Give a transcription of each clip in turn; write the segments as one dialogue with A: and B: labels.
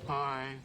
A: Hi.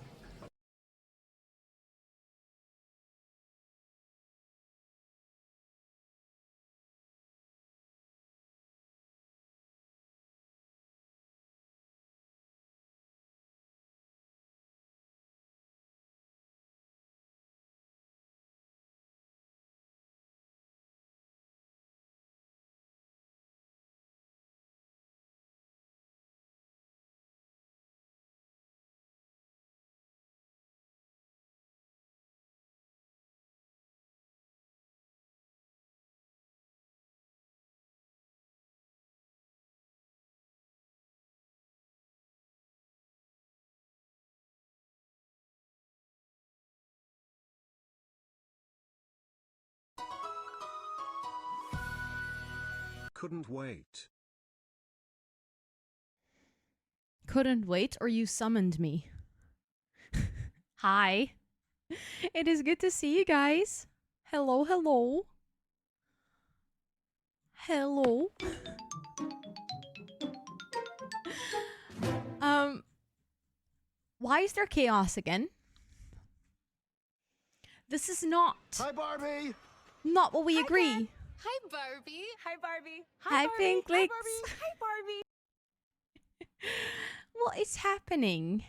B: Couldn't wait.
C: Couldn't wait, or you summoned me. Hi. It is good to see you guys. Hello, hello. Hello. Why is there chaos again? This is not
B: Hi, Barbie.
C: not what we agree.
D: Dad. Hi, Barbie. Hi, Barbie.
C: Hi,
D: Barbie.
C: Pink
D: Hi,
C: Licks.
D: Barbie. Hi, Barbie.
C: What is happening?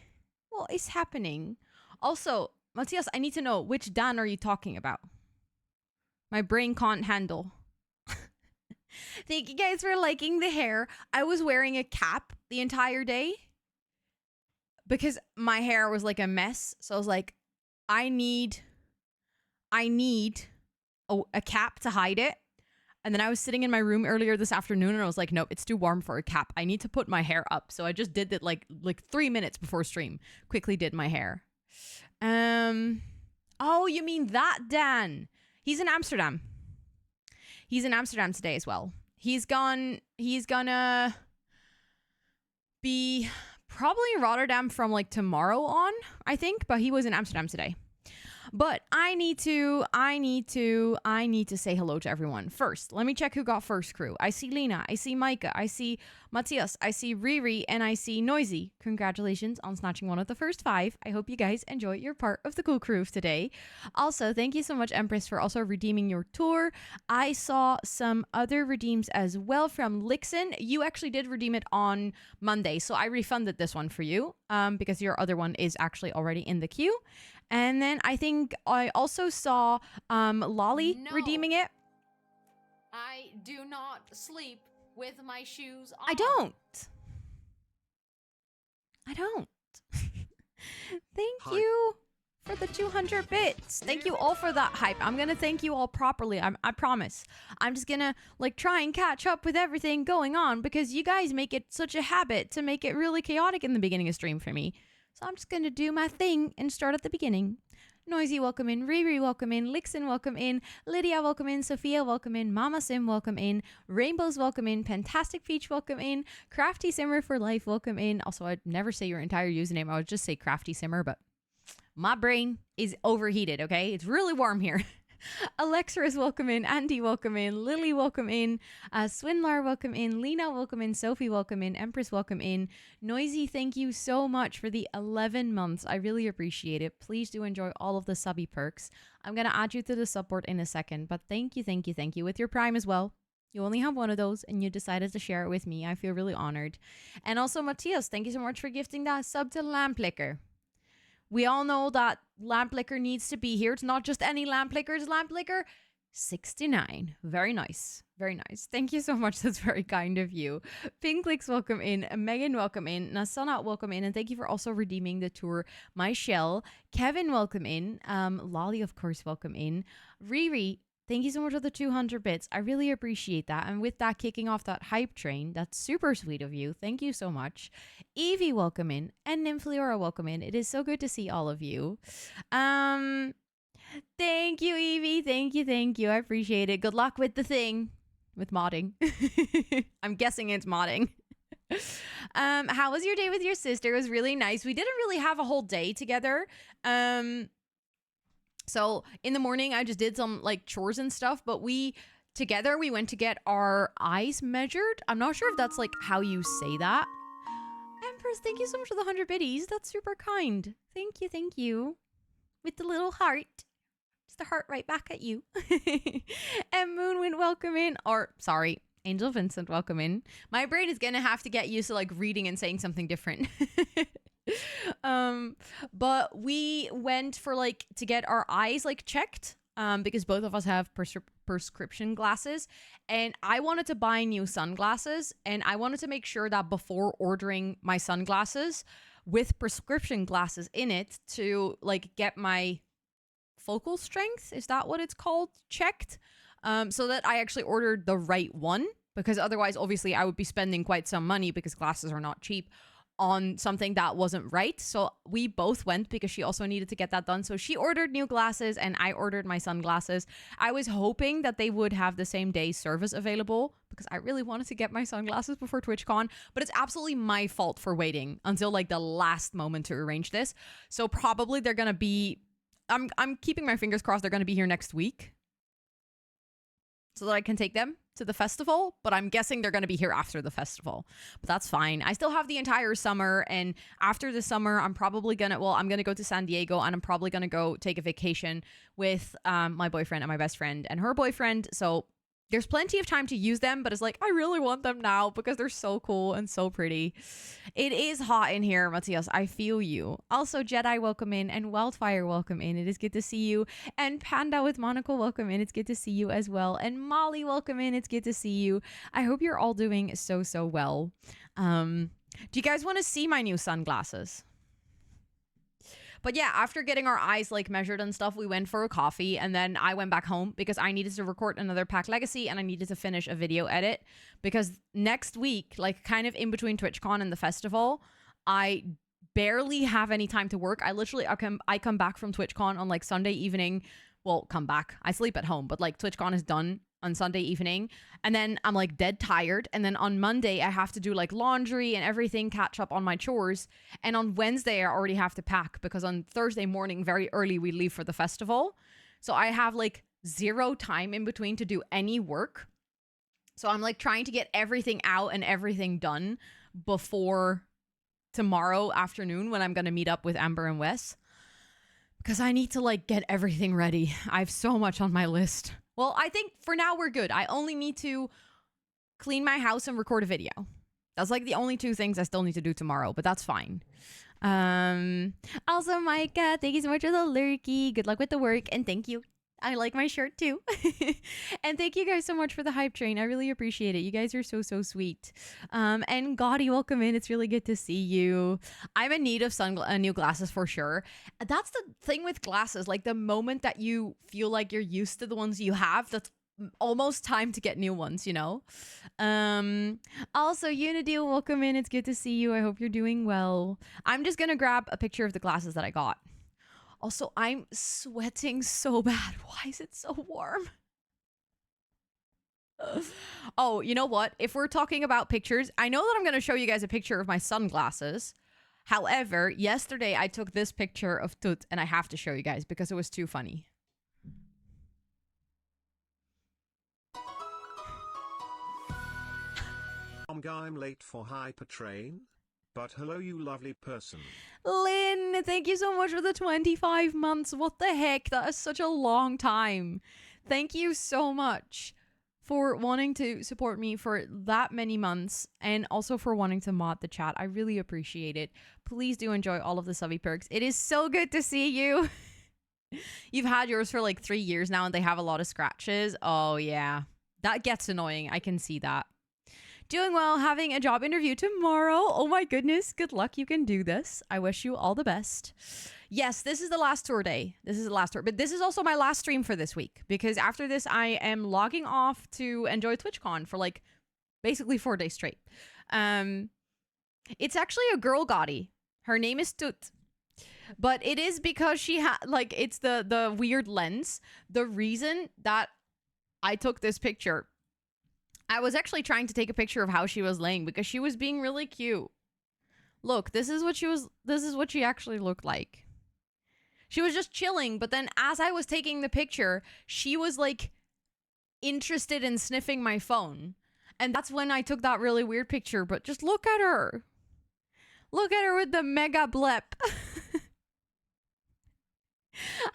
C: What is happening? Also, Matthias, I need to know, which Dan are you talking about? My brain can't handle. Thank you guys for liking the hair. I was wearing a cap the entire day because my hair was like a mess. So I was like, I need a cap to hide it. And then I was sitting in my room earlier this afternoon and I was like, nope, it's too warm for a cap. I need to put my hair up. So I just did it like 3 minutes before stream. Quickly did my hair. Oh, you mean that Dan? He's in Amsterdam. He's in Amsterdam today as well. He's gonna be probably in Rotterdam from like tomorrow on, I think, but he was in Amsterdam today. But I need to say hello to everyone. First, let me check who got first crew. I see Lena, I see Micah, I see Matthias, I see Riri, and I see Noisy. Congratulations on snatching one of the first 5. I hope you guys enjoy your part of the cool crew today. Also, thank you so much, Empress, for also redeeming your tour. I saw some other redeems as well from Lixin. You actually did redeem it on Monday, so I refunded this one for you because your other one is actually already in the queue. And then I think I also saw Lolly redeeming it.
D: I do not sleep with my shoes on.
C: I don't. Thank
B: Hi.
C: you for the 200 bits. Thank you all for that hype. I'm gonna thank you all properly. I promise. I'm just gonna like try and catch up with everything going on because you guys make it such a habit to make it really chaotic in the beginning of stream for me. So I'm just going to do my thing and start at the beginning. Noisy, welcome in. Riri, welcome in. Lixin, welcome in. Lydia, welcome in. Sophia, welcome in. Mama Sim, welcome in. Rainbows, welcome in. Fantastic Peach, welcome in. Crafty Simmer for life, welcome in. Also, I'd never say your entire username. I would just say Crafty Simmer, but my brain is overheated, okay? It's really warm here. Alexa is welcome in. Andy, welcome in. Lily, welcome in. Swindler, welcome in. Lena, welcome in. Sophie, welcome in. Empress, welcome in. Noisy, thank you so much for the 11 months. I really appreciate it. Please do enjoy all of the subby perks. I'm going to add you to the support in a second, but thank you with your Prime as well. You only have one of those and you decided to share it with me. I feel really honored. And also, Matthias, thank you so much for gifting that sub to Lamplicker. We all know that Lamplicker needs to be here. It's not just any Lamplicker, it's Lamplicker 69. Very nice. Very nice. Thank you so much. That's very kind of you. Pink Licks, welcome in. Megan, welcome in. Nasana, welcome in. And thank you for also redeeming the tour. My Shell. Kevin, welcome in. Lolly, of course, welcome in. Riri, thank you so much for the 200 bits. I really appreciate that. And with that, kicking off that hype train, that's super sweet of you. Thank you so much. Evie, welcome in. And Nymphleora, welcome in. It is so good to see all of you. Thank you, Evie. Thank you. I appreciate it. Good luck with the thing. With modding. I'm guessing it's modding. How was your day with your sister? It was really nice. We didn't really have a whole day together. So in the morning, I just did some like chores and stuff, but we went to get our eyes measured. I'm not sure if that's like how you say that. course. Thank you so much for the 100 biddies. That's super kind. Thank you, thank you. With the little heart. Just a heart right back at you. And Moonwind, welcome in. Or, sorry, Angel Vincent, welcome in. My brain is gonna have to get used to like reading and saying something different. But we went for like to get our eyes like checked. Because both of us have prescription glasses, and I wanted to buy new sunglasses, and I wanted to make sure that before ordering my sunglasses with prescription glasses in it to like get my focal strength, is that what it's called, checked, so that I actually ordered the right one, because otherwise obviously I would be spending quite some money, because glasses are not cheap, on something that wasn't right. So we both went because she also needed to get that done. So she ordered new glasses and I ordered my sunglasses. I was hoping that they would have the same day service available, because I really wanted to get my sunglasses before TwitchCon, but it's absolutely my fault for waiting until like the last moment to arrange this. So probably they're gonna be, I'm keeping my fingers crossed, they're gonna be here next week so that I can take them to the festival, but I'm guessing they're going to be here after the festival, but that's fine. I still have the entire summer, and after the summer, I'm probably gonna, well, I'm gonna go to San Diego, and I'm probably gonna go take a vacation with my boyfriend and my best friend and her boyfriend, so there's plenty of time to use them, but it's like, I really want them now because they're so cool and so pretty. It is hot in here, Matthias. I feel you. Also, Jedi, welcome in, and Wildfire, welcome in. It is good to see you. And Panda with Monocle, welcome in. It's good to see you as well. And Molly, welcome in. It's good to see you. I hope you're all doing so well. Do you guys want to see my new sunglasses? But yeah, after getting our eyes like measured and stuff, we went for a coffee, and then I went back home because I needed to record another Pack Legacy, and I needed to finish a video edit, because next week, like kind of in between TwitchCon and the festival, I barely have any time to work. I come back from TwitchCon on like Sunday evening. Well, come back. I sleep at home, but like TwitchCon is done on Sunday evening, and then I'm like dead tired, and then on Monday I have to do like laundry and everything, catch up on my chores, and on Wednesday I already have to pack, because on Thursday morning very early we leave for the festival, so I have like zero time in between to do any work. So I'm like trying to get everything out and everything done before tomorrow afternoon, when I'm gonna meet up with Amber and Wes, because I need to like get everything ready. I have so much on my list. Well, I think for now we're good. I only need to clean my house and record a video. That's like the only two things I still need to do tomorrow, but that's fine. Also, Micah, thank you so much for the lurky. Good luck with the work, and thank you. I like my shirt too. And thank you guys so much for the hype train. I really appreciate it. You guys are so sweet. And Gaudi, welcome in. It's really good to see you. I'm in need of new glasses for sure. That's the thing with glasses. Like the moment that you feel like you're used to the ones you have, that's almost time to get new ones, you know? Also, Unideal, welcome in. It's good to see you. I hope you're doing well. I'm just gonna grab a picture of the glasses that I got. Also, I'm sweating so bad. Why is it so warm? Oh, you know what? If we're talking about pictures, I know that I'm going to show you guys a picture of my sunglasses. However, yesterday I took this picture of Toot, and I have to show you guys because it was too funny.
B: I'm late for Hypertrain. But hello, you lovely person.
C: Lynn, thank you so much for the 25 months. What the heck? That is such a long time. Thank you so much for wanting to support me for that many months, and also for wanting to mod the chat. I really appreciate it. Please do enjoy all of the subby perks. It is so good to see you. You've had yours for like 3 years now, and they have a lot of scratches. Oh, yeah. That gets annoying. I can see that. Doing well, having a job interview tomorrow. Oh my goodness, good luck. You can do this. I wish you all the best. Yes, this is the last tour day. This is the last tour, but this is also my last stream for this week, because after this, I am logging off to enjoy TwitchCon for like basically 4 days straight. It's actually a girl Gotti. Her name is Toot. But it is because she had, like, it's the weird lens. The reason that I took this picture, I was actually trying to take a picture of how she was laying because she was being really cute. Look, this is what she actually looked like. She was just chilling, but then as I was taking the picture, she was like interested in sniffing my phone. And that's when I took that really weird picture, but just look at her. Look at her with the mega blip.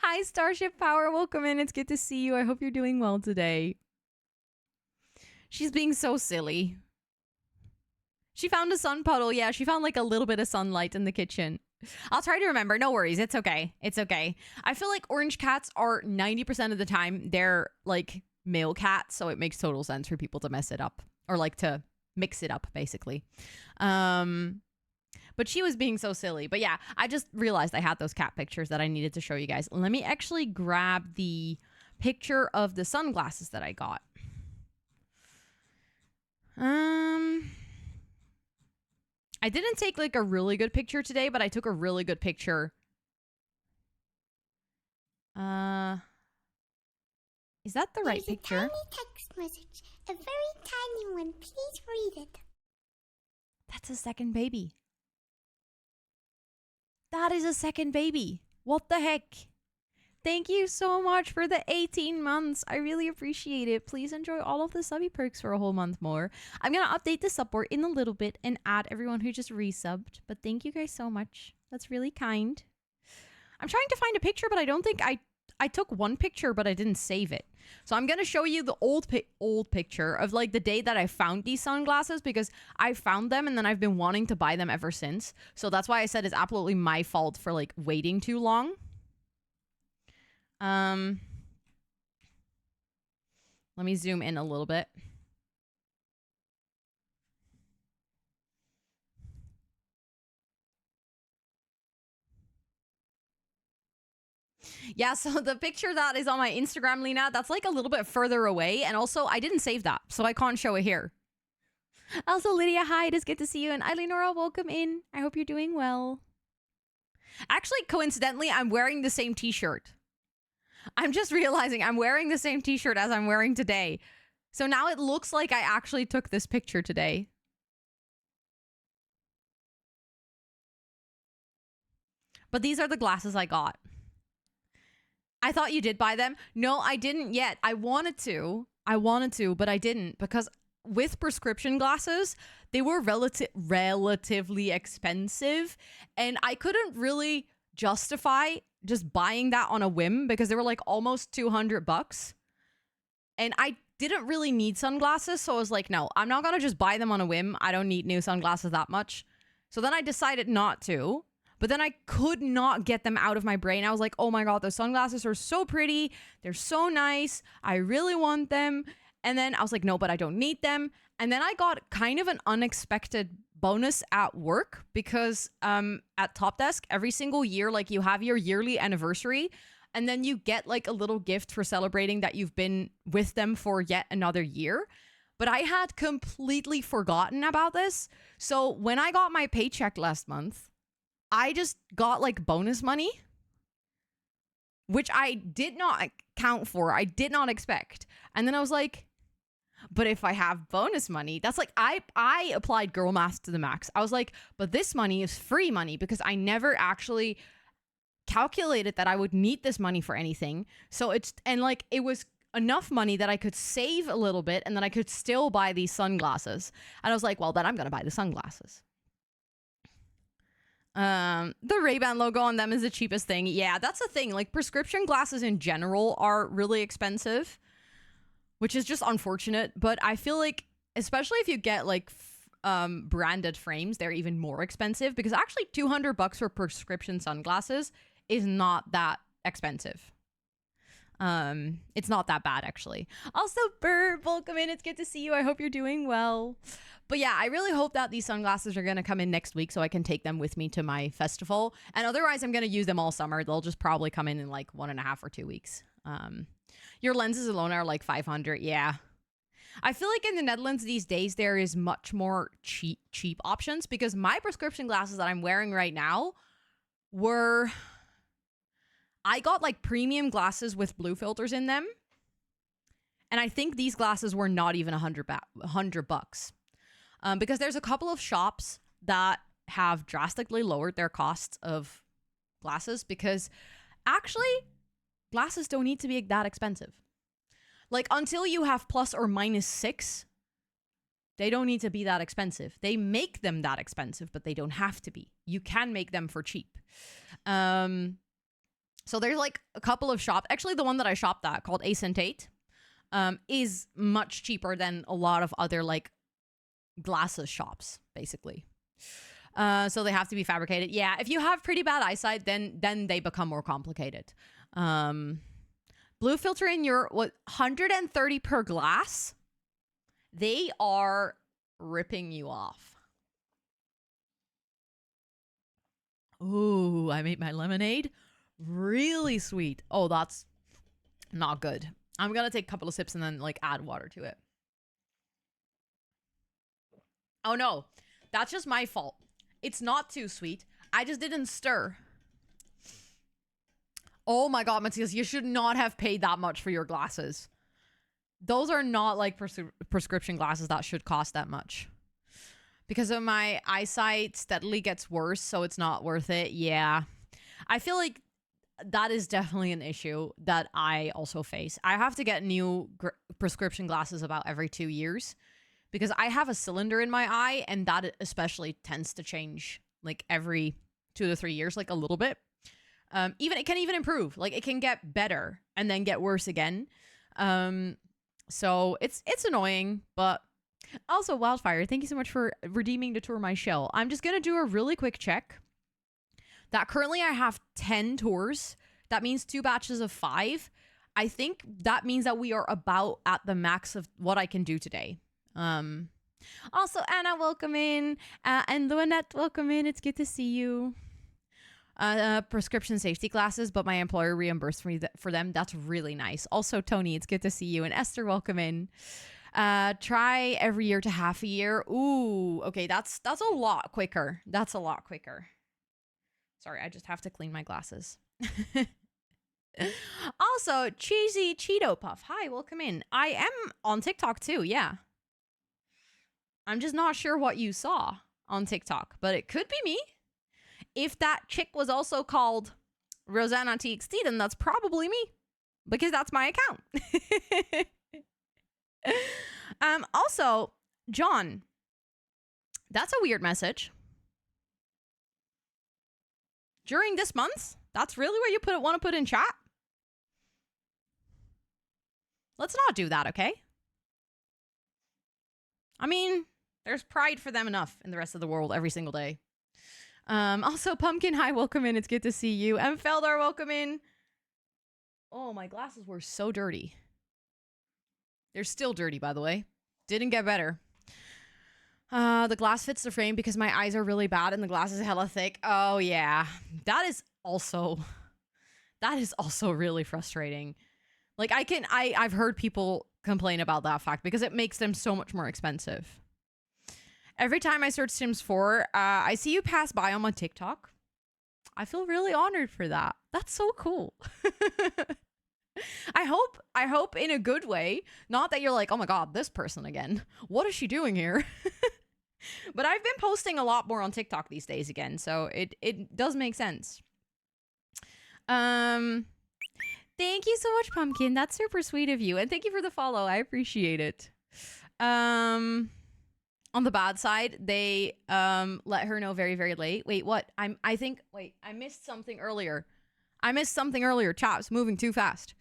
C: Hi, Starship Power. Welcome in. It's good to see you. I hope you're doing well today. She's being so silly. She found a sun puddle. Yeah, she found like a little bit of sunlight in the kitchen. I'll try to remember. No worries. It's okay. It's okay. I feel like orange cats are 90% of the time, they're like male cats. So it makes total sense for people to mess it up or like to mix it up, basically. But she was being so silly. But yeah, I just realized I had those cat pictures that I needed to show you guys. Let me actually grab the picture of the sunglasses that I got. I didn't take like a really good picture today, but I took a really good picture. Is that the right picture?
A: There's a tiny text message. A very tiny one. Please read it.
C: That's a second baby. That is a second baby. What the heck? Thank you so much for the 18 months. I really appreciate it. Please enjoy all of the subby perks for a whole month more. I'm going to update the support in a little bit and add everyone who just resubbed. But thank you guys so much. That's really kind. I'm trying to find a picture, but I don't think I took one picture, but I didn't save it. So I'm going to show you the old picture of like the day that I found these sunglasses, because I found them and then I've been wanting to buy them ever since. So that's why I said it's absolutely my fault for like waiting too long. Let me zoom in a little bit. Yeah, so the picture that is on my Instagram, Lena, that's like a little bit further away. And also, I didn't save that, so I can't show it here. Also, Lydia, hi, it is good to see you. And Eileen-Nora, welcome in. I hope you're doing well. Actually, coincidentally, I'm wearing the same t-shirt. I'm just realizing I'm wearing the same t-shirt as I'm wearing today. So now it looks like I actually took this picture today. But these are the glasses I got. I thought you did buy them. No, I didn't yet. I wanted to, but I didn't, because with prescription glasses, they were relatively expensive, and I couldn't really justify just buying that on a whim because they were like almost $200. And I didn't really need sunglasses, so I was like, no, I'm not gonna just buy them on a whim. I don't need new sunglasses that much. So then I decided not to. But then I could not get them out of my brain. I was like, oh my God, those sunglasses are so pretty. They're so nice. I really want them. And then I was like, no, but I don't need them. And then I got kind of an unexpected bonus at work because at Top Desk, every single year, like you have your yearly anniversary and then you get like a little gift for celebrating that you've been with them for yet another year. But I had completely forgotten about this. So when I got my paycheck last month, I just got like bonus money, which I did not account for. I did not expect. And then I was like, but if I have bonus money, that's like, I applied girl math to the max. I was like, but this money is free money because I never actually calculated that I would need this money for anything. So it's, and like, it was enough money that I could save a little bit and then I could still buy these sunglasses. And I was like, well, then I'm going to buy the sunglasses. The Ray-Ban logo on them is the cheapest thing. Yeah, that's the thing. Like prescription glasses in general are really expensive, which is just unfortunate. But I feel like, especially if you get like branded frames, they're even more expensive because actually $200 for prescription sunglasses is not that expensive. It's not that bad actually. Also, Burb, welcome in. It's good to see you. I hope you're doing well. But yeah, I really hope that these sunglasses are going to come in next week so I can take them with me to my festival. And otherwise, I'm going to use them all summer. They'll just probably come in like 1.5 or 2 weeks. Your lenses alone are like 500. Yeah. I feel like in the Netherlands these days, there is much more cheap options because my prescription glasses that I'm wearing right now were... I got like premium glasses with blue filters in them. And I think these glasses were not even $100. Because there's a couple of shops that have drastically lowered their costs of glasses because actually glasses don't need to be that expensive. Like until you have plus or minus 6, They don't need to be that expensive. They make them that expensive, but they don't have to be. You can make them for cheap. So there's like a couple of shops. Actually, the one that I shopped at called Ace and Tate is much cheaper than a lot of other like glasses shops, basically. So they have to be fabricated. Yeah, if you have pretty bad eyesight, then they become more complicated. Blue filter in your 130 per glass. They are ripping you off. Ooh, I made my lemonade really sweet. Oh, that's not good. I'm gonna take a couple of sips and then like add water to it. Oh no, that's just my fault. It's not too sweet. I just didn't stir. Oh my god, Matthias, you should not have paid that much for your glasses. Those are not like prescription glasses that should cost that much. Because of my eyesight steadily gets worse, so it's not worth it. Yeah. I feel like that is definitely an issue that I also face. I have to get new prescription glasses about every 2 years because I have a cylinder in my eye, and that especially tends to change like every 2 to 3 years, like a little bit. Even it can even improve. Like it can get better and then get worse again. So it's annoying, but also Wildfire, thank you so much for redeeming to tour my shell. I'm just gonna do a really quick check. That currently I have 10 tours. That means 2 batches of 5. I think that means that we are about at the max of what I can do today. Also Anna, welcome in, and Luanette, welcome in. It's good to see you. Prescription safety glasses, but my employer reimbursed me for them. That's really nice. Also, Tony, it's good to see you. And Esther, welcome in. Try every year to half a year. Ooh, okay, that's a lot quicker. That's a lot quicker. Sorry, I just have to clean my glasses. Also, Cheesy Cheeto Puff. Hi, welcome in. I am on TikTok too, yeah. I'm just not sure what you saw on TikTok, but it could be me. If that chick was also called Rosannatxt, then that's probably me, because that's my account. Also, John, that's a weird message. During this month, that's really what you want to put in chat? Let's not do that, okay? I mean, there's pride for them enough in the rest of the world every single day. Also, Pumpkin, hi, welcome in. It's good to see you. M. Feldar, welcome in. Oh, my glasses were so dirty. They're still dirty, by the way. Didn't get better. The glass fits the frame because my eyes are really bad and the glass is hella thick. Oh, yeah. That is also really frustrating. Like, I've heard people complain about that fact because it makes them so much more expensive. Every time I search Sims 4, I see you pass by on my TikTok. I feel really honored for that. That's so cool. I hope in a good way. Not that you're like, oh my god, this person again. What is she doing here? But I've been posting a lot more on TikTok these days again, so it does make sense. Thank you so much, Pumpkin. That's super sweet of you. And thank you for the follow. I appreciate it. On the bad side, they let her know very, very late. Wait, what? I missed something earlier. Chat's moving too fast.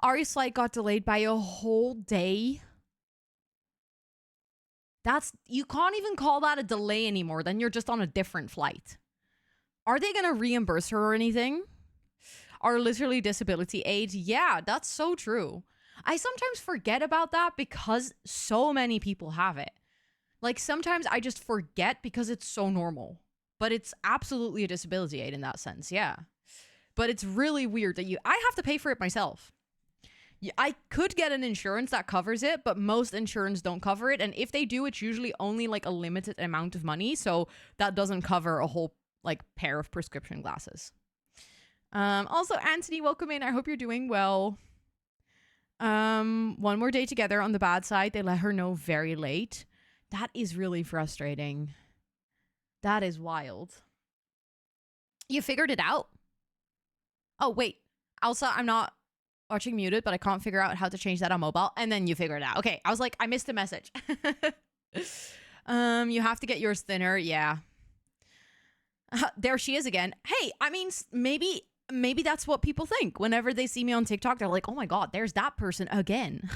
C: Ari's flight got delayed by a whole day. You can't even call that a delay anymore. Then you're just on a different flight. Are they gonna reimburse her or anything? Are literally disability aid? Yeah, that's so true. I sometimes forget about that because so many people have it. Like, sometimes I just forget because it's so normal. But it's absolutely a disability aid in that sense, yeah. But it's really weird that I have to pay for it myself. I could get an insurance that covers it, but most insurance don't cover it. And if they do, it's usually only like a limited amount of money. So that doesn't cover a whole like pair of prescription glasses. Also, Anthony, welcome in. I hope you're doing well. One more day together. On the bad side, they let her know very late. That is really frustrating. That is wild. You figured it out? Oh, wait. Also, I'm not watching muted, but I can't figure out how to change that on mobile. And then you figure it out. Okay, I was like, I missed a message. You have to get yours thinner. Yeah. There she is again. Hey, I mean, maybe that's what people think whenever they see me on TikTok. They're like, oh my God, there's that person again.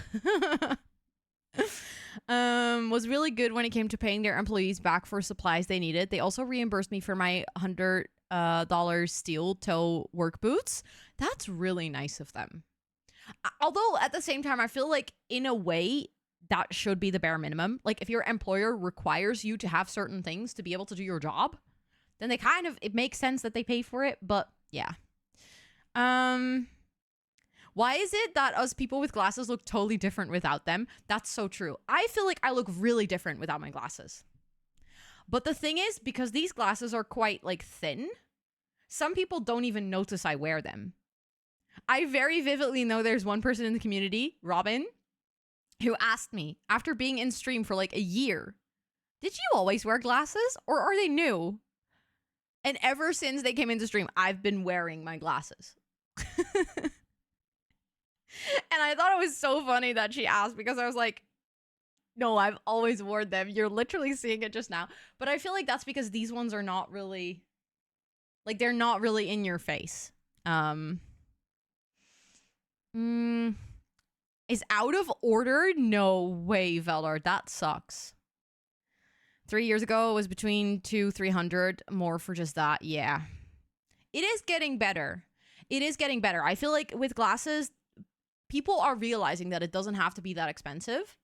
C: Was really good when it came to paying their employees back for supplies they needed. They also reimbursed me for my $100 steel toe work boots. That's really nice of them. Although at the same time, I feel like in a way that should be the bare minimum. Like if your employer requires you to have certain things to be able to do your job, then it makes sense that they pay for it. But yeah. Why is it that us people with glasses look totally different without them? That's so true. I feel like I look really different without my glasses. But the thing is, because these glasses are quite like thin, some people don't even notice I wear them. I very vividly know there's one person in the community, Robin, who asked me after being in stream for like a year, did you always wear glasses or are they new? And ever since they came into stream, I've been wearing my glasses. And I thought it was so funny that she asked because I was like, no, I've always worn them. You're literally seeing it just now. But I feel like that's because these ones are not really, like, they're not really in your face. Is out of order? No way, Velar. That sucks. 3 years ago, it was between 200-300 more for just that. Yeah. It is getting better. It is getting better. I feel like with glasses, people are realizing that it doesn't have to be that expensive.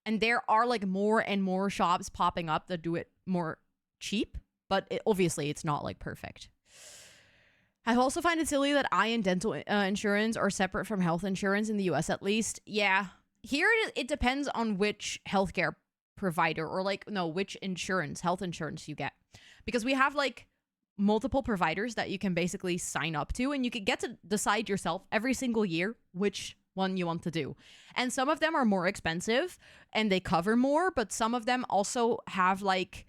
C: And there are like more and more shops popping up that do it more cheap. But obviously, it's not like perfect. I also find it silly that eye and dental insurance are separate from health insurance in the US at least. Yeah. Here it depends on which healthcare provider or which health insurance you get. Because we have like multiple providers that you can basically sign up to and you can get to decide yourself every single year which one you want to do. And some of them are more expensive and they cover more, but some of them also have like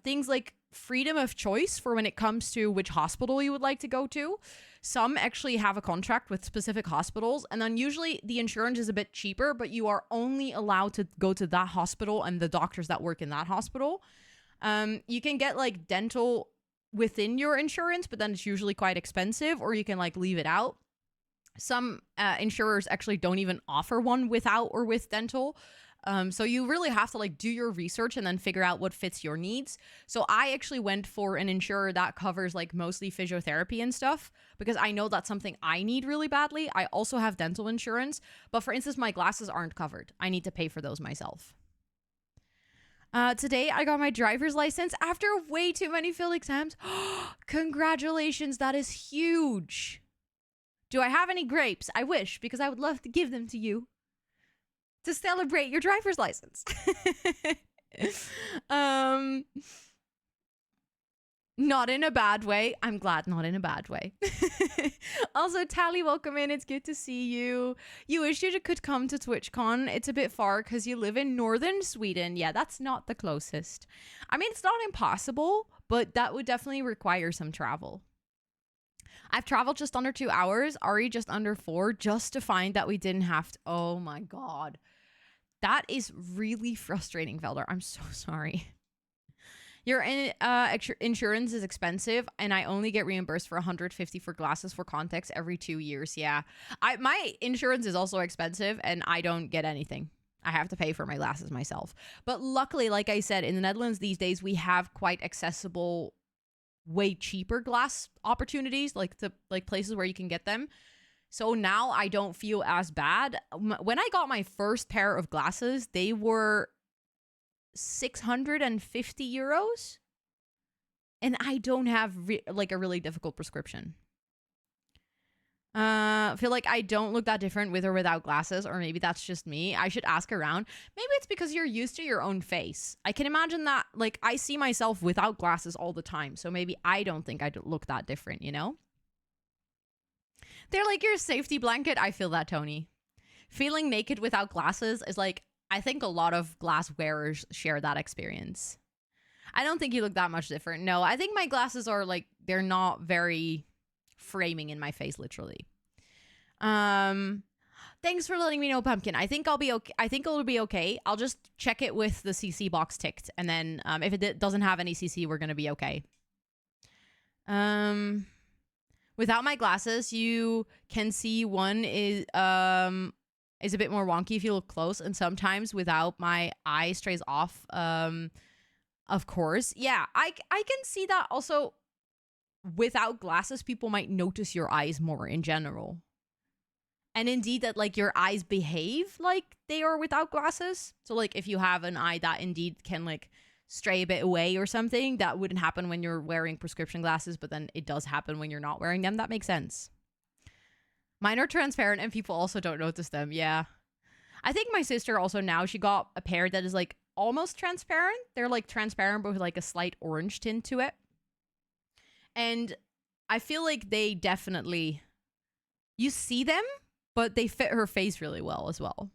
C: things like freedom of choice for when it comes to which hospital you would like to go to. Some actually have a contract with specific hospitals, and then usually the insurance is a bit cheaper, but you are only allowed to go to that hospital and the doctors that work in that hospital. You can get like dental within your insurance, but then it's usually quite expensive, or you can like leave it out. Some insurers actually don't even offer one without or with dental. So you really have to like do your research and then figure out what fits your needs. So I actually went for an insurer that covers like mostly physiotherapy and stuff because I know that's something I need really badly. I also have dental insurance, but for instance, my glasses aren't covered. I need to pay for those myself. Today I got my driver's license after way too many failed exams. Congratulations, that is huge. Do I have any grapes? I wish, because I would love to give them to you to celebrate your driver's license. Not in a bad way. I'm glad not in a bad way. Also, Tally, welcome in. It's good to see you. You wish you could come to TwitchCon. It's a bit far because you live in northern Sweden. Yeah, that's not the closest. I mean, it's not impossible, but that would definitely require some travel. I've traveled just under 2 hours, Ari just under 4, just to find that we didn't have to. Oh my God. That is really frustrating, Velder. I'm so sorry. Your insurance is expensive, and I only get reimbursed for $150 for glasses for context every 2 years. Yeah. My insurance is also expensive, and I don't get anything. I have to pay for my glasses myself. But luckily, like I said, in the Netherlands these days, we have quite accessible, way cheaper glass opportunities, like places where you can get them. So now I don't feel as bad. When I got my first pair of glasses, they were 650 euros, and I don't have a really difficult prescription. I feel like I don't look that different with or without glasses, or maybe that's just me. I should ask around. Maybe it's because you're used to your own face. I can imagine that, like, I see myself without glasses all the time, so maybe I don't think I look that different, you know? They're like your safety blanket. I feel that, Tony. Feeling naked without glasses is like, I think a lot of glass wearers share that experience. I don't think you look that much different. No, I think my glasses are like, they're not very framing in my face, literally. Thanks for letting me know, Pumpkin. I think I'll be okay. I think it'll be okay. I'll just check it with the CC box ticked, and then if it doesn't have any CC, we're gonna be okay. Without my glasses, you can see one is a bit more wonky if you look close, and sometimes without my eye strays off. Of course, yeah, I can see that. Also, without glasses, people might notice your eyes more in general. And indeed that like your eyes behave like they are without glasses. So like if you have an eye that indeed can like stray a bit away or something, that wouldn't happen when you're wearing prescription glasses, but then it does happen when you're not wearing them. That makes sense. Mine are transparent and people also don't notice them. Yeah. I think my sister also now, she got a pair that is like almost transparent. They're like transparent but with like a slight orange tint to it. And I feel like they definitely, you see them, but they fit her face really well as well.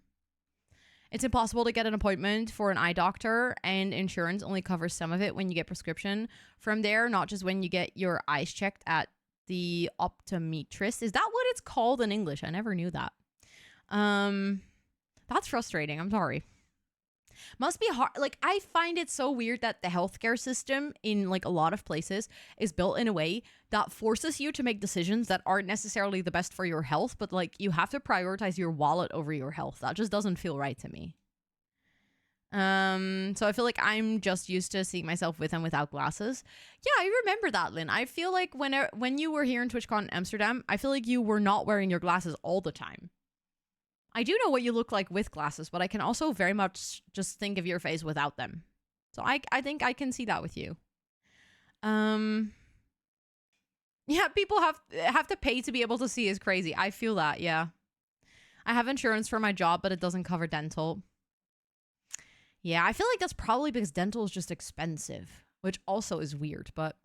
C: It's impossible to get an appointment for an eye doctor, and insurance only covers some of it when you get prescription from there, not just when you get your eyes checked at the optometrist. Is that what it's called in English? I never knew that. That's frustrating. I'm sorry. Must be hard. Like, I find it so weird that the healthcare system in like a lot of places is built in a way that forces you to make decisions that aren't necessarily the best for your health, but like you have to prioritize your wallet over your health. That just doesn't feel right to me. So I feel like I'm just used to seeing myself with and without glasses. Yeah, I remember that, Lynn. I feel like when you were here in TwitchCon in Amsterdam, I feel like you were not wearing your glasses all the time. I do know what you look like with glasses, but I can also very much just think of your face without them. So I think I can see that with you. Yeah, people have to pay to be able to see is crazy. I feel that, yeah. I have insurance for my job, but it doesn't cover dental. Yeah, I feel like that's probably because dental is just expensive, which also is weird, but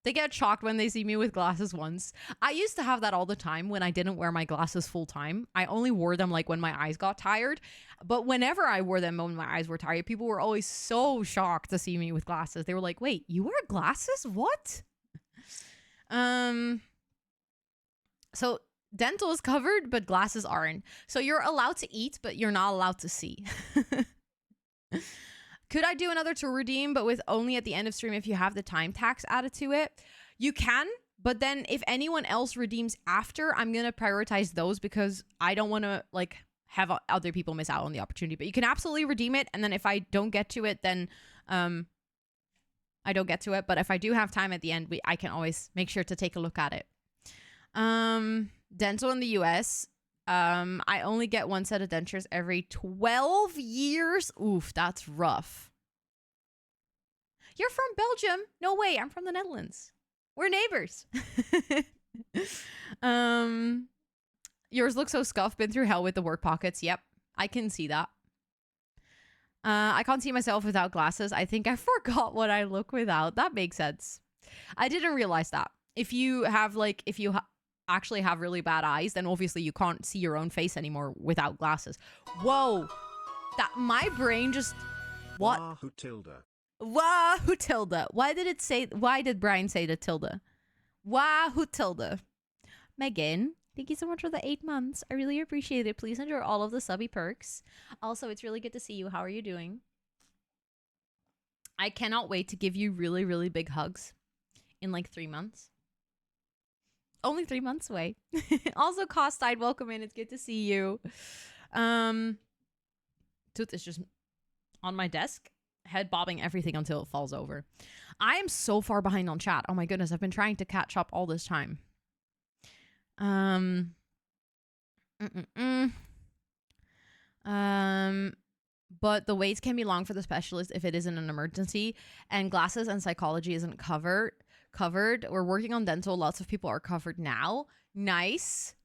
C: they get shocked when they see me with glasses once. I used to have that all the time when I didn't wear my glasses full time. I only wore them like when my eyes got tired. But whenever I wore them when my eyes were tired, people were always so shocked to see me with glasses. They were like, wait, you wear glasses? What? So dental is covered, but glasses aren't. So you're allowed to eat, but you're not allowed to see. Could I do another to redeem, but with only at the end of stream if you have the time tax added to it? You can, but then if anyone else redeems after, I'm going to prioritize those because I don't want to like have other people miss out on the opportunity. But you can absolutely redeem it, and then if I don't get to it, then I don't get to it. But if I do have time at the end, I can always make sure to take a look at it. Dental in the US, I only get one set of dentures every 12 years. Oof, that's rough. You're from Belgium? No way, I'm from the Netherlands. We're neighbors. Yours looks so scuffed. Been through hell with the work pockets. Yep, I can see that. I can't see myself without glasses. I think I forgot what I look without. That makes sense. I didn't realize that. If you have like, actually have really bad eyes, then obviously you can't see your own face anymore without glasses. Whoa, that my brain just what?
B: Wahoo tilde.
C: Wahoo tilde. Why did Brian say the tilde? Wahoo tilde. Megan, thank you so much for the 8 months. I really appreciate it. Please enjoy all of the subby perks. Also, it's really good to see you. How are you doing? I cannot wait to give you really, really big hugs in like 3 months. Only 3 months away. Also, Costide, welcome in. It's good to see you. Tooth is just on my desk, head bobbing everything until it falls over. I am so far behind on chat. Oh my goodness, I've been trying to catch up all this time. But the waits can be long for the specialist if it isn't an emergency, and glasses and psychology isn't covered. We're working on dental. Lots of people are covered now. Nice.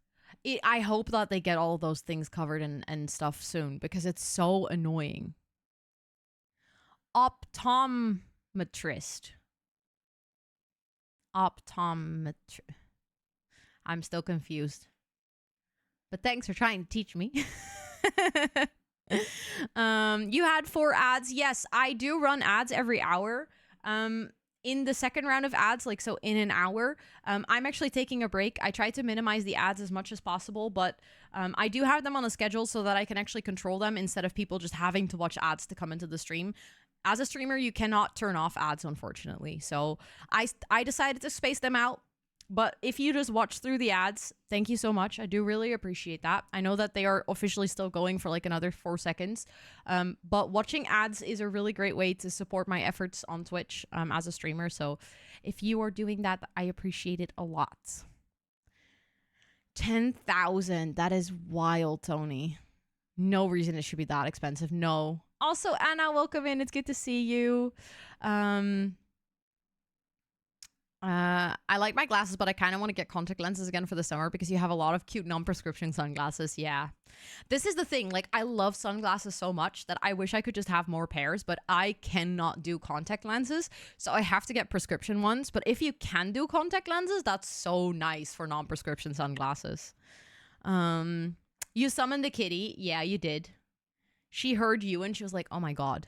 C: I hope that they get all of those things covered and stuff soon because it's so annoying. Optometrist. I'm still confused. But thanks for trying to teach me. You had 4 ads. Yes, I do run ads every hour. in the second round of ads, like so in an hour, I'm actually taking a break. I try to minimize the ads as much as possible, but I do have them on a schedule so that I can actually control them instead of people just having to watch ads to come into the stream. As a streamer, you cannot turn off ads, unfortunately. So I decided to space them out. But if you just watch through the ads, thank you so much. I do really appreciate that. I know that they are officially still going for like another 4 seconds. But watching ads is a really great way to support my efforts on Twitch as a streamer. So if you are doing that, I appreciate it a lot. 10,000. That is wild, Tony. No reason it should be that expensive. No. Also, Anna, welcome in. It's good to see you. I like my glasses, but I kind of want to get contact lenses again for the summer because you have a lot of cute non-prescription sunglasses. Yeah. This is the thing. Like, I love sunglasses so much that I wish I could just have more pairs, but I cannot do contact lenses. So I have to get prescription ones. But if you can do contact lenses, that's so nice for non-prescription sunglasses. You summoned the kitty. Yeah, you did. She heard you and she was like, oh my God.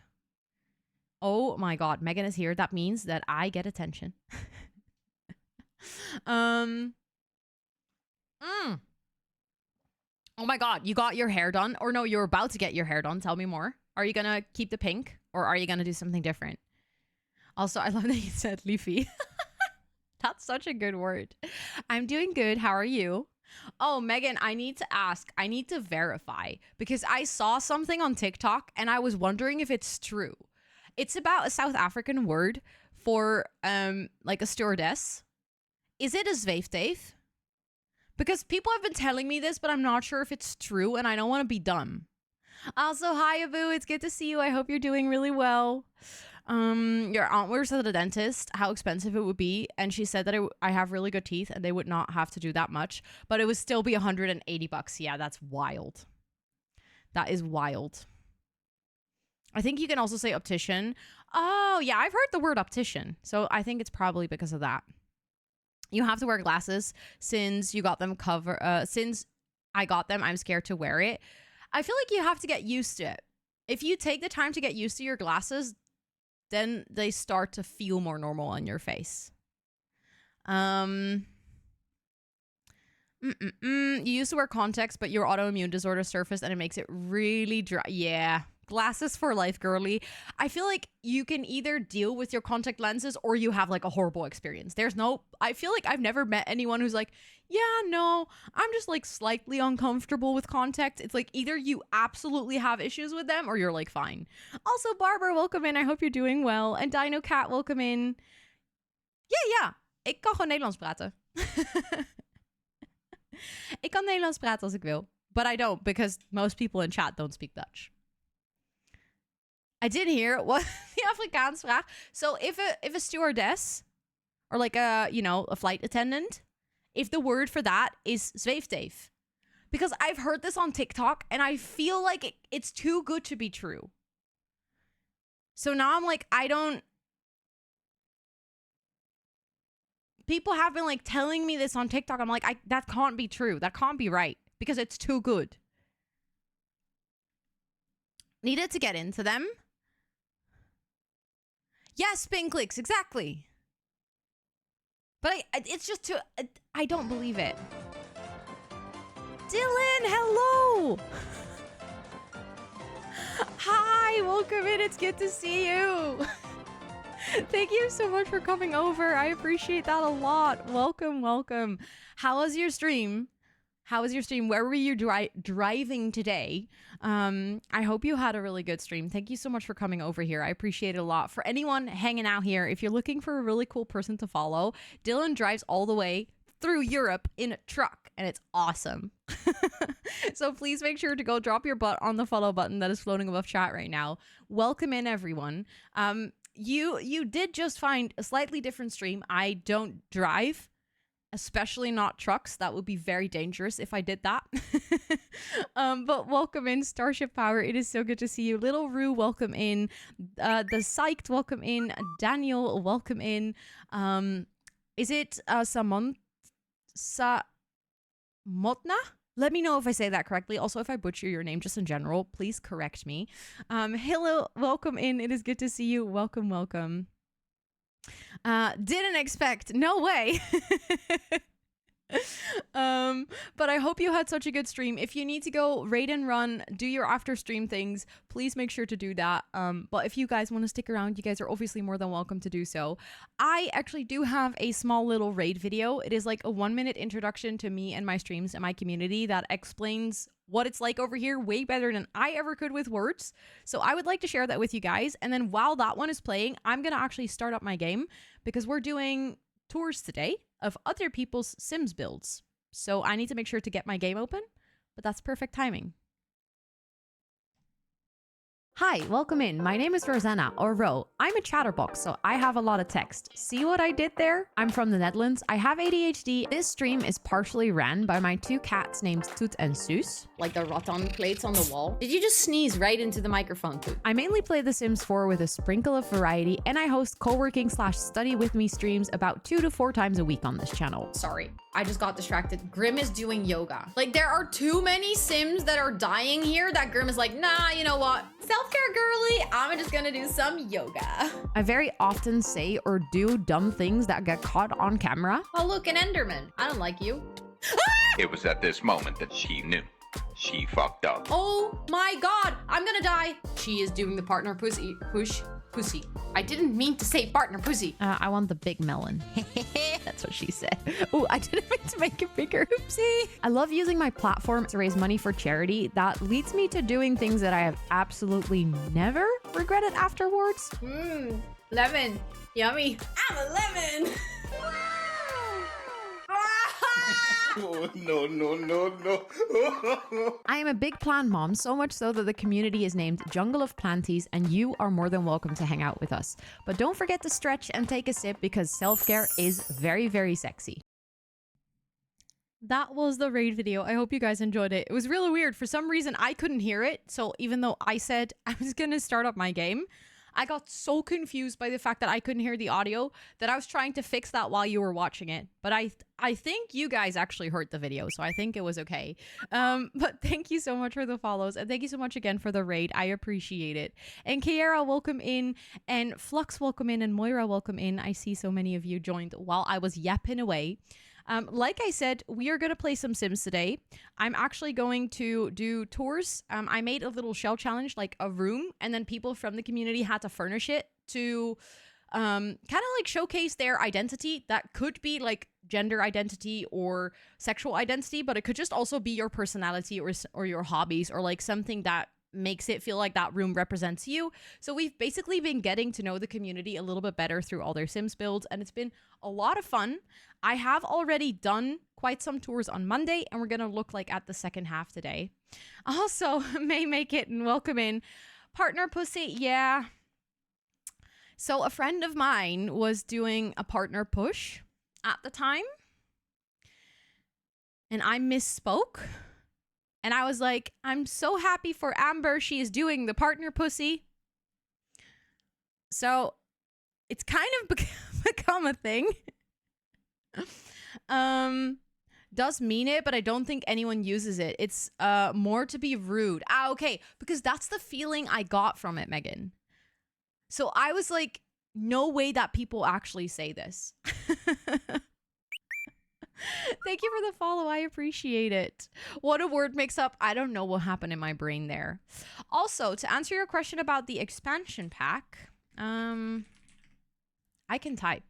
C: Oh my God. Megan is here. That means that I get attention. Oh my God, you got your hair done, or no, you're about to get your hair done. Tell me more. Are you gonna keep the pink, or are you gonna do something different? Also, I love that you said leafy. That's such a good word. I'm doing good. How are you? Oh, Megan, I need to ask. I need to verify because I saw something on TikTok and I was wondering if it's true. It's about a South African word for like a stewardess. Is it a zweefteef? Because people have been telling me this, but I'm not sure if it's true, and I don't want to be dumb. Also, hi, Abu. It's good to see you. I hope you're doing really well. Your aunt works at the dentist, how expensive it would be, and she said that I have really good teeth, and they would not have to do that much, but it would still be $180. Yeah, that's wild. That is wild. I think you can also say optician. Oh, yeah, I've heard the word optician, so I think it's probably because of that. You have to wear glasses since you got them since I got them, I'm scared to wear it. I feel like you have to get used to it. If you take the time to get used to your glasses, then they start to feel more normal on your face. You used to wear contacts, but your autoimmune disorder surfaced and it makes it really dry. Yeah. Glasses for life, girly. I feel like you can either deal with your contact lenses or you have like a horrible experience. I feel like I've never met anyone who's like, yeah, no, I'm just like slightly uncomfortable with contacts. It's like either you absolutely have issues with them or you're like fine. Also, Barbara, welcome in. I hope you're doing well. And Dino Cat, welcome in. Ja. Ik kan gewoon Nederlands praten. Ik kan Nederlands praten als ik wil. But I don't because most people in chat don't speak Dutch. I did hear what the Afrikaans vraag. So if a stewardess or like a flight attendant, if the word for that is zweefteef. Because I've heard this on TikTok and I feel like it's too good to be true. So now I'm like, people have been like telling me this on TikTok. I'm like, that can't be true. That can't be right because it's too good. Needed to get into them. Yes, spin clicks, exactly. But it's just too... I don't believe it. Dylan, hello! Hi, welcome in. It's good to see you. Thank you so much for coming over. I appreciate that a lot. Welcome, welcome. How was your stream? How was your stream? Where were you driving today? I hope you had a really good stream. Thank you so much for coming over here. I appreciate it a lot. For anyone hanging out here, if you're looking for a really cool person to follow, Dylan drives all the way through Europe in a truck, and it's awesome. So please make sure to go drop your butt on the follow button that is floating above chat right now. Welcome in, everyone. You did just find a slightly different stream. I don't drive. Especially not trucks. That would be very dangerous if I did that. But welcome in, Starship Power. It is so good to see you. Little Rue, welcome in. The Psyched, welcome in. Daniel, welcome in. Is it Samotna? Let me know if I say that correctly. Also, if I butcher your name just in general, please correct me. Hello, welcome in. It is good to see you. Welcome, welcome. Didn't expect. No way. But I hope you had such a good stream. If you need to go raid and run, do your after stream things, please make sure to do that. But if you guys want to stick around, you guys are obviously more than welcome to do so. I actually do have a small little raid video. It is like a 1-minute introduction to me and my streams and my community that explains what it's like over here way better than I ever could with words. So I would like to share that with you guys. And then while that one is playing, I'm going to actually start up my game because we're doing tours today of other people's Sims builds. So I need to make sure to get my game open, but that's perfect timing. Hi, welcome in. My name is Rosanna, or Ro. I'm a chatterbox, so I have a lot of text. See what I did there? I'm from the Netherlands. I have ADHD. This stream is partially ran by my 2 cats named Toet and Suus.
D: Like the rattan plates on the wall. Did you just sneeze right into the microphone, Toot?
C: I mainly play The Sims 4 with a sprinkle of variety, and I host co-working/study with me streams about 2 to 4 times a week on this channel.
D: Sorry, I just got distracted. Grim is doing yoga. Like, there are too many Sims that are dying here that Grim is like, nah, you know what? Self-care girly, I'm just gonna do some yoga.
C: I very often say or do dumb things that get caught on camera.
D: Oh, look, an Enderman. I don't like you.
E: It was at this moment that she knew. She fucked up.
D: Oh my god, I'm gonna die. She is doing the partner pussy. Pussy. I didn't mean to say partner pussy.
C: I want the big melon. That's what she said. Oh, I didn't mean to make it bigger. Oopsie. I love using my platform to raise money for charity. That leads me to doing things that I have absolutely never regretted afterwards.
D: Lemon. Yummy. I'm a lemon.
E: Oh, no.
C: I am a big plant mom, so much so that the community is named Jungle of Planties, and you are more than welcome to hang out with us. But don't forget to stretch and take a sip because self-care is very, very sexy. That was the raid video. I hope you guys enjoyed it. It was really weird. For some reason, I couldn't hear it. So even though I said I was going to start up my game, I got so confused by the fact that I couldn't hear the audio that I was trying to fix that while you were watching it. But I think you guys actually heard the video, so I think it was okay. But thank you so much for the follows, and thank you so much again for the raid. I appreciate it. And Kiara, welcome in, and Flux, welcome in, and Moira, welcome in. I see so many of you joined while I was yapping away. Like I said, we are going to play some Sims today. I'm actually going to do tours. I made a little shell challenge, like a room, and then people from the community had to furnish it to kind of like showcase their identity. That could be like gender identity or sexual identity, but it could just also be your personality or your hobbies or like something that makes it feel like that room represents you. So we've basically been getting to know the community a little bit better through all their Sims builds, and it's been a lot of fun. I have already done quite some tours on Monday, and we're gonna look like at the second half today. Also, May Make It and welcome in. Partner pussy, yeah. So a friend of mine was doing a partner push at the time, and I misspoke. And I was like, I'm so happy for Amber. She is doing the partner pussy. So it's kind of become a thing. Does mean it, but I don't think anyone uses it. It's more to be rude. Ah, okay. Because that's the feeling I got from it, Megan. So I was like, no way that people actually say this. Thank you for the follow. I appreciate it. What a word mix up. I don't know what happened in my brain there. Also, to answer your question about the expansion pack, I can type.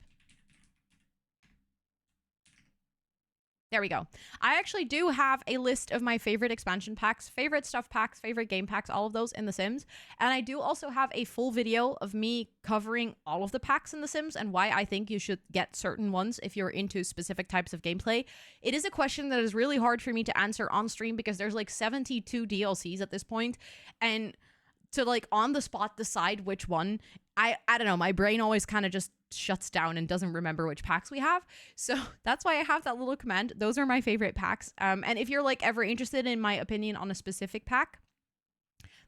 C: There we go. I actually do have a list of my favorite expansion packs, favorite stuff packs, favorite game packs, all of those in The Sims. And I do also have a full video of me covering all of the packs in The Sims and why I think you should get certain ones if you're into specific types of gameplay. It is a question that is really hard for me to answer on stream because there's like 72 DLCs at this point, and to like on the spot decide which one, I don't know, my brain always kind of just shuts down and doesn't remember which packs we have. So that's why I have that little command. Those are my favorite packs. And if you're like ever interested in my opinion on a specific pack,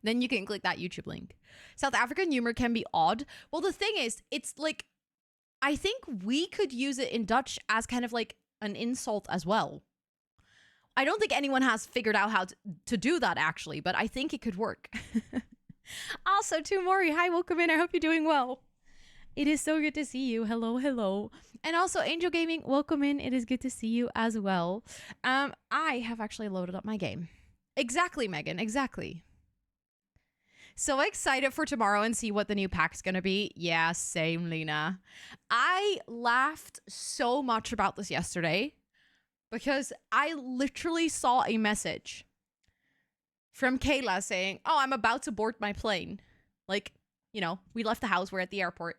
C: then you can click that YouTube link. South African humor can be odd. Well, the thing is, it's like, I think we could use it in Dutch as kind of like an insult as well. I don't think anyone has figured out how to do that actually, but I think it could work. Also, to Maury, hi, welcome in. I hope you're doing well. It is so good to see you. Hello, hello. And also, Angel Gaming, welcome in. It is good to see you as well. I have actually loaded up my game. Exactly, Megan. Exactly. So excited for tomorrow and see what the new pack's gonna be. Yeah, same, Lena. I laughed so much about this yesterday because I literally saw a message from Kayla saying, oh, I'm about to board my plane. Like, you know, we left the house, we're at the airport.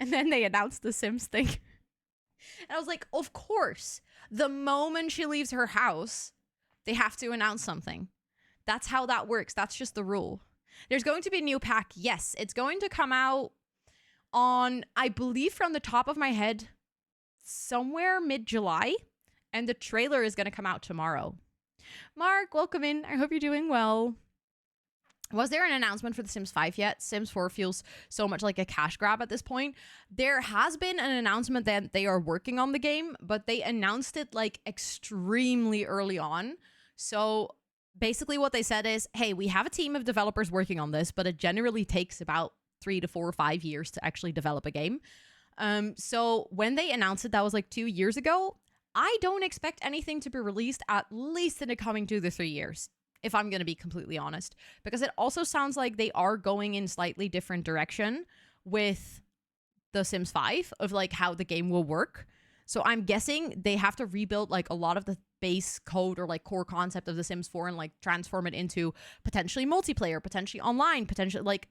C: And then they announced the Sims thing. And I was like, of course. The moment she leaves her house, they have to announce something. That's how that works. That's just the rule. There's going to be a new pack. Yes, it's going to come out on, I believe from the top of my head, somewhere mid-July. And the trailer is going to come out tomorrow. Mark, welcome in. I hope you're doing well. Was there an announcement for The Sims 5 yet? Sims 4 feels so much like a cash grab at this point. There has been an announcement that they are working on the game, but they announced it like extremely early on. So basically what they said is, hey, we have a team of developers working on this, but it generally takes about 3 to 4 or 5 years to actually develop a game. So when they announced it, that was like 2 years ago. I don't expect anything to be released at least in the coming 2 to 3 years. If I'm going to be completely honest, because it also sounds like they are going in slightly different direction with The Sims 5 of like how the game will work. So I'm guessing they have to rebuild like a lot of the base code or like core concept of The Sims 4 and like transform it into potentially multiplayer, potentially online, potentially like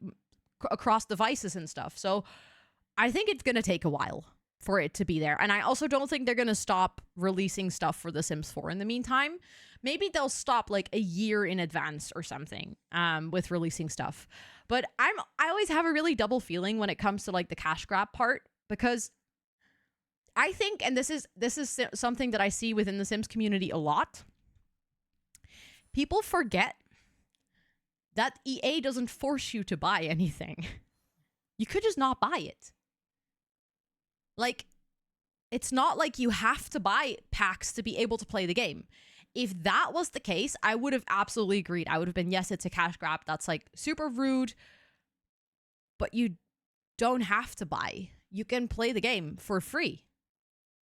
C: across devices and stuff. So I think it's going to take a while for it to be there. And I also don't think they're going to stop releasing stuff for The Sims 4 in the meantime. Maybe they'll stop like a year in advance or something with releasing stuff. But I always have a really double feeling when it comes to like the cash grab part, because I think, and this is something that I see within the Sims community a lot, people forget that EA doesn't force you to buy anything. You could just not buy it. Like, it's not like you have to buy packs to be able to play the game. If that was the case, I would have absolutely agreed. I would have been, yes, it's a cash grab. That's like super rude. But you don't have to buy. You can play the game for free.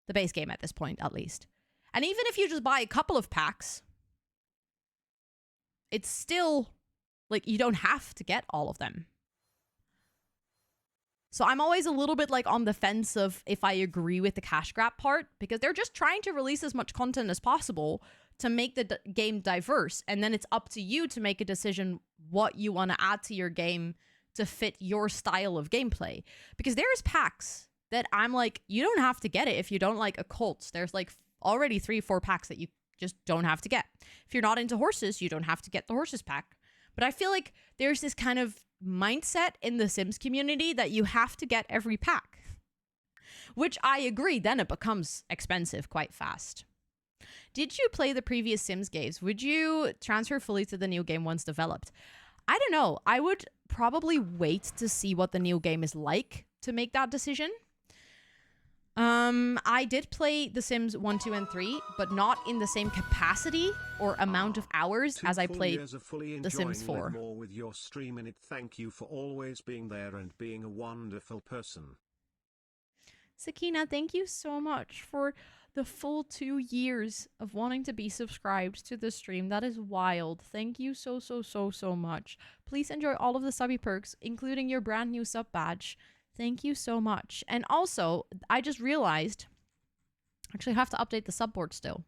C: The base game at this point, at least. And even if you just buy a couple of packs, it's still like you don't have to get all of them. So I'm always a little bit like on the fence of if I agree with the cash grab part, because they're just trying to release as much content as possible to make the game diverse. And then it's up to you to make a decision what you want to add to your game to fit your style of gameplay. Because there's packs that I'm like, you don't have to get it if you don't like occults. There's like already 3-4 packs that you just don't have to get. If you're not into horses, you don't have to get the horses pack. But I feel like there's this kind of mindset in the Sims community that you have to get every pack. Which I agree, then it becomes expensive quite fast. Did you play the previous Sims games? Would you transfer fully to the new game once developed? I don't know. I would probably wait to see what the new game is like to make that decision. I did play The Sims 1, 2, and 3, but not in the same capacity or amount of hours as I played The Sims 4.
B: More with your stream in it. Thank you for always being there and being a wonderful person.
C: Sakina, thank you so much for the full 2 years of wanting to be subscribed to the stream. That is wild. Thank you so much. Please enjoy all of the subby perks, including your brand new sub badge. Thank you so much. And also, I just realized, actually I have to update the subboard still.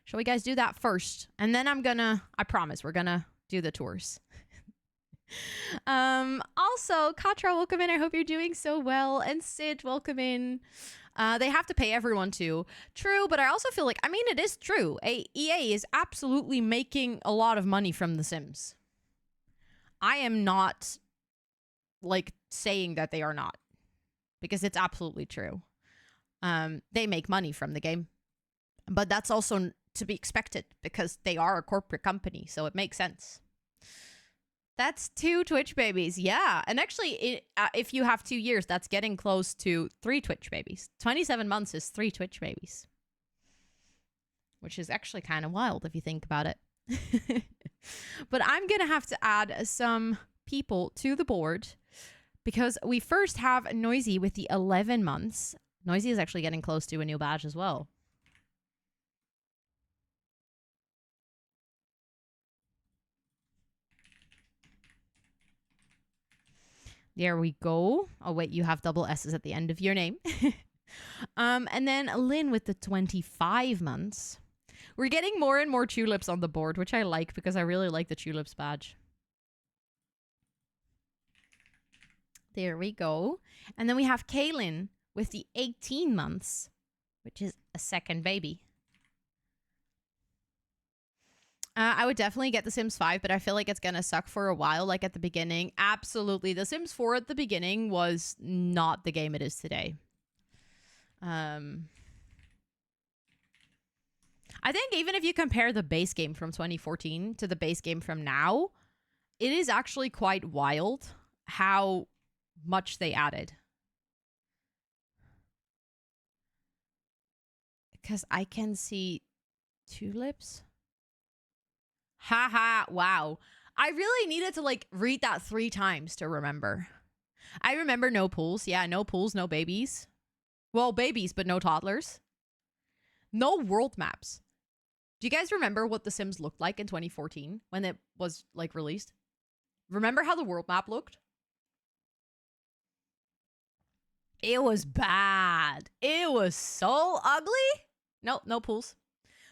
C: Shall we guys do that first? And then I promise, we're gonna do the tours. Also, Katra, welcome in. I hope you're doing so well. And Sid, welcome in. They have to pay everyone too. True, but I also feel like, I mean, it is true. EA is absolutely making a lot of money from The Sims. I am not like saying that they are not, because it's absolutely true. They make money from the game, but that's also to be expected because they are a corporate company, so it makes sense. That's 2 Twitch babies. Yeah. And actually, if you have 2 years, that's getting close to 3 Twitch babies. 27 months is 3 Twitch babies. Which is actually kind of wild if you think about it. But I'm going to have to add some people to the board because we first have Noisy with the 11 months. Noisy is actually getting close to a new badge as well. There we go. Oh, wait, you have double S's at the end of your name. And then Lynn with the 25 months. We're getting more and more tulips on the board, which I like because I really like the tulips badge. There we go. And then we have Kaylin with the 18 months, which is a second baby. I would definitely get The Sims 5, but I feel like it's going to suck for a while, like at the beginning. Absolutely. The Sims 4 at the beginning was not the game it is today. I think even if you compare the base game from 2014 to the base game from now, it is actually quite wild how much they added. Because I can see tulips. Haha, wow. I really needed to like read that 3 times to remember. I remember no pools. Yeah, no pools, no babies. Well, babies, but no toddlers. No world maps. Do you guys remember what The Sims looked like in 2014 when it was like released? Remember how the world map looked? It was bad. It was so ugly. No, no pools.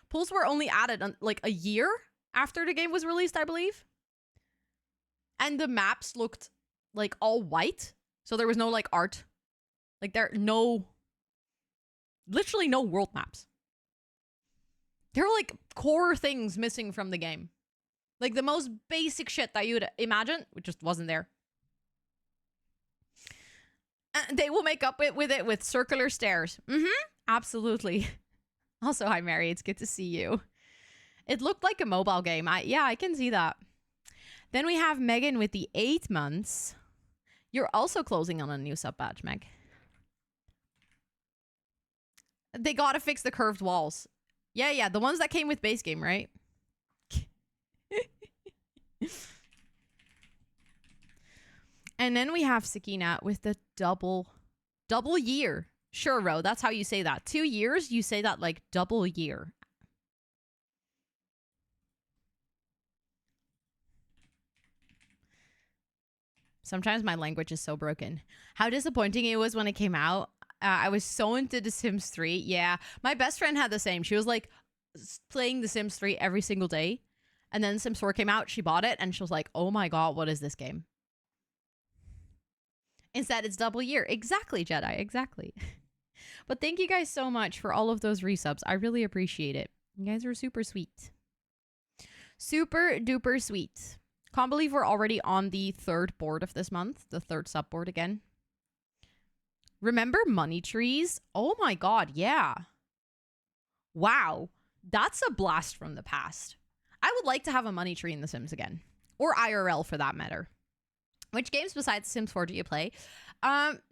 C: Pools were only added like a year after the game was released, I believe. And the maps looked like all white. So there was no like art. Like literally no world maps. There were like core things missing from the game. Like the most basic shit that you would imagine, which just wasn't there. And they will make up with it with circular stairs. Absolutely. Also, hi Mary, it's good to see you. It looked like a mobile game. Yeah, I can see that. Then we have Megan with the 8 months. You're also closing on a new sub badge, Meg. They gotta fix the curved walls. Yeah, the ones that came with base game, right? And then we have Sakina with the double year. Sure, Ro, that's how you say that. 2 years, you say that like double year. Sometimes my language is so broken. How disappointing it was when it came out. I was so into The Sims 3. Yeah, my best friend had the same. She was like playing The Sims 3 every single day. And then Sims 4 came out. She bought it and she was like, oh my God, what is this game? Instead, it's double year. Exactly, Jedi. Exactly. But thank you guys so much for all of those resubs. I really appreciate it. You guys are super sweet. Super duper sweet. Can't believe we're already on the 3rd board of this month. The 3rd sub board again. Remember money trees? Oh my God, yeah. Wow. That's a blast from the past. I would like to have a money tree in The Sims again. Or IRL for that matter. Which games besides Sims 4 do you play?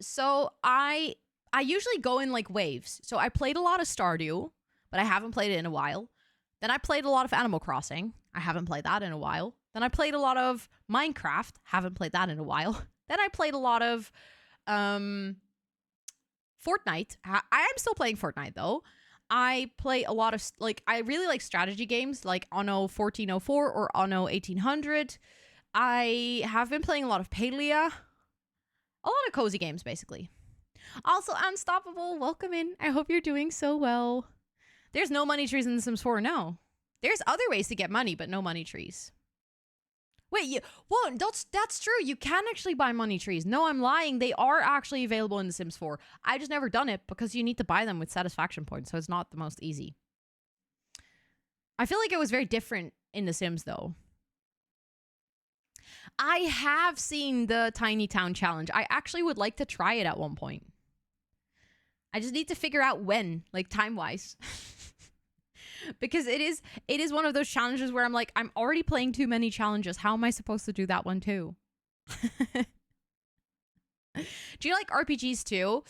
C: So I usually go in like waves. So I played a lot of Stardew, but I haven't played it in a while. Then I played a lot of Animal Crossing. I haven't played that in a while. Then I played a lot of Minecraft. Haven't played that in a while. Then I played a lot of Fortnite. I am still playing Fortnite though. I play a lot of I really like strategy games like Anno 1404 or Anno 1800. I have been playing a lot of Palia. A lot of cozy games basically. Also Unstoppable, welcome in. I hope you're doing so well. There's no money trees in The Sims 4, no. There's other ways to get money, but no money trees. Wait, that's true. You can actually buy money trees. No, I'm lying. They are actually available in The Sims 4. I just never done it because you need to buy them with satisfaction points, so it's not the most easy. I feel like it was very different in The Sims, though. I have seen the Tiny Town Challenge. I actually would like to try it at one point. I just need to figure out when, like time-wise. Because it is one of those challenges where I'm like, I'm already playing too many challenges. How am I supposed to do that one too? Do you like RPGs too?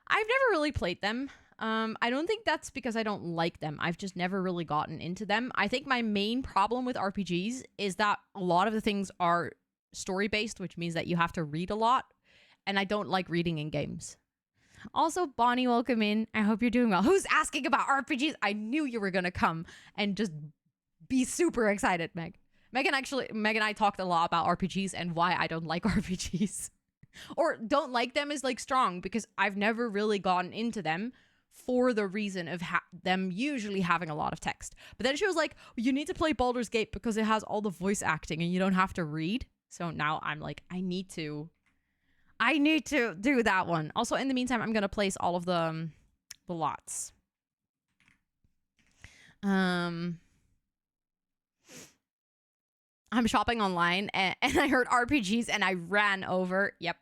C: I've never really played them. I don't think that's because I don't like them. I've just never really gotten into them. I think my main problem with RPGs is that a lot of the things are story-based, which means that you have to read a lot. and I don't like reading in games. Also, Bonnie, welcome in. I hope you're doing well. Who's asking about RPGs? I knew you were gonna come and just be super excited, Meg. Meg and I talked a lot about RPGs and why I don't like RPGs. Or don't like them is like strong, because I've never really gotten into them for the reason of them usually having a lot of text. But then she was like, you need to play Baldur's Gate because it has all the voice acting and you don't have to read. So now I'm like, I need to do that one. Also, in the meantime, I'm gonna place all of the lots. I'm shopping online and I heard RPGs and I ran over. Yep.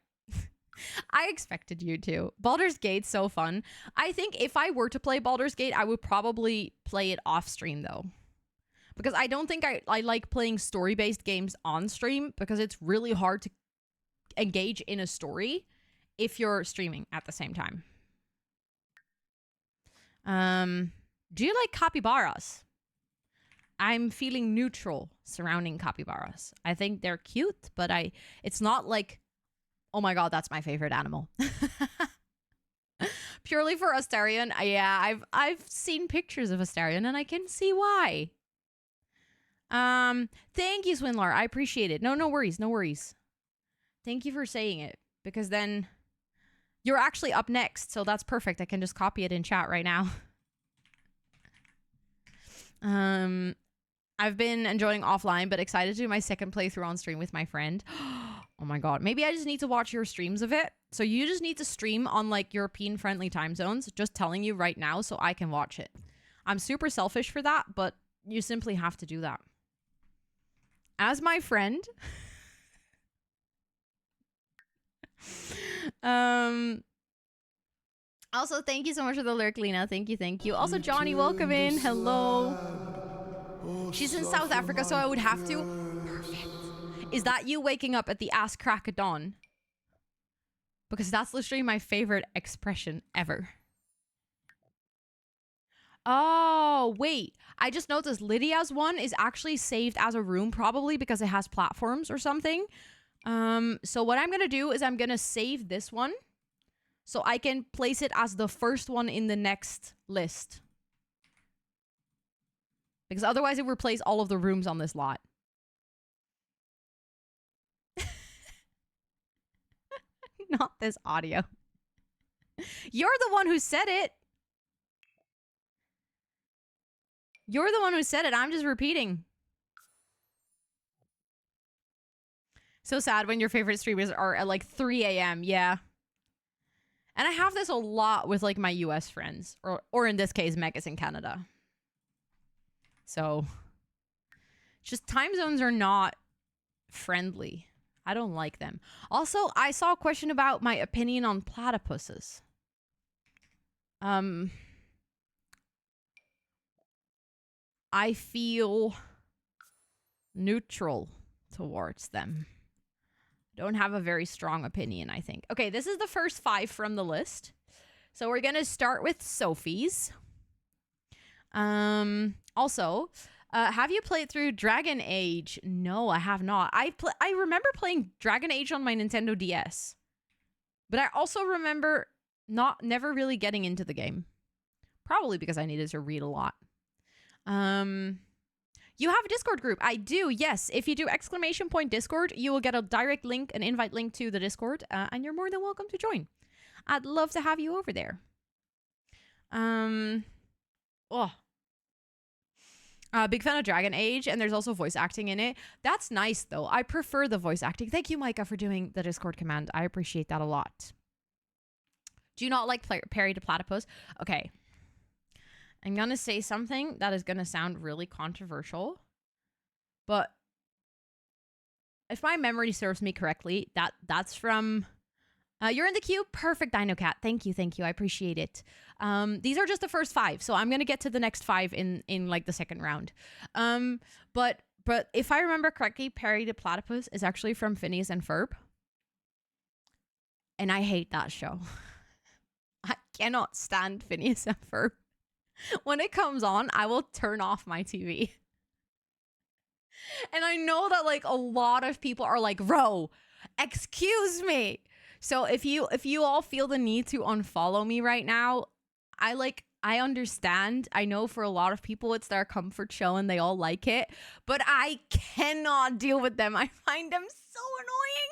C: I expected you to. Baldur's Gate's so fun. I think if I were to play Baldur's Gate, I would probably play it off stream though. Because I don't think I like playing story-based games on stream, because it's really hard to engage in a story if you're streaming at the same time. Do you like capybaras? I'm feeling neutral surrounding capybaras. I think they're cute, but it's not like, oh my god, that's my favorite animal. Purely for Astarion, yeah, I've seen pictures of Astarion and I can see why. Thank you, Swindler. I appreciate it. No worries, no worries. Thank you for saying it, because then you're actually up next, so that's perfect. I can just copy it in chat right now. I've been enjoying offline, but excited to do my second playthrough on stream with my friend. Oh my god. Maybe I just need to watch your streams of it. So you just need to stream on like European friendly time zones. Just telling you right now so I can watch it. I'm super selfish for that, but you simply have to do that. As my friend. Also, thank you so much for the lurk, Lena. Thank you. Also, Johnny, welcome in. Hello. She's in South Africa, so I would have to. Perfect. Is that you waking up at the ass crack of dawn? Because that's literally my favorite expression ever. Oh, wait. I just noticed Lydia's one is actually saved as a room, probably because it has platforms or something. So what I'm going to do is I'm going to save this one so I can place it as the first one in the next list. Because otherwise it would replace all of the rooms on this lot. Not this audio. You're the one who said it. You're the one who said it. I'm just repeating. So sad when your favorite streamers are at like 3 a.m. Yeah. And I have this a lot with like my US friends. Or in this case, Meg is in Canada. So just time zones are not friendly. I don't like them. Also, I saw a question about my opinion on platypuses. I feel neutral towards them. Don't have a very strong opinion, I think. Okay, this is the first 5 from the list. So we're gonna start with Sophie's. Also, have you played through Dragon Age? No, I have not. I remember playing Dragon Age on my Nintendo DS. But I also remember never really getting into the game. Probably because I needed to read a lot. You have a Discord group. I do, yes. If you do !Discord, you will get a direct link, an invite link to the Discord, and you're more than welcome to join. I'd love to have you over there. Big fan of Dragon Age, and there's also voice acting in it. That's nice, though. I prefer the voice acting. Thank you, Micah, for doing the Discord command. I appreciate that a lot. Do you not like Perry the Platypus? Okay. I'm gonna say something that is gonna sound really controversial, but if my memory serves me correctly, that's from you're in the queue. Perfect, Dino Cat. Thank you. I appreciate it. These are just the first 5, so I'm gonna get to the next 5 in like the second round. But if I remember correctly, Perry the Platypus is actually from Phineas and Ferb, and I hate that show. I cannot stand Phineas and Ferb. When it comes on, I will turn off my TV. And I know that like a lot of people are like, Ro, excuse me. So if you all feel the need to unfollow me right now, I understand. I know for a lot of people it's their comfort show and they all like it, but I cannot deal with them. I find them so annoying.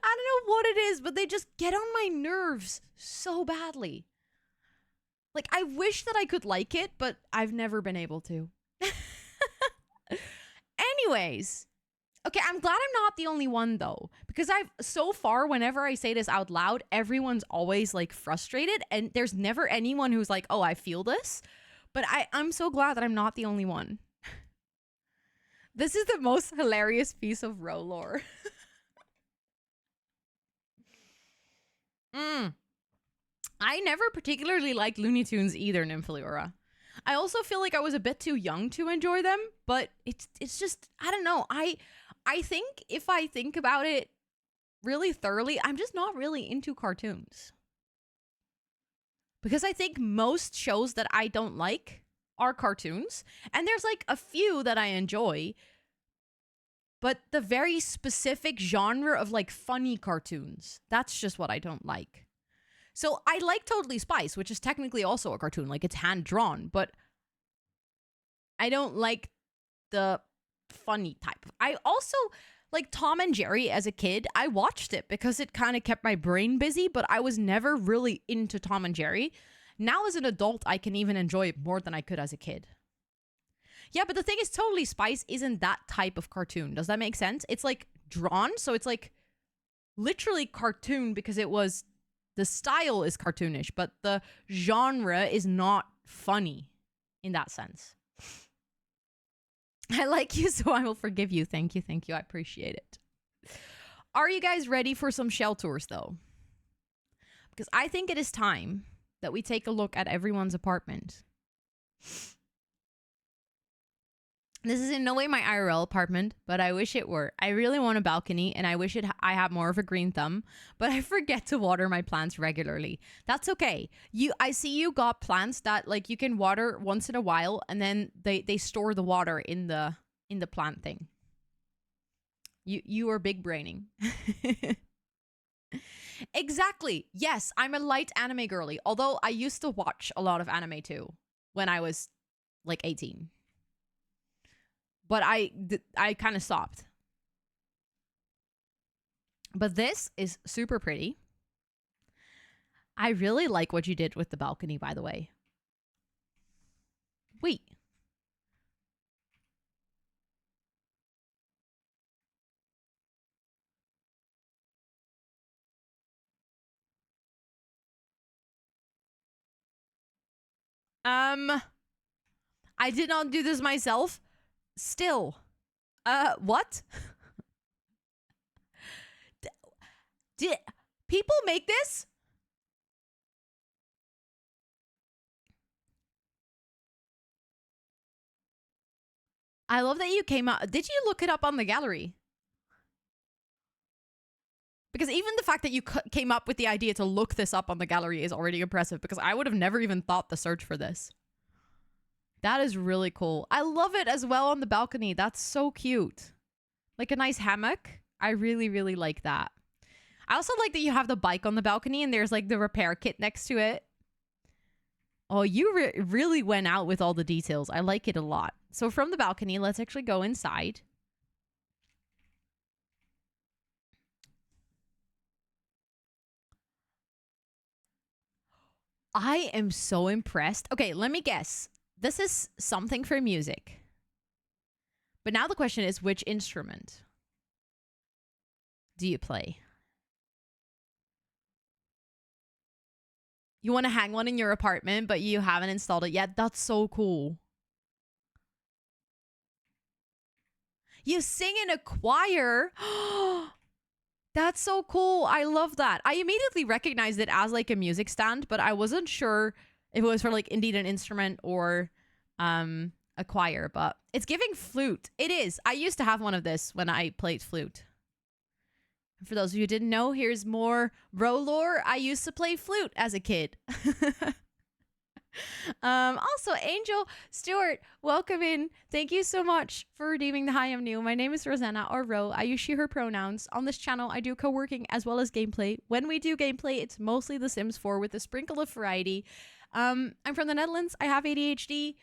C: I don't know what it is, but they just get on my nerves so badly. Like, I wish that I could like it, but I've never been able to. Anyways. Okay, I'm glad I'm not the only one, though. Because so far, whenever I say this out loud, everyone's always, like, frustrated. And there's never anyone who's like, oh, I feel this. But I'm so glad that I'm not the only one. This is the most hilarious piece of Ro lore. I never particularly liked Looney Tunes either, Nymphaliora. I also feel like I was a bit too young to enjoy them, but it's just, I don't know. I think if I think about it really thoroughly, I'm just not really into cartoons. Because I think most shows that I don't like are cartoons, and there's like a few that I enjoy, but the very specific genre of like funny cartoons, that's just what I don't like. So I like Totally Spice, which is technically also a cartoon, like it's hand drawn, but I don't like the funny type. I also like Tom and Jerry as a kid. I watched it because it kind of kept my brain busy, but I was never really into Tom and Jerry. Now as an adult, I can even enjoy it more than I could as a kid. Yeah, but the thing is, Totally Spice isn't that type of cartoon. Does that make sense? It's like drawn, so it's like literally cartoon because the style is cartoonish, but the genre is not funny in that sense. I like you, so I will forgive you. Thank you. I appreciate it. Are you guys ready for some shell tours, though? Because I think it is time that we take a look at everyone's apartment. This is in no way my IRL apartment, but I wish it were. I really want a balcony, and I wish I had more of a green thumb, but I forget to water my plants regularly. That's okay. I see you got plants that like you can water once in a while, and then they store the water in the plant thing. You are big braining. Exactly. Yes, I'm a light anime girly, although I used to watch a lot of anime too when I was like 18. But I kind of stopped. But this is super pretty. I really like what you did with the balcony, by the way. Wait. I did not do this myself. Still. What? Did people make this? I love that you came out. Did you look it up on the gallery? Because even the fact that you came up with the idea to look this up on the gallery is already impressive, because I would have never even thought to search for this. That is really cool. I love it as well on the balcony. That's so cute. Like a nice hammock. I really, really like that. I also like that you have the bike on the balcony and there's like the repair kit next to it. Oh, you really went out with all the details. I like it a lot. So from the balcony, let's actually go inside. I am so impressed. Okay, let me guess. This is something for music. But now the question is, which instrument do you play? You want to hang one in your apartment, but you haven't installed it yet? That's so cool. You sing in a choir? That's so cool. I love that. I immediately recognized it as like a music stand, but I wasn't sure if it was for like indeed an instrument or a choir, but it's giving flute. It is. I used to have one of this when I played flute. And for those of you who didn't know, here's more Ro lore. I used to play flute as a kid. Also, Angel Stewart, welcome in. Thank you so much for redeeming the Hi, I'm New. My name is Rosanna, or Ro. I use she, her pronouns. On this channel, I do co-working as well as gameplay. When we do gameplay, it's mostly The Sims 4 with a sprinkle of variety. I'm from the Netherlands. I have ADHD.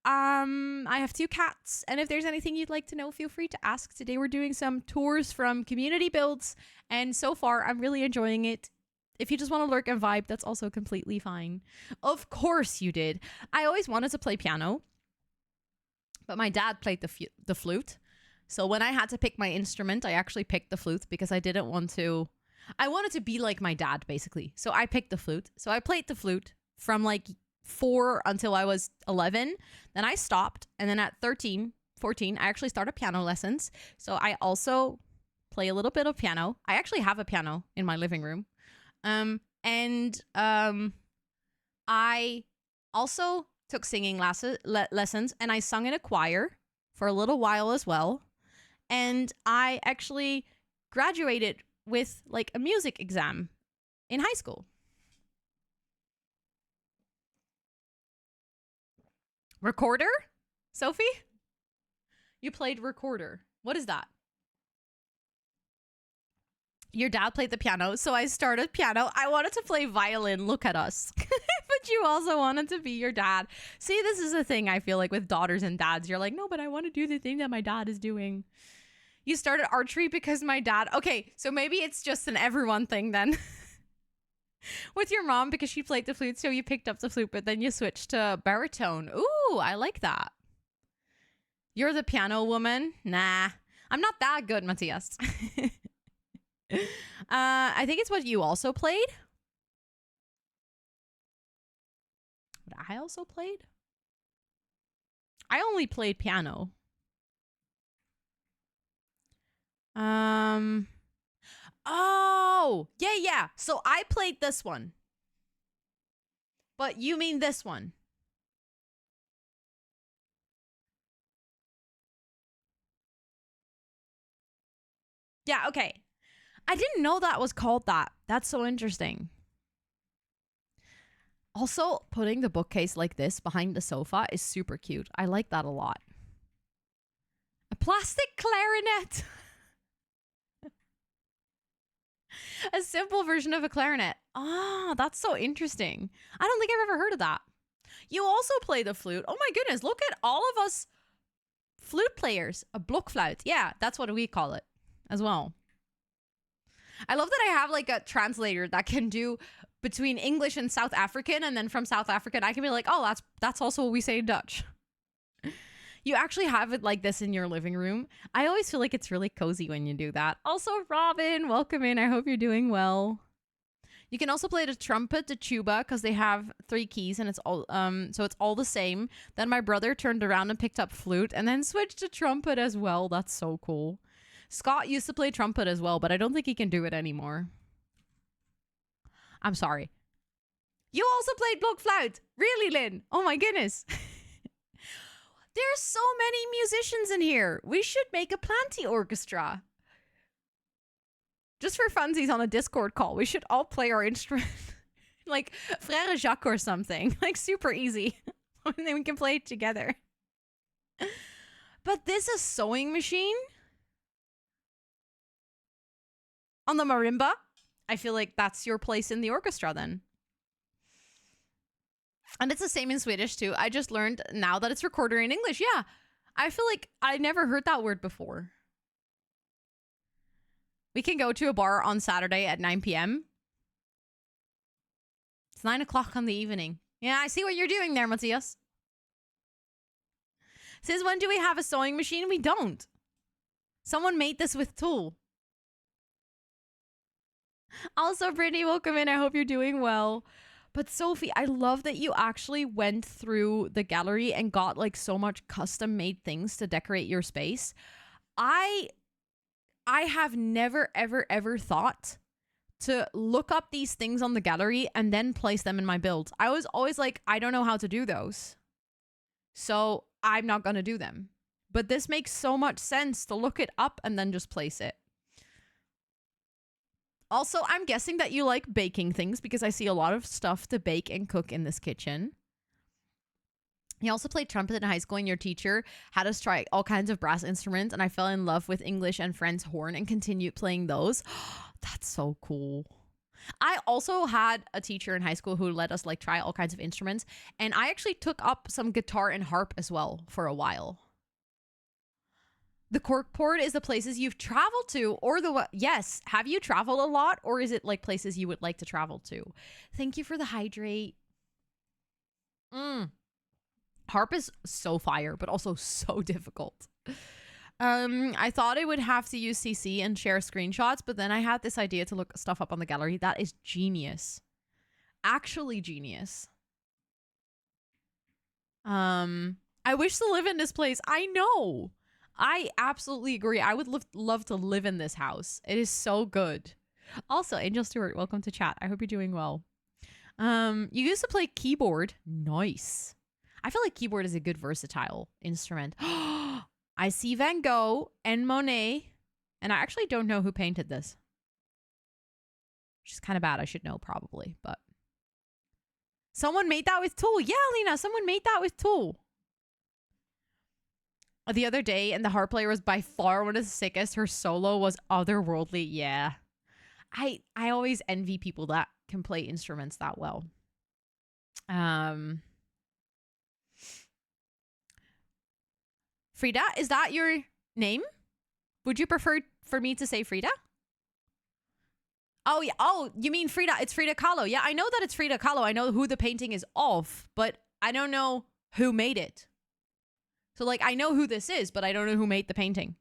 C: I have 2 cats, and if there's anything you'd like to know, feel free to ask. Today we're doing some tours from community builds, and so far I'm really enjoying it. If you just want to lurk and vibe, that's also completely fine. Of course you did. I always wanted to play piano, but my dad played the flute. So when I had to pick my instrument, I actually picked the flute because I didn't want to... I wanted to be like my dad, basically. So I picked the flute. So I played the flute from like 4 until I was 11. Then I stopped. And then at 13, 14, I actually started piano lessons. So I also play a little bit of piano. I actually have a piano in my living room. I also took singing lessons, and I sung in a choir for a little while as well. And I actually graduated with like a music exam in high school. Recorder? Sophie? You played recorder. What is that? Your dad played the piano, so I started piano. I wanted to play violin. Look at us. But you also wanted to be your dad. See, this is a thing I feel like with daughters and dads. You're like, no, but I want to do the thing that my dad is doing. You started archery because my dad... Okay, so maybe it's just an everyone thing then. With your mom because she played the flute, so you picked up the flute, but then you switched to baritone. Ooh, I like that. You're the piano woman? Nah, I'm not that good, Matthias. I think it's what you also played. What I also played? I only played piano. Oh, yeah. So I played this one. But you mean this one? Yeah, okay. I didn't know that was called that. That's so interesting. Also, putting the bookcase like this behind the sofa is super cute. I like that a lot. A plastic clarinet. A simple version of a clarinet. Ah, that's so interesting. I don't think I've ever heard of that. You also play the flute. Oh my goodness, look at all of us flute players. A blockfluit. Yeah, that's what we call it as well. I love that I have like a translator that can do between English and South African, and then from South African I can be like, oh, that's also what we say in Dutch. You actually have it like this in your living room. I always feel like it's really cozy when you do that. Also, Robin, welcome in. I hope you're doing well. You can also play the trumpet, the tuba, because they have 3 keys and it's all so it's all the same. Then my brother turned around and picked up flute and then switched to trumpet as well. That's so cool. Scott used to play trumpet as well, but I don't think he can do it anymore. I'm sorry. You also played blockfluit. Really, Lynn? Oh my goodness. There's so many musicians in here. We should make a planty orchestra. Just for funsies on a Discord call. We should all play our instrument. Like Frère Jacques or something. Like super easy. And then we can play it together. But this is sewing machine? On the marimba? I feel like that's your place in the orchestra then. And it's the same in Swedish too. I just learned now that it's recorder in English. Yeah. I feel like I never heard that word before. We can go to a bar on Saturday at 9 p.m. It's 9 o'clock on the evening. Yeah, I see what you're doing there, Matthias. Says, when do we have a sewing machine? We don't. Someone made this with tulle. Also, Brittany, welcome in. I hope you're doing well. But Sophie, I love that you actually went through the gallery and got like so much custom made things to decorate your space. I have never, ever thought to look up these things on the gallery and then place them in my build. I was always like, I don't know how to do those, so I'm not going to do them. But this makes so much sense to look it up and then just place it. Also, I'm guessing that you like baking things because I see a lot of stuff to bake and cook in this kitchen. He also played trumpet in high school, and your teacher had us try all kinds of brass instruments, and I fell in love with English and French horn and continued playing those. That's so cool. I also had a teacher in high school who let us like try all kinds of instruments, and I actually took up some guitar and harp as well for a while. The corkport is the places you've traveled to, or yes, have you traveled a lot, or is it like places you would like to travel to? Thank you for the hydrate. Harp is so fire, but also so difficult. I thought I would have to use CC and share screenshots, but then I had this idea to look stuff up on the gallery. That is genius. Actually genius. I wish to live in this place. I know. I absolutely agree. I would love to live in this house. It is so good. Also, Angel Stewart, welcome to chat. I hope you're doing well. You used to play keyboard. Nice. I feel like keyboard is a good versatile instrument. I see Van Gogh and Monet, and I actually don't know who painted this. Which is kind of bad. I should know probably, but someone made that with tulle. Yeah, Lena, someone made that with tulle. The other day, and the harp player was by far one of the sickest. Her solo was otherworldly. Yeah. I always envy people that can play instruments that well. Frida, is that your name? Would you prefer for me to say Frida? Oh, yeah. Oh, you mean Frida. It's Frida Kahlo. Yeah, I know that it's Frida Kahlo. I know who the painting is of, but I don't know who made it. So, like, I know who this is, but I don't know who made the painting.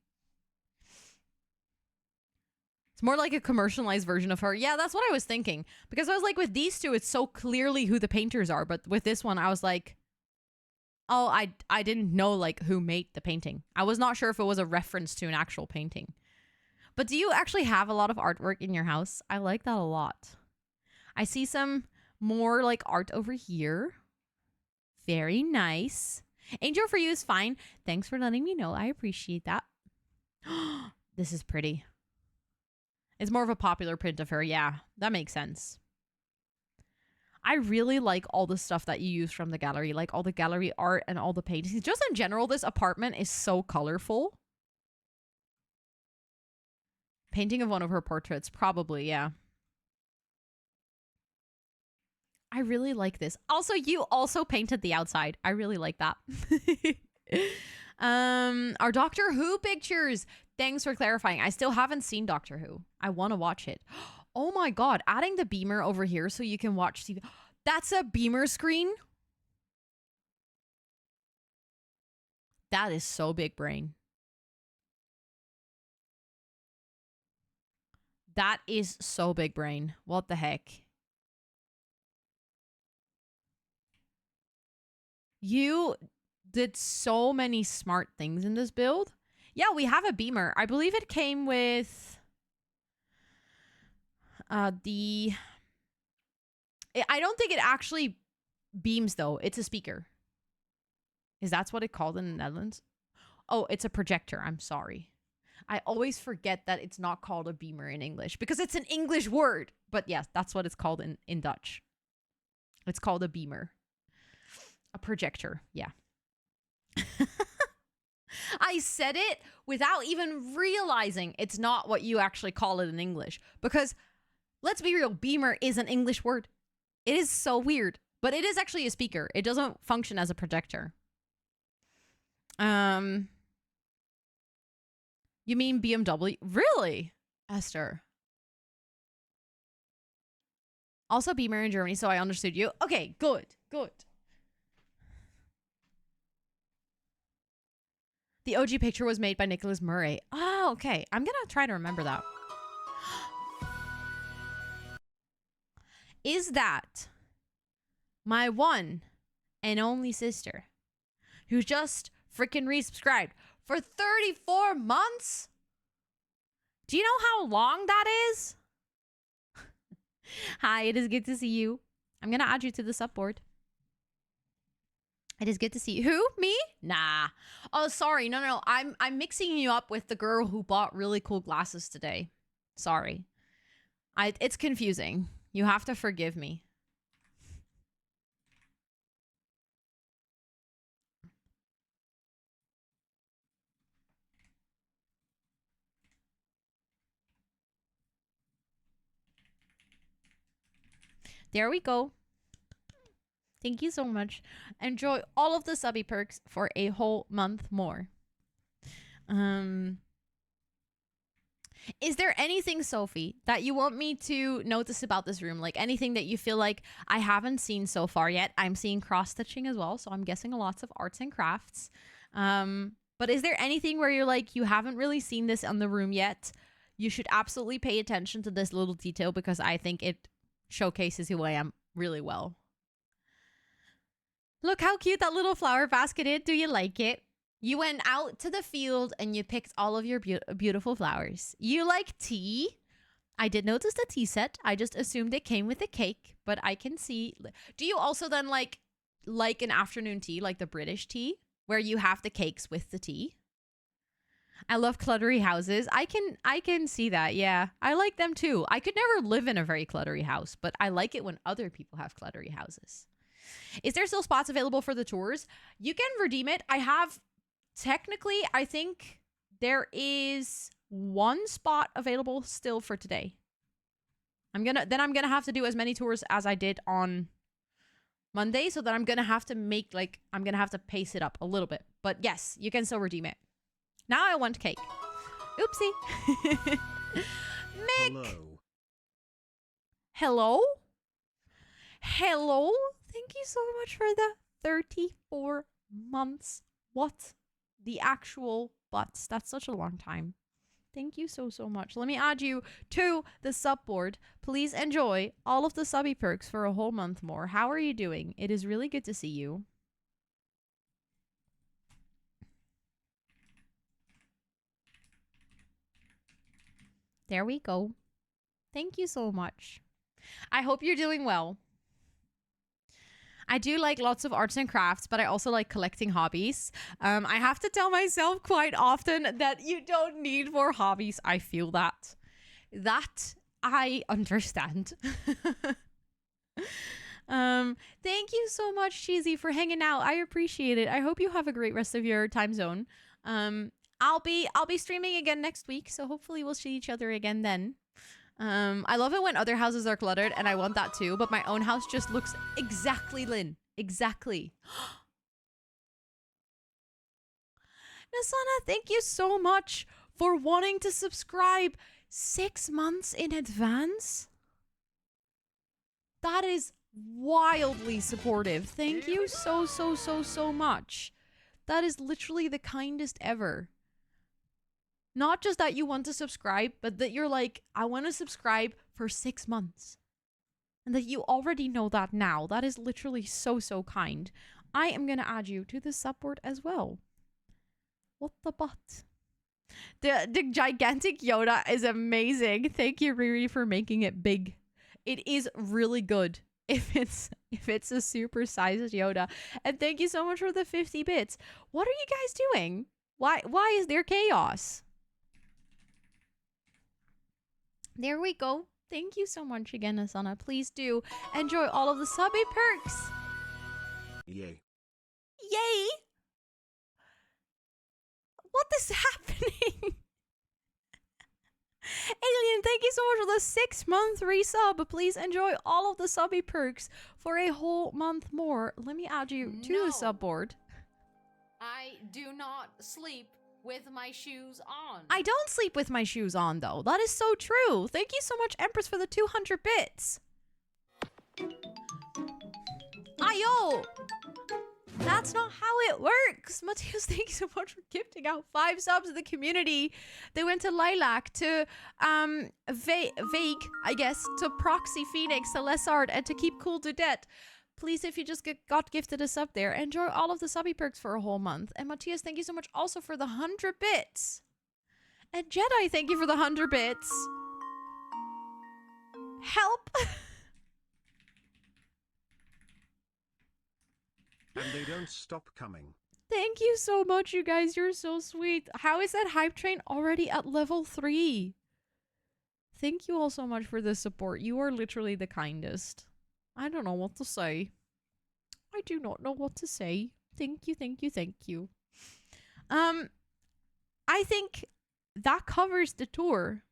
C: It's more like a commercialized version of her. Yeah, that's what I was thinking. Because I was like, with these two, it's so clearly who the painters are. But with this one, I was like, oh, I didn't know, like, who made the painting. I was not sure if it was a reference to an actual painting. But do you actually have a lot of artwork in your house? I like that a lot. I see some more, like, art over here. Very nice. Angel for you is fine. Thanks for letting me know. I appreciate that. This is pretty. It's more of a popular print of her. Yeah, that makes sense. I really like all the stuff that you use from the gallery, like all the gallery art and all the paintings. Just in general, this apartment is so colorful. Painting of one of her portraits, probably, yeah. I really like this. Also, you also painted the outside. I really like that. Our Doctor Who pictures. Thanks for clarifying. I still haven't seen Doctor Who. I want to watch it. Oh my god, adding the beamer over here so you can watch TV. That's a beamer screen? That is so big brain. That is so big brain. What the heck? You did so many smart things in this build. Yeah, we have a beamer. I believe it came with I don't think it actually beams though. It's a speaker. Is that what it called in the Netherlands? Oh, it's a projector. I'm sorry. I always forget that it's not called a beamer in English because it's an English word. But yes, that's what it's called in Dutch. It's called a beamer. A projector. Yeah. I said it without even realizing it's not what you actually call it in English. Because let's be real, beamer is an English word. It is so weird. But it is actually a speaker. It doesn't function as a projector. You mean BMW? Really? Esther. Also beamer in Germany, so I understood you. Okay, good. Good. The OG picture was made by Nicholas Murray. Oh, okay. I'm going to try to remember that. Is that my one and only sister who just freaking resubscribed for 34 months? Do you know how long that is? Hi, it is good to see you. I'm going to add you to the subboard. It is good to see you. Who? Me? Nah. Oh, sorry. No. I'm mixing you up with the girl who bought really cool glasses today. Sorry. It's confusing. You have to forgive me. There we go. Thank you so much. Enjoy all of the subby perks for a whole month more. Is there anything, Sophie, that you want me to notice about this room? Like anything that you feel like I haven't seen so far yet? I'm seeing cross-stitching as well, so I'm guessing lots of arts and crafts. But is there anything where you're like, you haven't really seen this on the room yet? You should absolutely pay attention to this little detail because I think it showcases who I am really well. Look how cute that little flower basket is. Do you like it? You went out to the field and you picked all of your beautiful flowers. You like tea? I did notice the tea set. I just assumed it came with a cake, but I can see. Do you also then like an afternoon tea, like the British tea, where you have the cakes with the tea? I love cluttery houses. I can see that. Yeah, I like them too. I could never live in a very cluttery house, but I like it when other people have cluttery houses. Is there still spots available for the tours? You can redeem it. I have, technically, I think there is one spot available still for today. I'm gonna have to do as many tours as I did on Monday, so that I'm gonna have to make, like, I'm gonna have to pace it up a little bit. But yes, you can still redeem it. Now I want cake. Oopsie. Mick!
B: Hello.
C: Hello? Hello? Thank you so much for the 34 months. What? The actual butts. That's such a long time. Thank you so much. Let me add you to the sub board. Please enjoy all of the subby perks for a whole month more. How are you doing? It is really good to see you. There we go. Thank you so much. I hope you're doing well. I do like lots of arts and crafts, but I also like collecting hobbies. I have to tell myself quite often that you don't need more hobbies. I feel that. That I understand. Thank you so much, Cheesy, for hanging out. I appreciate it. I hope you have a great rest of your time zone. I'll be streaming again next week, so hopefully we'll see each other again then. I love it when other houses are cluttered, and I want that too, but my own house just looks exactly Lynn. Exactly. Nasana, thank you so much for wanting to subscribe 6 months in advance. That is wildly supportive. Thank you so much. That is literally the kindest ever. Not just that you want to subscribe, but that you're like, I want to subscribe for 6 months. And that you already know that now. That is literally so kind. I am going to add you to the subboard as well. What the butt? The gigantic Yoda is amazing. Thank you, Riri, for making it big. It is really good if it's a super sized Yoda. And thank you so much for the 50 bits. What are you guys doing? Why is there chaos? There we go. Thank you so much again, Asana. Please do enjoy all of the subby perks.
B: Yay.
C: Yay! What is happening? Alien, thank you so much for the 6-month resub. Please enjoy all of the subby perks for a whole month more. Let me add you to the sub board.
D: I do not sleep with my shoes on.
C: I don't sleep with my shoes on, though. That is so true. Thank you so much, Empress, for the 200 bits. Ayo! That's not how it works. Matthias, thank you so much for gifting out 5 subs to the community. They went to Lilac, to Vague, I guess, to Proxy Phoenix, to Lessard, and to Keep Cool to Det. Please, if you just got gifted a sub there, enjoy all of the subby perks for a whole month. And Matthias, thank you so much also for the 100 bits. And Jedi, thank you for the 100 bits. Help!
B: And they don't stop coming.
C: Thank you so much, you guys. You're so sweet. How is that hype train already at level 3? Thank you all so much for the support. You are literally the kindest. I don't know what to say. I do not know what to say. Thank you, thank you, thank you. I think that covers the tour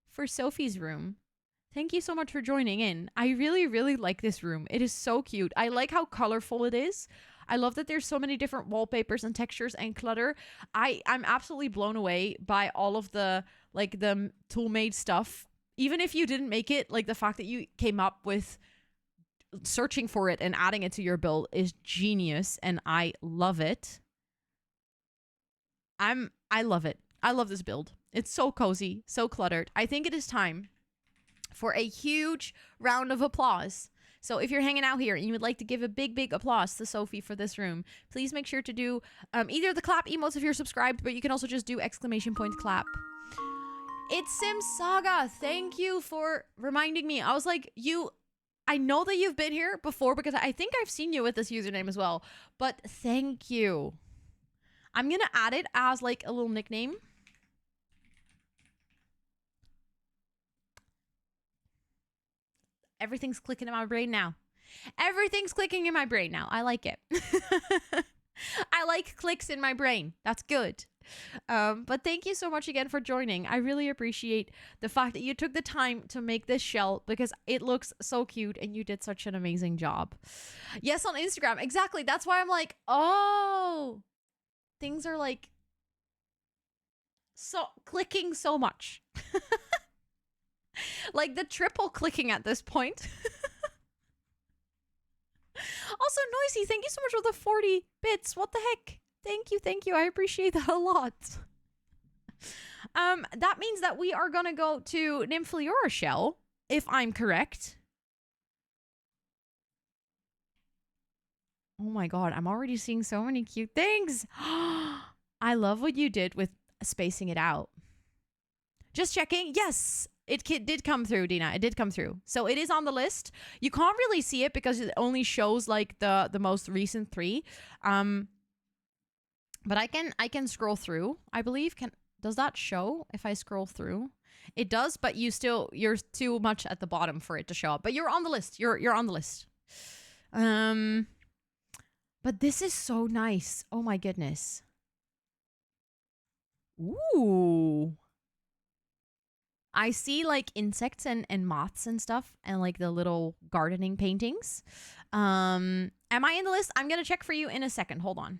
C: for Sophie's room. Thank you so much for joining in. I really, really like this room. It is so cute. I like how colorful it is. I love that there's so many different wallpapers and textures and clutter. I'm absolutely blown away by all of the tool-made stuff. Even if you didn't make it, like the fact that you came up with searching for it and adding it to your build is genius, and I love it. I love it. I love this build. It's so cozy, so cluttered. I think it is time for a huge round of applause. So if you're hanging out here and you would like to give a big, big applause to Sophie for this room, please make sure to do either the clap emotes if you're subscribed, but you can also just do exclamation point clap. It's Sims Saga. Thank you for reminding me. I was like, I know that you've been here before because I think I've seen you with this username as well, but thank you. I'm going to add it as like a little nickname. Everything's clicking in my brain now. Everything's clicking in my brain now. I like it. I like clicks in my brain. That's good. But thank you so much again for joining. I really appreciate the fact that you took the time to make this shell because it looks so cute and you did such an amazing job. Yes, on Instagram. Exactly. That's why I'm like, oh, things are like so clicking so much. Like the triple clicking at this point. Also, Noisy, thank you so much for the 40 bits. What the heck? Thank you, thank you. I appreciate that a lot. That means that we are gonna go to Nymphleora shell, if I'm correct. Oh my god, I'm already seeing so many cute things. I love what you did with spacing it out. Just checking. Yes, it did come through, Dina. It did come through. So it is on the list. You can't really see it because it only shows like the most recent 3. But I can scroll through, I believe. Does that show if I scroll through? It does, but you're too much at the bottom for it to show up. But you're on the list. You're on the list. But this is so nice. Oh my goodness. Ooh. I see like insects and moths and stuff and like the little gardening paintings. Am I in the list? I'm going to check for you in a second. Hold on.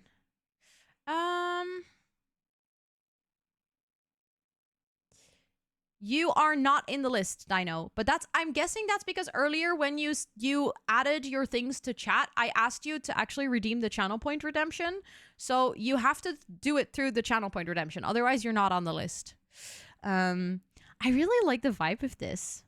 C: You are not in the list, Dino, but I'm guessing that's because earlier when you added your things to chat, I asked you to actually redeem the channel point redemption. So you have to do it through the channel point redemption. Otherwise, you're not on the list. I really like the vibe of this.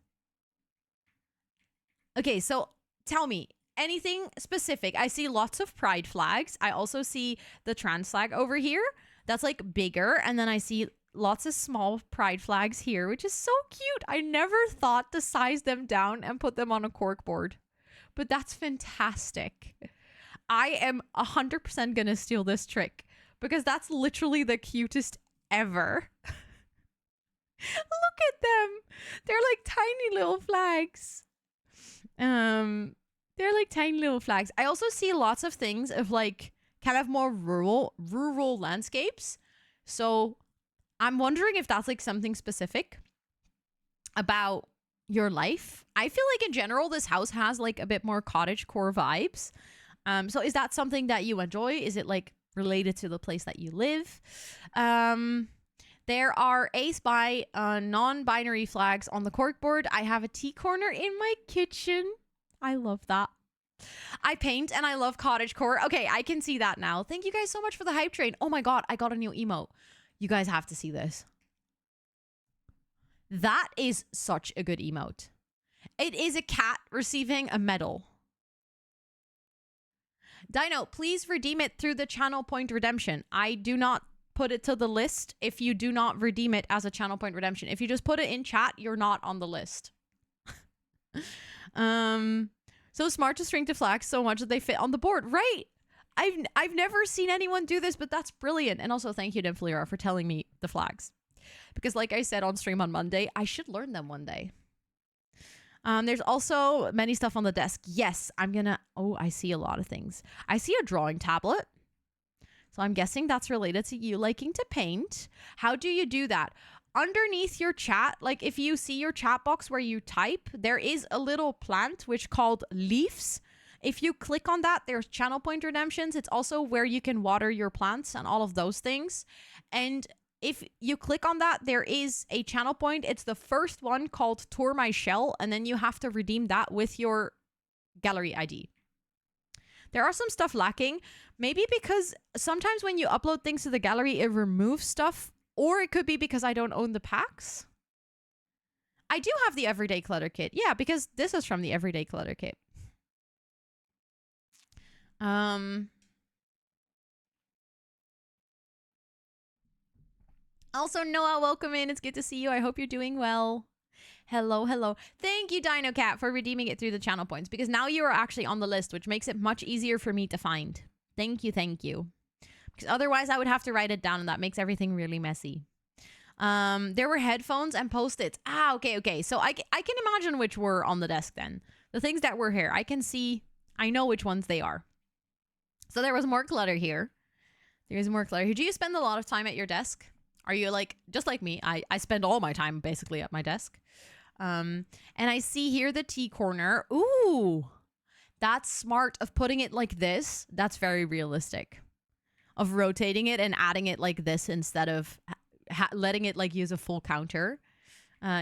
C: Okay, so tell me, anything specific? I see lots of pride flags. I also see the trans flag over here. That's like bigger. And then I see lots of small pride flags here, which is so cute. I never thought to size them down and put them on a cork board. But that's fantastic. I am 100% gonna steal this trick because that's literally the cutest ever. Look at them. They're like tiny little flags. They're like tiny little flags. I also see lots of things of like kind of more rural landscapes. So I'm wondering if that's like something specific about your life. I feel like in general, this house has like a bit more cottagecore vibes. So is that something that you enjoy? Is it like related to the place that you live? There are a spy non-binary flags on the corkboard. I have a tea corner in my kitchen. I love that. I paint and I love cottagecore. Okay, I can see that now. Thank you guys so much for the hype train. Oh my god, I got a new emote. You guys have to see this. That is such a good emote. It is a cat receiving a medal. Dino, please redeem it through the channel point redemption. I do not put it to the list if you do not redeem it as a channel point redemption. If you just put it in chat, you're not on the list. So smart to string to flags so much that they fit on the board. Right. I've never seen anyone do this, but that's brilliant. And also thank you to Nymphleora for telling me the flags. Because like I said on stream on Monday, I should learn them one day. There's also many stuff on the desk. Yes, I see a lot of things. I see a drawing tablet. So I'm guessing that's related to you liking to paint. How do you do that? underneath your chat, like if you see your chat box where you type, there is a little plant which called leaves. If you click on that, there's channel point redemptions. It's also where you can water your plants and all of those things. And if you click on that, there is a channel point. It's the first one called Tour My Shell, and then you have to redeem that with your gallery ID. There are some stuff lacking, maybe because sometimes when you upload things to the gallery, it removes stuff, or it could be because I don't own the packs. I do have the Everyday Clutter Kit. Yeah, because this is from the Everyday Clutter Kit. Also, Noah, welcome in. It's good to see you. I hope you're doing well. Hello, hello. Thank you, Dino Cat, for redeeming it through the channel points, because now you are actually on the list, which makes it much easier for me to find. Thank you, thank you. Because otherwise I would have to write it down, and that makes everything really messy. There were headphones and post-its. Ah, okay. So I can imagine which were on the desk then. The things that were here. I can see, I know which ones they are. So there was more clutter here. There's more clutter here. Do you spend a lot of time at your desk? Are you like, just like me, I spend all my time basically at my desk. And I see here the tea corner. Ooh, that's smart of putting it like this. That's very realistic. Of rotating it and adding it like this instead of letting it like use a full counter.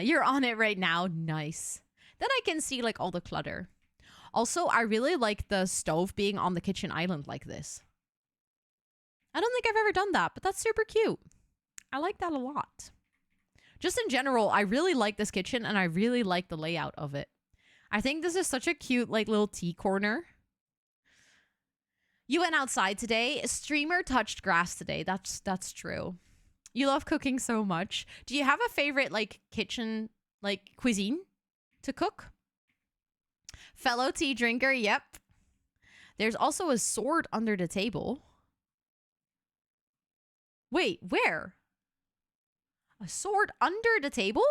C: You're on it right now. Nice. Then I can see like all the clutter. Also, I really like the stove being on the kitchen island like this. I don't think I've ever done that, but that's super cute. I like that a lot. Just in general, I really like this kitchen and I really like the layout of it. I think this is such a cute like little tea corner. You went outside today. Streamer touched grass today. That's true. You love cooking so much. Do you have a favorite like kitchen, like cuisine to cook? Fellow tea drinker, yep. There's also a sword under the table. Wait, where? A sword under the table?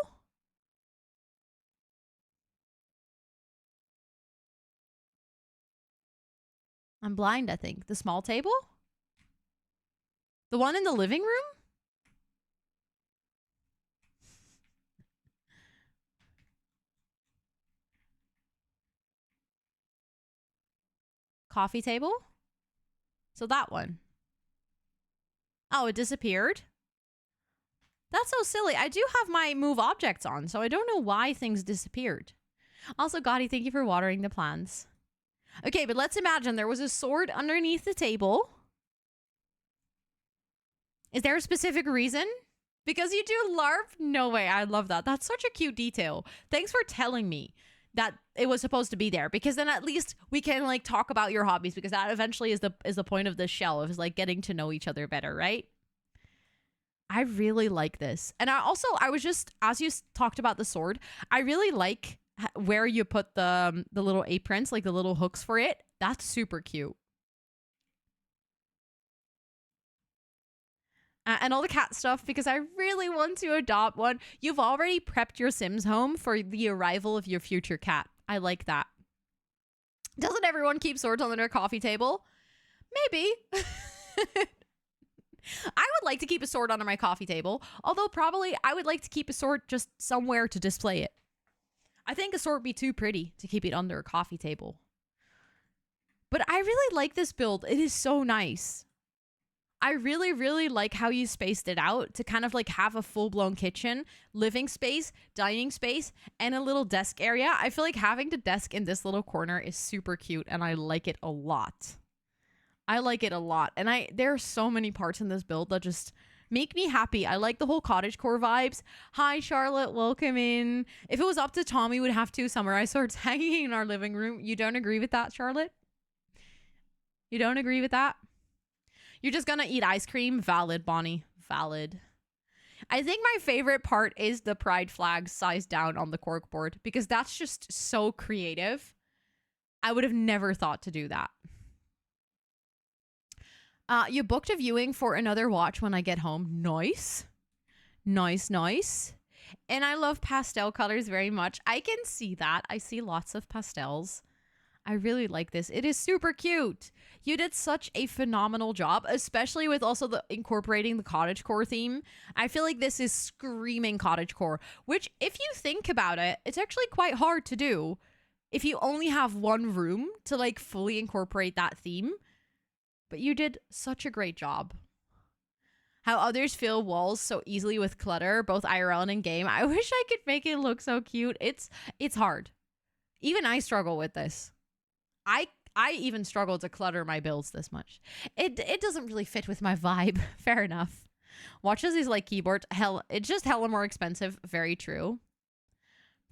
C: I'm blind, I think. The small table? The one in the living room? Coffee table? So that one. Oh, it disappeared? That's so silly. I do have my move objects on, so I don't know why things disappeared. Also, Gotti, thank you for watering the plants. Okay, but let's imagine there was a sword underneath the table. Is there a specific reason? Because you do LARP? No way, I love that. That's such a cute detail. Thanks for telling me that it was supposed to be there, because then at least we can like talk about your hobbies, because that eventually is the point of this shell, is like getting to know each other better, right? I really like this. And I was just, as you talked about the sword, I really like where you put the little aprons, like the little hooks for it. That's super cute. And all the cat stuff, because I really want to adopt one. You've already prepped your Sims home for the arrival of your future cat. I like that. Doesn't everyone keep swords on their coffee table? Maybe. I would like to keep a sword under my coffee table, although probably I would like to keep a sword just somewhere to display it. I think a sword would be too pretty to keep it under a coffee table. But I really like this build. It is so nice. I really, really like how you spaced it out to kind of like have a full-blown kitchen, living space, dining space, and a little desk area. I feel like having the desk in this little corner is super cute, and I like it a lot. I like it a lot. And there are so many parts in this build that just make me happy. I like the whole cottagecore vibes. Hi, Charlotte. Welcome in. If it was up to Tom, we would have 2 samurai swords hanging in our living room. You don't agree with that, Charlotte? You don't agree with that? You're just gonna eat ice cream? Valid, Bonnie. Valid. I think my favorite part is the pride flag sized down on the corkboard, because that's just so creative. I would have never thought to do that. You booked a viewing for another watch when I get home. Nice. Nice, nice. And I love pastel colors very much. I can see that. I see lots of pastels. I really like this. It is super cute. You did such a phenomenal job, especially with also the incorporating the cottagecore theme. I feel like this is screaming cottagecore, which if you think about it, it's actually quite hard to do if you only have one room to like fully incorporate that theme. But you did such a great job. How others fill walls so easily with clutter, both IRL and in game. I wish I could make it look so cute. It's hard. Even I struggle with this. I even struggle to clutter my builds this much. It doesn't really fit with my vibe. Fair enough. Watches these like keyboards. Hell, it's just hella more expensive. Very true.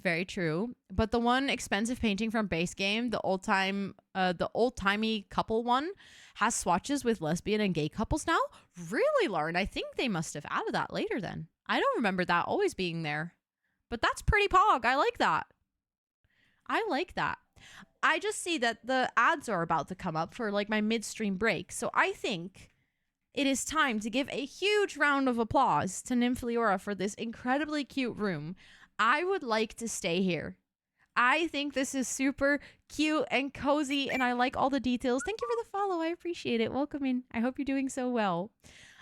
C: Very true. But the one expensive painting from base game, the old-timey couple one, has swatches with lesbian and gay couples now. Really, Lauren? I think they must have added that later then. I don't remember that always being there. But that's pretty pog. I like that. I like that. I just see that the ads are about to come up for like my midstream break. So I think it is time to give a huge round of applause to Nymphleora for this incredibly cute room. I would like to stay here. I think this is super cute and cozy, and I like all the details. Thank you for the follow. I appreciate it. Welcome in. I hope you're doing so well.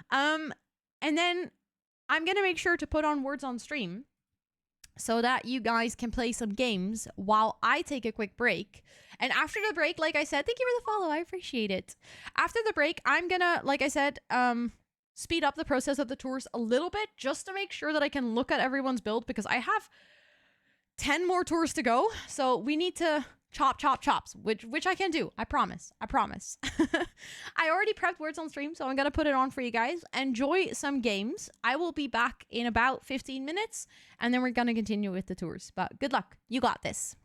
C: And then I'm going to make sure to put on words on stream so that you guys can play some games while I take a quick break. And after the break, like I said, thank you for the follow. I appreciate it. After the break, I'm gonna, like I said, speed up the process of the tours a little bit just to make sure that I can look at everyone's build because I have 10 more tours to go. So we need to chops, which I can do. I promise. I already prepped words on stream, so I'm gonna put it on for you guys. Enjoy some games. I will be back in about 15 minutes, and then we're gonna continue with the tours. But good luck. You got this.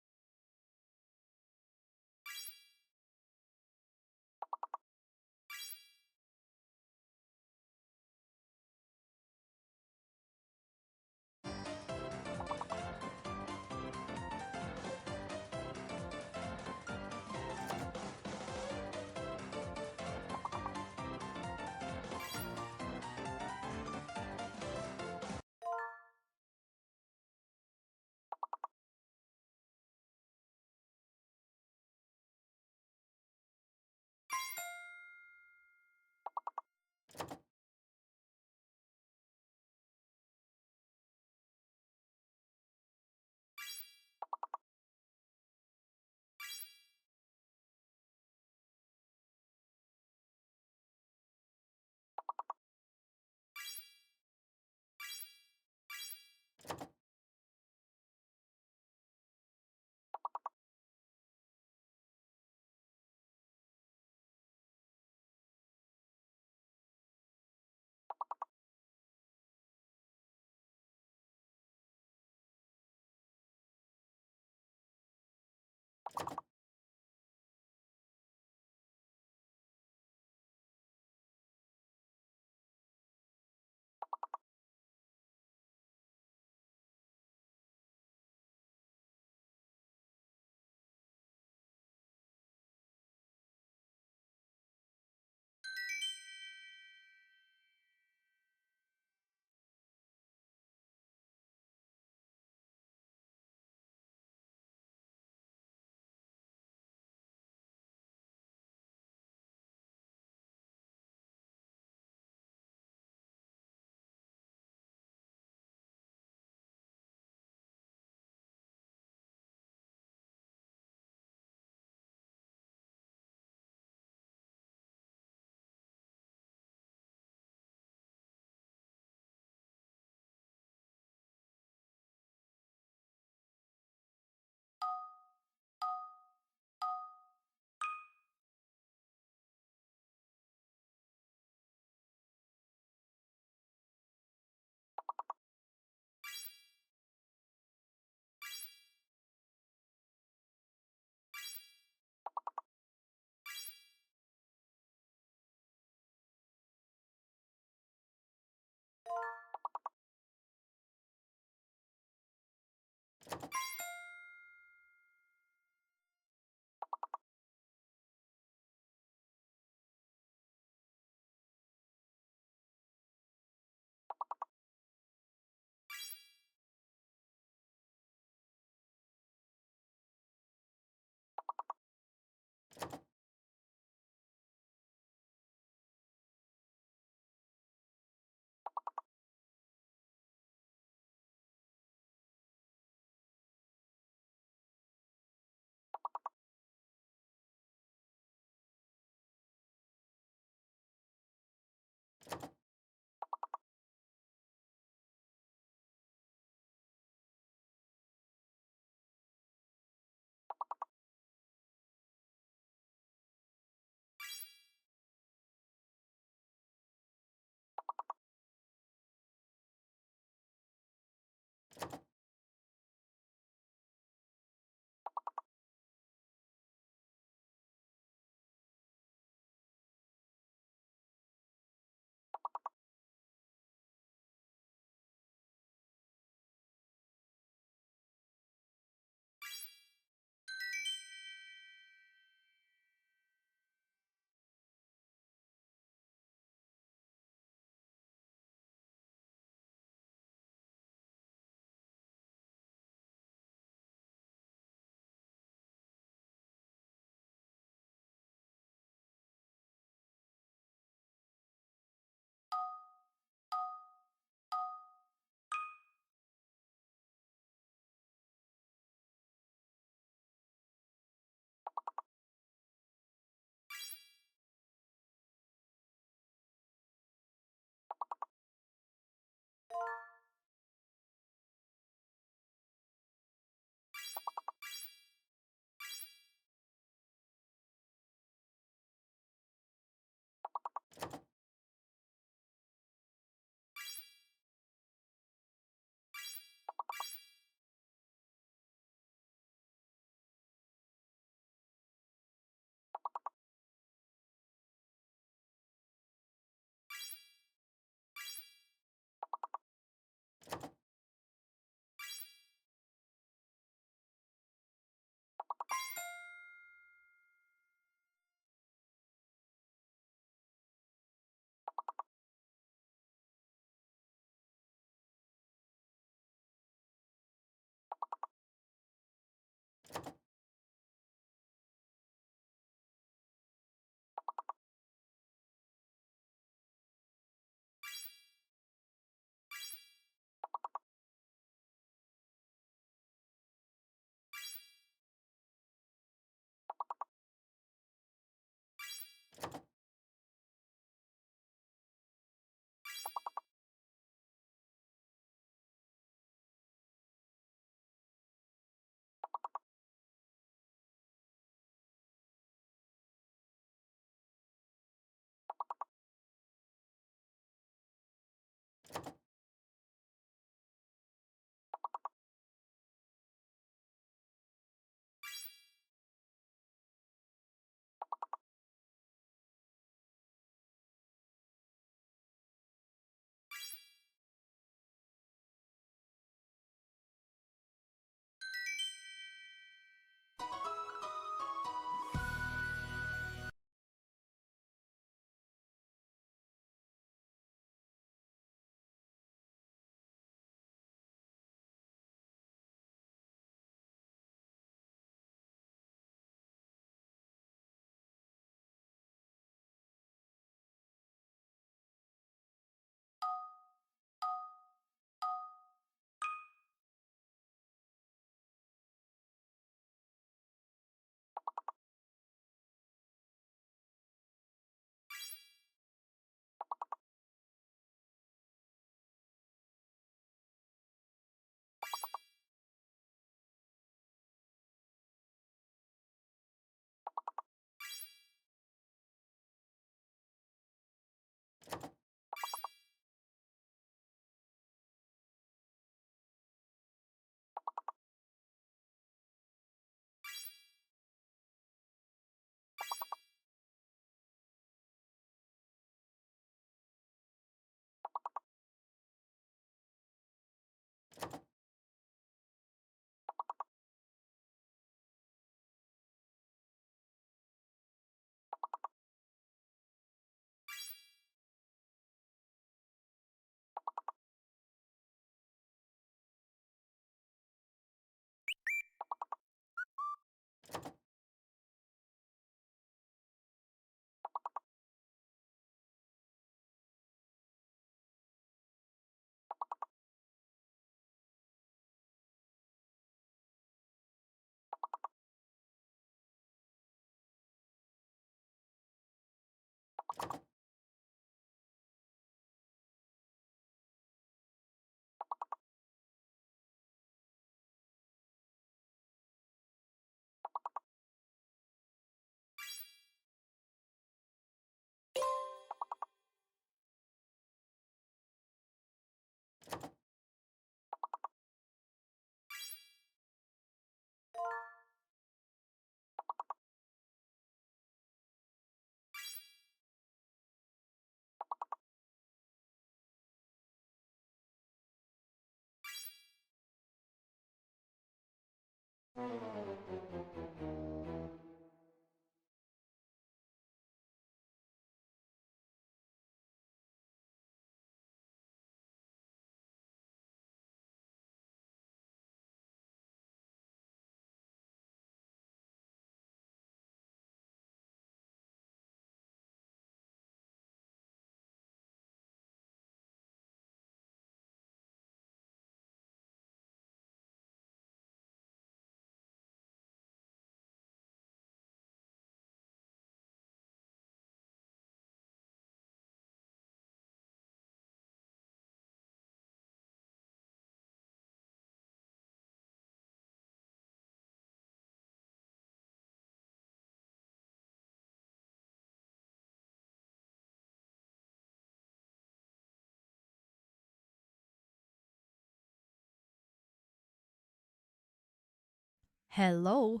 C: Hello.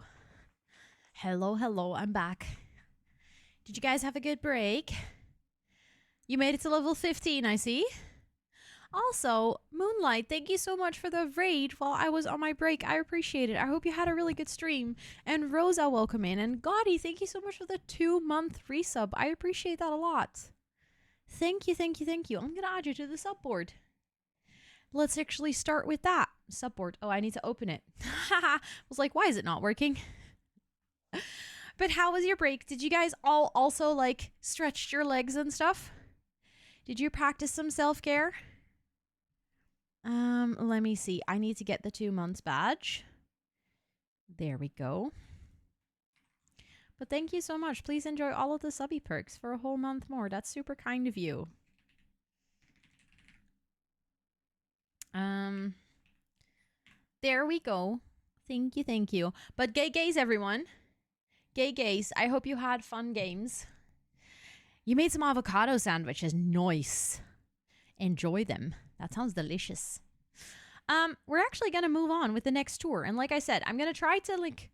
C: Hello, hello. I'm back. Did you guys have a good break? You made it to level 15, I see. Also, Moonlight, thank you so much for the raid while I was on my break. I appreciate it. I hope you had a really good stream. And Rosa, welcome in. And Gotti, thank you so much for the 2-month resub. I appreciate that a lot. Thank you, thank you, thank you. I'm going to add you to the subboard. Let's actually start with that. Subboard. Oh, I need to open it. I was like, why is it not working? But how was your break? Did you guys all also like stretch your legs and stuff? Did you practice some self-care? Let me see. I need to get the 2 months badge. There we go. But thank you so much. Please enjoy all of the subby perks for a whole month more. That's super kind of you. There we go. Thank you, thank you. But gay gays, everyone. Gay gays, I hope you had fun games. You made some avocado sandwiches. Nice. Enjoy them. That sounds delicious. We're actually going to move on with the next tour. And like I said, I'm going to try to like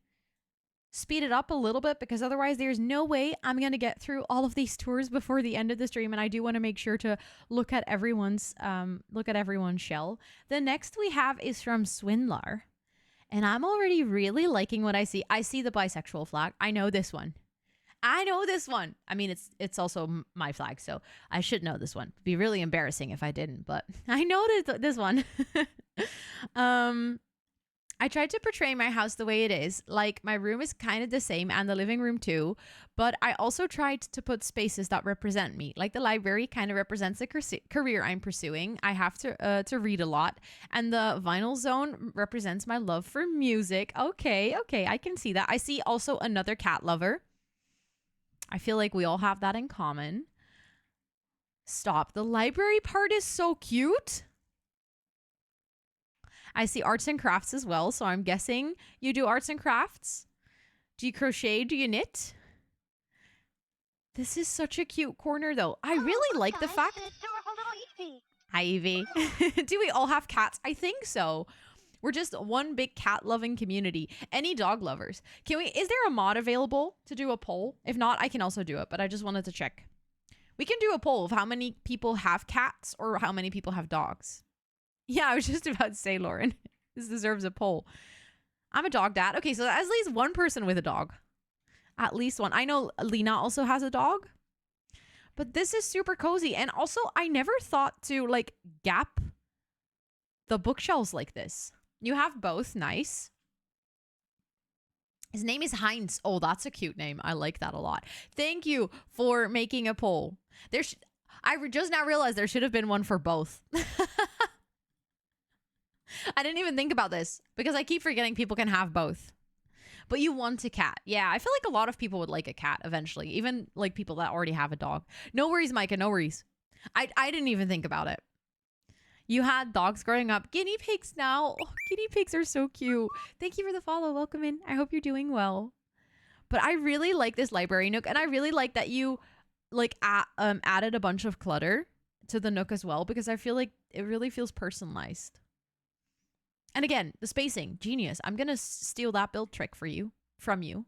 C: speed it up a little bit because otherwise there's no way I'm going to get through all of these tours before the end of the stream. And I do want to make sure to look at everyone's shell. The next we have is from Swindler. And I'm already really liking what I see. I see the bisexual flag. I know this one. I know this one. I mean, it's also my flag, so I should know this one. It'd be really embarrassing if I didn't, but I know this one. I tried to portray my house the way it is. Like, my room is kind of the same and the living room too, but I also tried to put spaces that represent me. Like, the library kind of represents the career I'm pursuing. I have to read a lot. And the vinyl zone represents my love for music. Okay, I can see that. I see also another cat lover. I feel like we all have that in common. Stop. The library part is so cute. I see arts and crafts as well, so I'm guessing you do arts and crafts. Do you crochet? Do you knit? This is such a cute corner, though. I really like the fact... Hi, Evie. Do we all have cats? I think so. We're just one big cat-loving community. Any dog lovers? Is there a mod available to do a poll? If not, I can also do it, but I just wanted to check. We can do a poll of how many people have cats or how many people have dogs. Yeah, I was just about to say, Lauren. This deserves a poll. I'm a dog dad. Okay, so at least one person with a dog. At least one. I know Lena also has a dog. But this is super cozy. And also, I never thought to, like, gap the bookshelves like this. You have both. Nice. His name is Heinz. Oh, that's a cute name. I like that a lot. Thank you for making a poll. I just now realized there should have been one for both. I didn't even think about this because I keep forgetting people can have both. But you want a cat. Yeah, I feel like a lot of people would like a cat eventually, even like people that already have a dog. No worries, Micah, no worries. I didn't even think about it. You had dogs growing up. Guinea pigs now. Oh, guinea pigs are so cute. Thank you for the follow. Welcome in. I hope you're doing well. But I really like this library nook, and I really like that you like added a bunch of clutter to the nook as well, because I feel like it really feels personalized. And again, the spacing, genius. I'm gonna steal that build trick from you.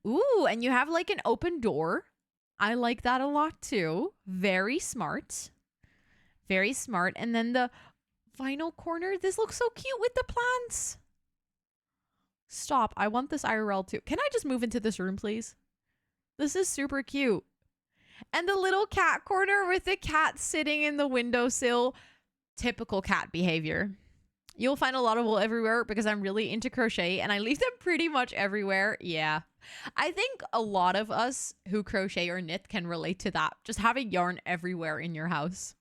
C: Ooh, and you have like an open door. I like that a lot too. Very smart. Very smart. And then the final corner. This looks so cute with the plants. Stop. I want this IRL too. Can I just move into this room, please? This is super cute. And the little cat corner with the cat sitting in the windowsill. Typical cat behavior. You'll find a lot of wool everywhere because I'm really into crochet and I leave them pretty much everywhere. Yeah. I think a lot of us who crochet or knit can relate to that. Just having yarn everywhere in your house.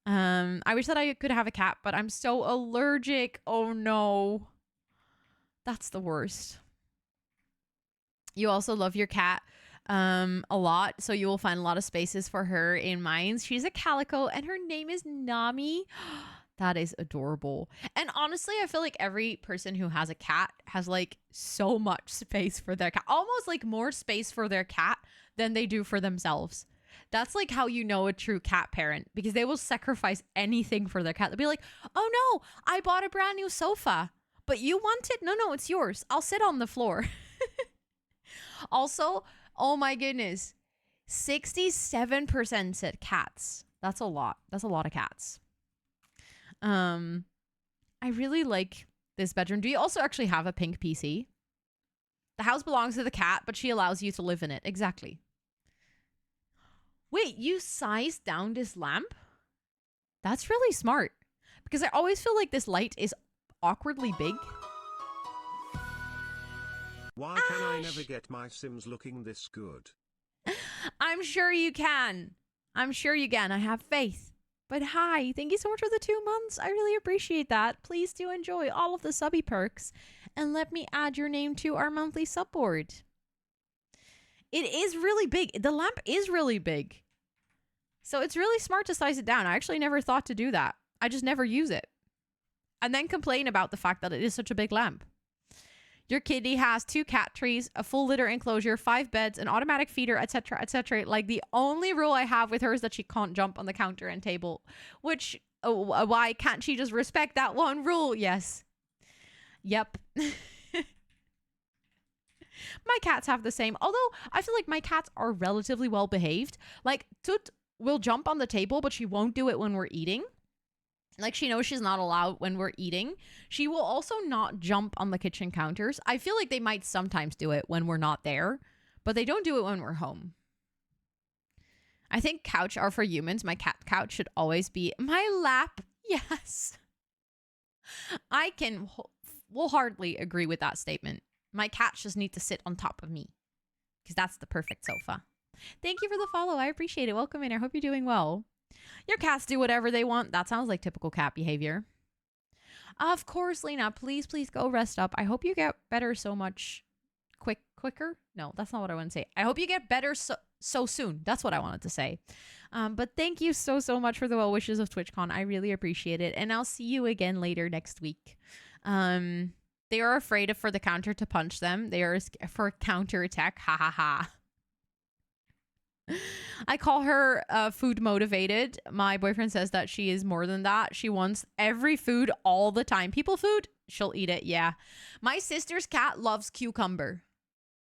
C: I wish that I could have a cat, but I'm so allergic. Oh no. That's the worst. You also love your cat a lot, so you will find a lot of spaces for her in mine. She's a calico and her name is Nami. That is adorable. And honestly, I feel like every person who has a cat has like so much space for their cat. Almost like more space for their cat than they do for themselves. That's like how you know a true cat parent, because they will sacrifice anything for their cat. They'll be like, oh no, I bought a brand new sofa, but you want it? No, it's yours. I'll sit on the floor. Also, oh my goodness, 67% said cats. That's a lot. That's a lot of cats. I really like this bedroom. Do you also actually have a pink PC? The house belongs to the cat, but she allows you to live in it. Exactly. Wait, you sized down this lamp? That's really smart. Because I always feel like this light is awkwardly big.
B: Why can I never get my Sims looking this good?
C: I'm sure you can. I'm sure you can. I have faith. But hi, thank you so much for the 2 months. I really appreciate that. Please do enjoy all of the subby perks. And let me add your name to our monthly sub board. It is really big. The lamp is really big. So it's really smart to size it down. I actually never thought to do that. I just never use it. And then complain about the fact that it is such a big lamp. Your kitty has 2 cat trees, a full litter enclosure, 5 beds, an automatic feeder, etc., etc. Like, the only rule I have with her is that she can't jump on the counter and table. Which, why can't she just respect that one rule? Yes. Yep. My cats have the same. Although, I feel like my cats are relatively well behaved. Like, Toot will jump on the table, but she won't do it when we're eating. Like, she knows she's not allowed when we're eating. She will also not jump on the kitchen counters. I feel like they might sometimes do it when we're not there, but they don't do it when we're home. I think couch are for humans. My cat couch should always be my lap. Yes. I will hardly agree with that statement. My cats just need to sit on top of me because that's the perfect sofa. Thank you for the follow. I appreciate it. Welcome in. I hope you're doing well. Your cats do whatever they want. That sounds like typical cat behavior. Of course, Lena. Please go rest up. I hope you get better so much quicker. No, that's not what I want to say. I hope you get better so soon. That's what I wanted to say. But thank you so much for the well wishes of TwitchCon. I really appreciate it. And I'll see you again later next week. They are afraid for the counter to punch them. They are for counterattack. Ha ha ha. I call her food motivated. My boyfriend says that she is more than that. She wants every food all the time. People food, she'll eat it. Yeah. My sister's cat loves cucumber.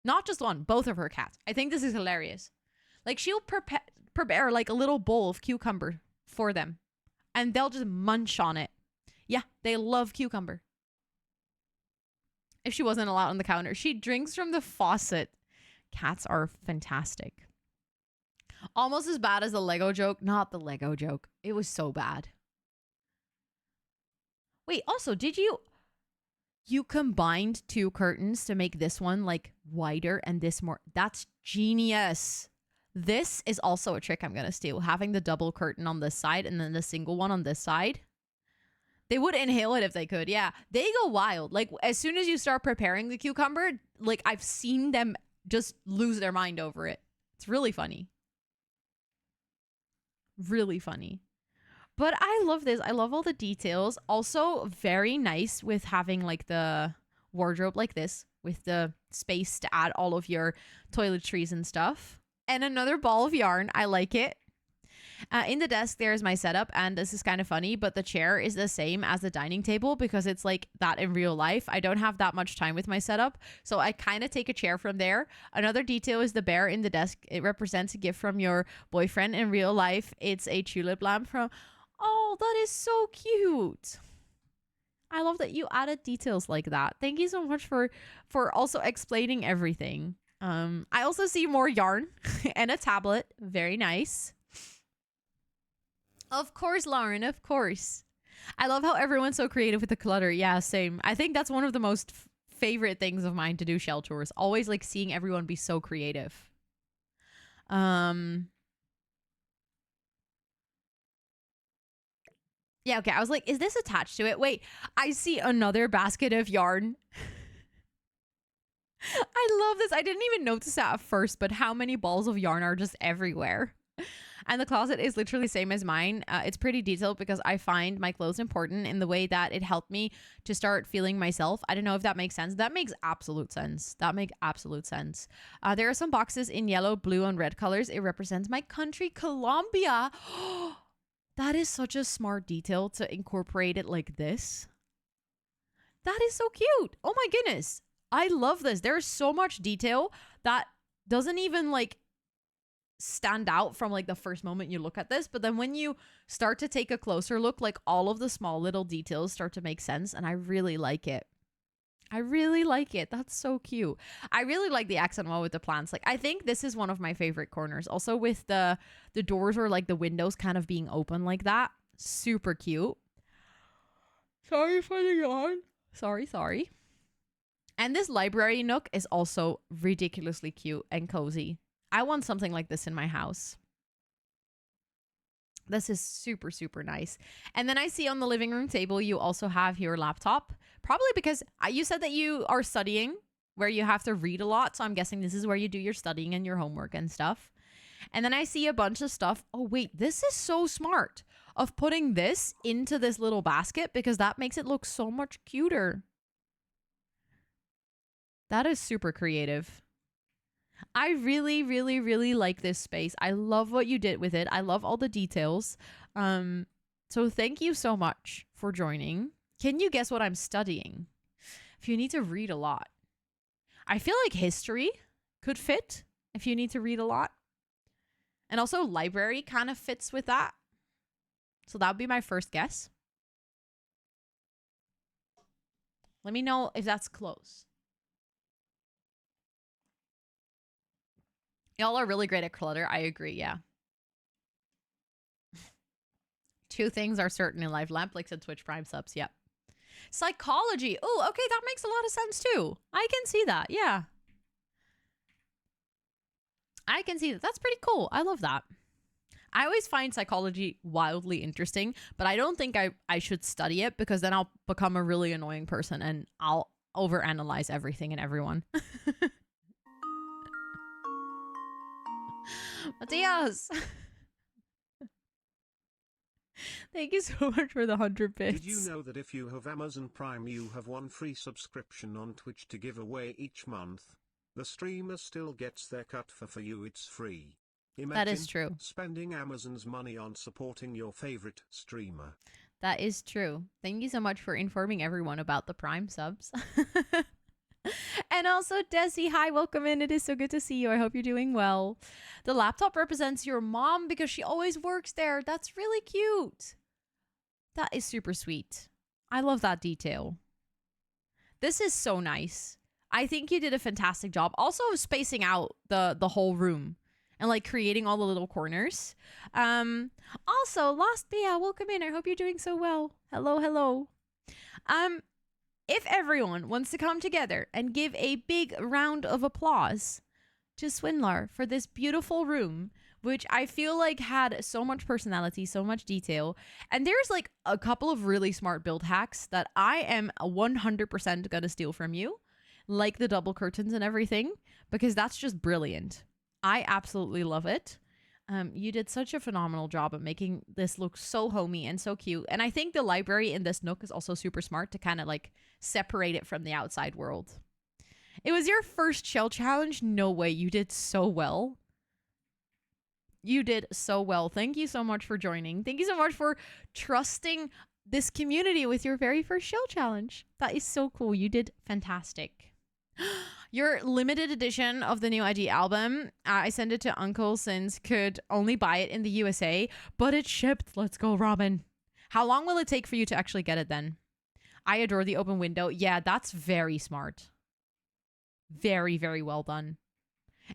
C: Not just one, both of her cats. I think this is hilarious. Like, she'll prepare like a little bowl of cucumber for them. And they'll just munch on it. Yeah, they love cucumber. If she wasn't allowed on the counter, she drinks from the faucet. Cats are fantastic. Almost as bad as the Lego joke. Not the Lego joke. It was so bad. Wait, also, did you combined 2 curtains to make this one like wider and this more? That's genius. This is also a trick I'm going to steal. Having the double curtain on this side and then the single one on this side. They would inhale it if they could. Yeah. They go wild. Like, as soon as you start preparing the cucumber, like, I've seen them just lose their mind over it. It's really funny. Really funny. But I love this. I love all the details. Also, very nice with having, like, the wardrobe like this with the space to add all of your toiletries and stuff. And another ball of yarn. I like it. In the desk, there's my setup, and this is kind of funny, but the chair is the same as the dining table because it's like that in real life. I don't have that much time with my setup, so I kind of take a chair from there. Another detail is the bear in the desk. It represents a gift from your boyfriend in real life. It's a tulip lamp from... Oh, that is so cute. I love that you added details like that. Thank you so much for also explaining everything. I also see more yarn and a tablet. Very nice. Of course, Lauren, of course. I love how everyone's so creative with the clutter. Yeah, same. I think that's one of the most favorite things of mine to do shell tours. Always like seeing everyone be so creative. Yeah, okay. I was like, is this attached to it? Wait, I see another basket of yarn. I love this. I didn't even notice that at first, but how many balls of yarn are just everywhere? And the closet is literally the same as mine. It's pretty detailed because I find my clothes important in the way that it helped me to start feeling myself. I don't know if that makes sense. That makes absolute sense. That makes absolute sense. There are some boxes in yellow, blue, and red colors. It represents my country, Colombia. That is such a smart detail to incorporate it like this. That is so cute. Oh my goodness. I love this. There's so much detail that doesn't even like stand out from like the first moment you look at this, but then when you start to take a closer look, like all of the small little details start to make sense, and I really like it. I really like it. That's so cute. I really like the accent wall with the plants. Like, I think this is one of my favorite corners. Also with the doors or like the windows kind of being open like that. Super cute. Sorry for the yawn. Sorry. And this library nook is also ridiculously cute and cozy. I want something like this in my house. This is super, super nice. And then I see on the living room table, you also have your laptop. Probably because you said that you are studying where you have to read a lot. So I'm guessing this is where you do your studying and your homework and stuff. And then I see a bunch of stuff. Oh, wait, this is so smart of putting this into this little basket because that makes it look so much cuter. That is super creative. I really, really, really like this space. I love what you did with it. I love all the details. So thank you so much for joining. Can you guess what I'm studying? If you need to read a lot. I feel like history could fit if you need to read a lot. And also library kind of fits with that. So that would be my first guess. Let me know if that's close. Y'all are really great at clutter. I agree, yeah. Two things are certain in life. Lamp and Twitch Prime subs, yep. Psychology. Oh, okay, that makes a lot of sense too. I can see that, yeah. I can see that. That's pretty cool. I love that. I always find psychology wildly interesting, but I don't think I should study it because then I'll become a really annoying person and I'll overanalyze everything and everyone. Matthias! Thank you so much for the 100 bits.
B: Did you know that if you have Amazon Prime you have one free subscription on Twitch to give away each month? The streamer still gets their cut for you. It's free. Imagine
C: that is true.
B: Spending Amazon's money on supporting your favorite streamer.
C: That is true. Thank you so much for informing everyone about the Prime subs. And also, Desi, hi, welcome in. It is so good to see you. I hope you're doing well. The laptop represents your mom because she always works there. That's really cute. That is super sweet. I love that detail. This is so nice. I think you did a fantastic job. Also spacing out the whole room and like creating all the little corners. Also, Lost Bea, welcome in. I hope you're doing so well. Hello. If everyone wants to come together and give a big round of applause to Swindler for this beautiful room, which I feel like had so much personality, so much detail. And there's like a couple of really smart build hacks that I am 100% gonna steal from you, like the double curtains and everything, because that's just brilliant. I absolutely love it. You did such a phenomenal job of making this look so homey and so cute. And I think the library in this nook is also super smart to kind of like separate it from the outside world. It was your first shell challenge? No way. You did so well. You did so well. Thank you so much for joining. Thank you so much for trusting this community with your very first shell challenge. That is so cool. You did fantastic. Your limited edition of the new ID album, I sent it to Uncle since could only buy it in the USA, but it's shipped. Let's go, Robin. How long will it take for you to actually get it then? I adore the open window. Yeah, that's very smart. Very, very well done.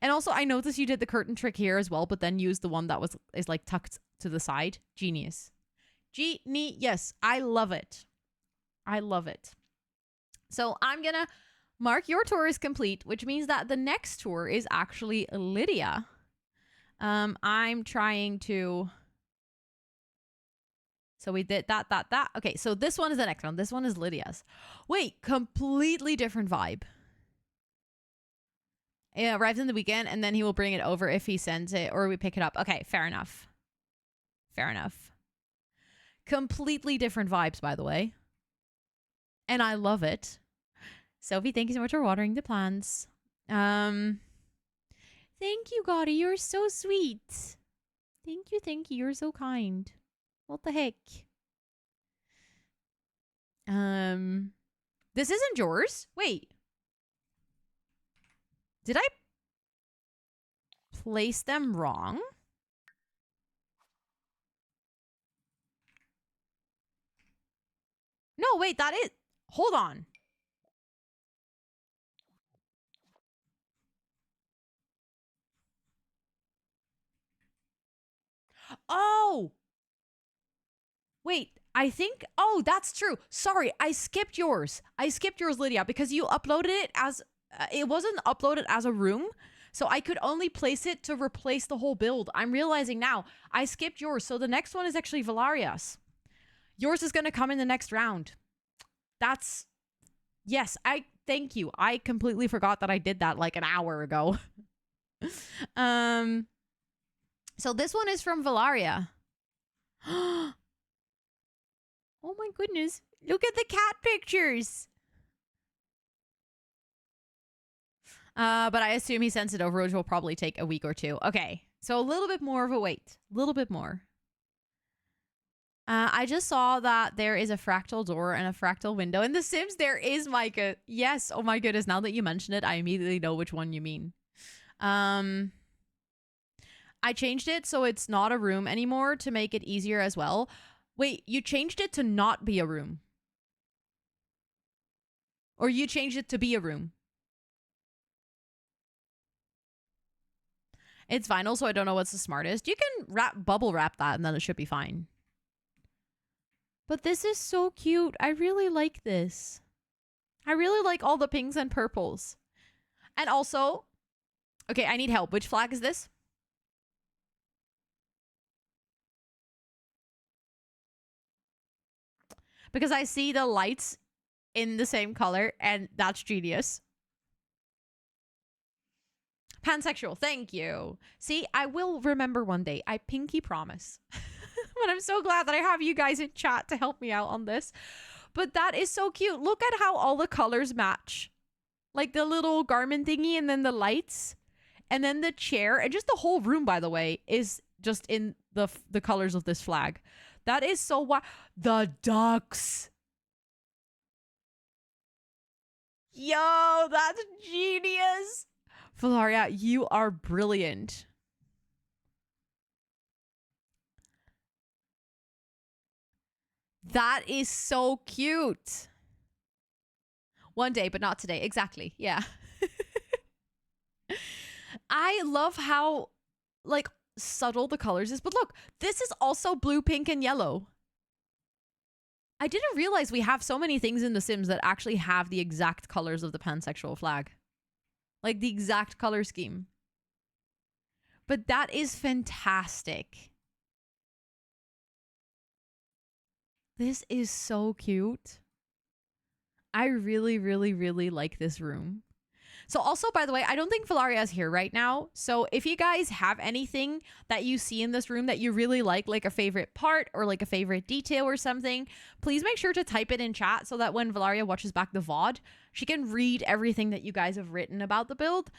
C: And also, I noticed you did the curtain trick here as well, but then used the one that is like tucked to the side. Genius. Genius. I love it. I love it. So I'm gonna mark your tour is complete, which means that the next tour is actually Lydia. I'm trying to... So we did that. Okay, so this one is the next one. This one is Lydia's. Wait, completely different vibe. It arrives in the weekend, and then he will bring it over if he sends it, or we pick it up. Okay, fair enough. Fair enough. Completely different vibes, by the way. And I love it. Sophie, thank you so much for watering the plants. Thank you, Gotti. You're so sweet. Thank you. You're so kind. What the heck? This isn't yours? Wait. Did I place them wrong? No, wait, that is... Hold on. Oh! Wait, I think... Oh, that's true. Sorry, I skipped yours. Lydia, because you uploaded it as... it wasn't uploaded as a room, so I could only place it to replace the whole build. I'm realizing now. I skipped yours, so the next one is actually Valaria's. Yours is going to come in the next round. That's... Yes, thank you. I completely forgot that I did that like an hour ago. So this one is from Valaria. Oh my goodness. Look at the cat pictures. But I assume he sends it over, which will probably take a week or two. Okay, so a little bit more of a wait. A little bit more. I just saw that there is a fractal door and a fractal window. In The Sims, there is, Micah. Yes, oh my goodness. Now that you mention it, I immediately know which one you mean. I changed it so it's not a room anymore to make it easier as well. Wait, you changed it to not be a room? Or you changed it to be a room? It's vinyl, so I don't know what's the smartest. You can bubble wrap that and then it should be fine. But this is so cute. I really like this. I really like all the pinks and purples. And also... Okay, I need help. Which flag is this? Because I see the lights in the same color, and that's genius. Pansexual, thank you. See, I will remember one day. I pinky promise. But I'm so glad that I have you guys in chat to help me out on this. But that is so cute. Look at how all the colors match. Like the little garment thingy and then the lights. And then the chair. And just the whole room, by the way, is just in the colors of this flag. That is so wild. The ducks. Yo, that's genius. Valaria, you are brilliant. That is so cute. One day, but not today. Exactly. Yeah. I love how, like, subtle the colors is. But look, this is also blue, pink, and yellow. I didn't realize we have so many things in The Sims that actually have the exact colors of the pansexual flag. Like, the exact color scheme. But that is fantastic. This is so cute. I really, really, really like this room. So also, by the way, I don't think Valaria is here right now. So if you guys have anything that you see in this room that you really like a favorite part or like a favorite detail or something, please make sure to type it in chat so that when Valaria watches back the VOD, she can read everything that you guys have written about the build.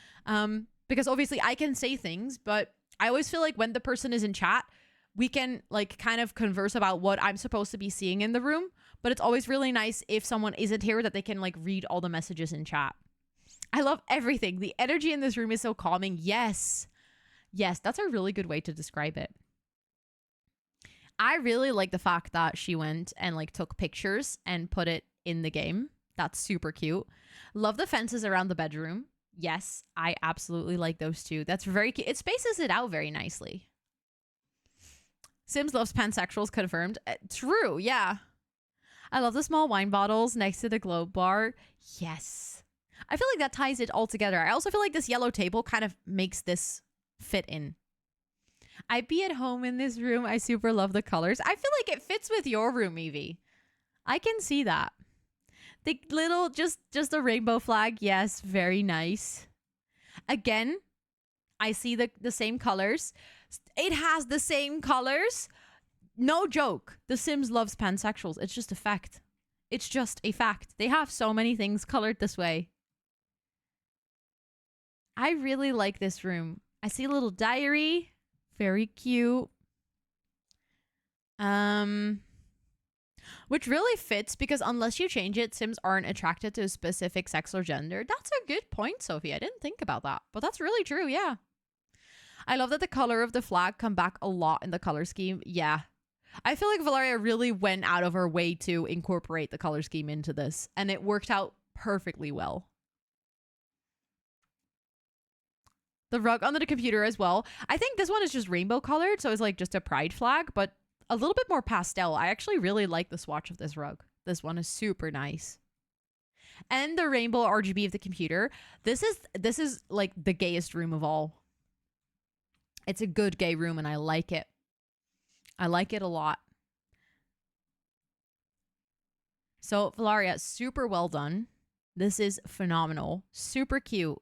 C: Because obviously I can say things, but I always feel like when the person is in chat, we can like kind of converse about what I'm supposed to be seeing in the room. But it's always really nice if someone isn't here that they can like read all the messages in chat. I love everything. The energy in this room is so calming. Yes. Yes, that's a really good way to describe it. I really like the fact that she went and like took pictures and put it in the game. That's super cute. Love the fences around the bedroom. Yes, I absolutely like those too. That's very cute. It spaces it out very nicely. Sims loves pansexuals, confirmed. True, yeah. I love the small wine bottles next to the globe bar. Yes. I feel like that ties it all together. I also feel like this yellow table kind of makes this fit in. I'd be at home in this room. I super love the colors. I feel like it fits with your room, Evie. I can see that. The little, just a rainbow flag. Yes, very nice. Again, I see the same colors. It has the same colors. No joke. The Sims loves pansexuals. It's just a fact. It's just a fact. They have so many things colored this way. I really like this room. I see a little diary. Very cute. Which really fits because unless you change it, Sims aren't attracted to a specific sex or gender. That's a good point, Sophie. I didn't think about that. But that's really true, yeah. I love that the color of the flag come back a lot in the color scheme. Yeah. I feel like Valaria really went out of her way to incorporate the color scheme into this. And it worked out perfectly well. The rug under the computer as well. I think this one is just rainbow colored, so it's like just a pride flag, but a little bit more pastel. I actually really like the swatch of this rug. This one is super nice. And the rainbow RGB of the computer. This is like the gayest room of all. It's a good gay room and I like it. I like it a lot. So Valaria, super well done. This is phenomenal. Super cute.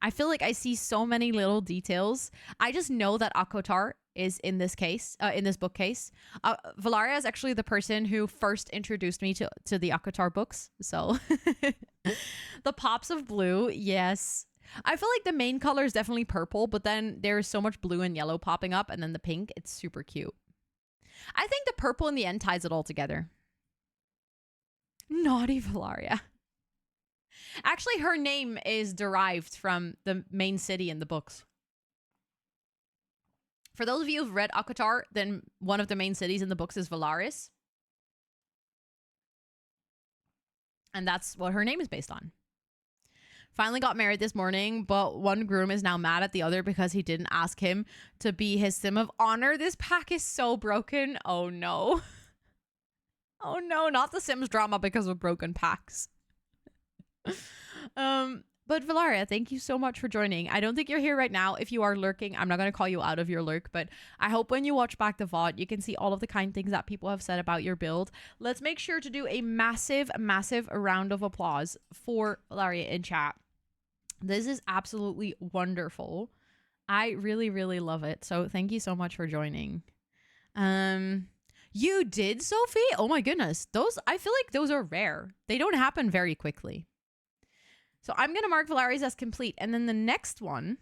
C: I feel like I see so many little details. I just know that Akotar is in this case, in this bookcase. Valaria is actually the person who first introduced me to the Akotar books. So the pops of blue, yes. I feel like the main color is definitely purple, but then there's so much blue and yellow popping up, and then the pink, it's super cute. I think the purple in the end ties it all together. Naughty Valaria. Actually, her name is derived from the main city in the books. For those of you who've read Akotar, then one of the main cities in the books is Valaris. And that's what her name is based on. Finally got married this morning, but one groom is now mad at the other because he didn't ask him to be his sim of honor. This pack is so broken. Oh no. Oh no, not the Sims drama because of broken packs. But Valaria, thank you so much for joining. I don't think you're here right now. If you are lurking, I'm not going to call you out of your lurk, but I hope when you watch back the VOD, you can see all of the kind things that people have said about your build. Let's make sure to do a massive, massive round of applause for Valaria in chat. This is absolutely wonderful. I really, really love it. So thank you so much for joining. You did, Sophie? Oh my goodness. I feel like those are rare. They don't happen very quickly. So I'm going to mark Valaria's as complete. And then the next one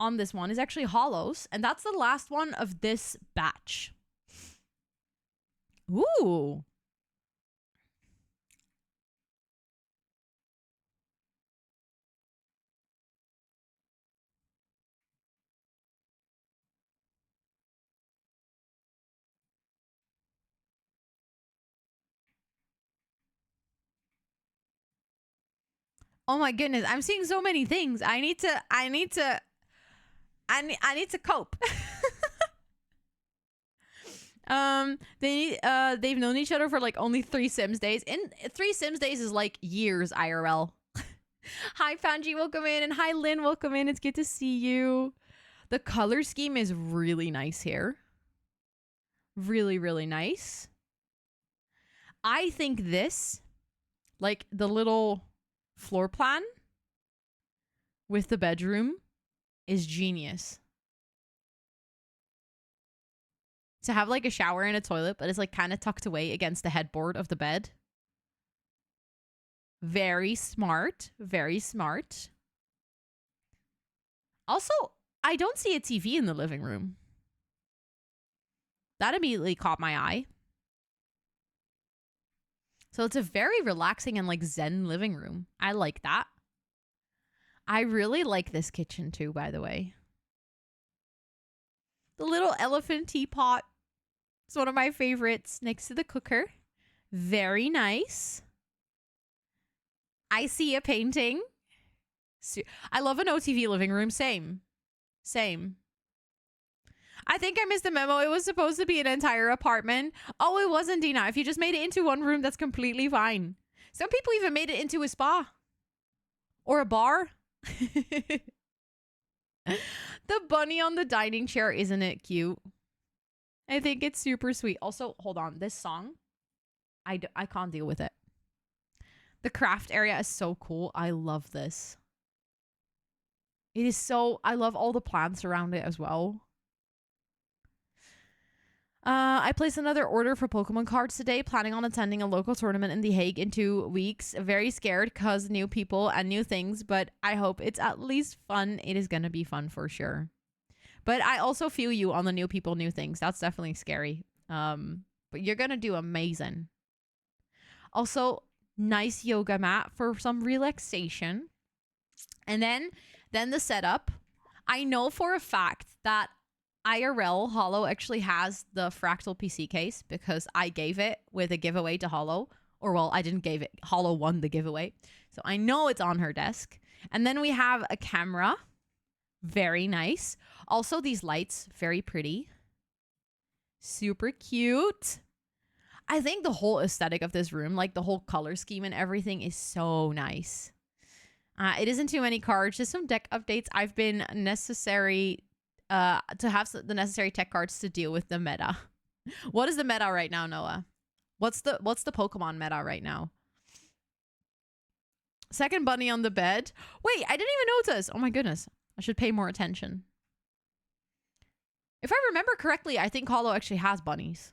C: on this one is actually Hollows. And that's the last one of this batch. Ooh. Oh my goodness, I'm seeing so many things. I need to cope. They've known each other for like only 3 Sims days. And 3 Sims days is like years IRL. Hi Panji, welcome in, and hi Lynn, welcome in. It's good to see you. The color scheme is really nice here. Really, really nice. I think this, like the little floor plan with the bedroom, is genius. To have like a shower and a toilet, but it's like kind of tucked away against the headboard of the bed. Very smart. Very smart. Also, I don't see a TV in the living room. That immediately caught my eye. So it's a very relaxing and like zen living room. I like that. I really like this kitchen too, by the way. The little elephant teapot. It's one of my favorites next to the cooker. Very nice. I see a painting. I love an OTV living room. Same. I think I missed the memo. It was supposed to be an entire apartment. Oh, it wasn't, Dina. If you just made it into one room, that's completely fine. Some people even made it into a spa. Or a bar. The bunny on the dining chair, isn't it cute? I think it's super sweet. Also, hold on. This song, I can't deal with it. The craft area is so cool. I love this. It is so... I love all the plants around it as well. I placed another order for Pokemon cards today, planning on attending a local tournament in The Hague in 2 weeks. Very scared because new people and new things, but I hope it's at least fun. It is going to be fun for sure. But I also feel you on the new people, new things. That's definitely scary. But you're going to do amazing. Also, nice yoga mat for some relaxation. And then the setup. I know for a fact that IRL Hollow actually has the Fractal PC case because I gave it with a giveaway to Hollow. Or, well, I didn't give it. Hollow won the giveaway. So I know it's on her desk. And then we have a camera. Very nice. Also, these lights, very pretty. Super cute. I think the whole aesthetic of this room, like the whole color scheme and everything, is so nice. It isn't too many cards, just some deck updates. I've been necessary to have the necessary tech cards to deal with the meta. What is the meta right now, Noah? What's the Pokemon meta right now? Second bunny on the bed. Wait, I didn't even notice. Oh my goodness. I should pay more attention. If I remember correctly, I think Hollow actually has bunnies.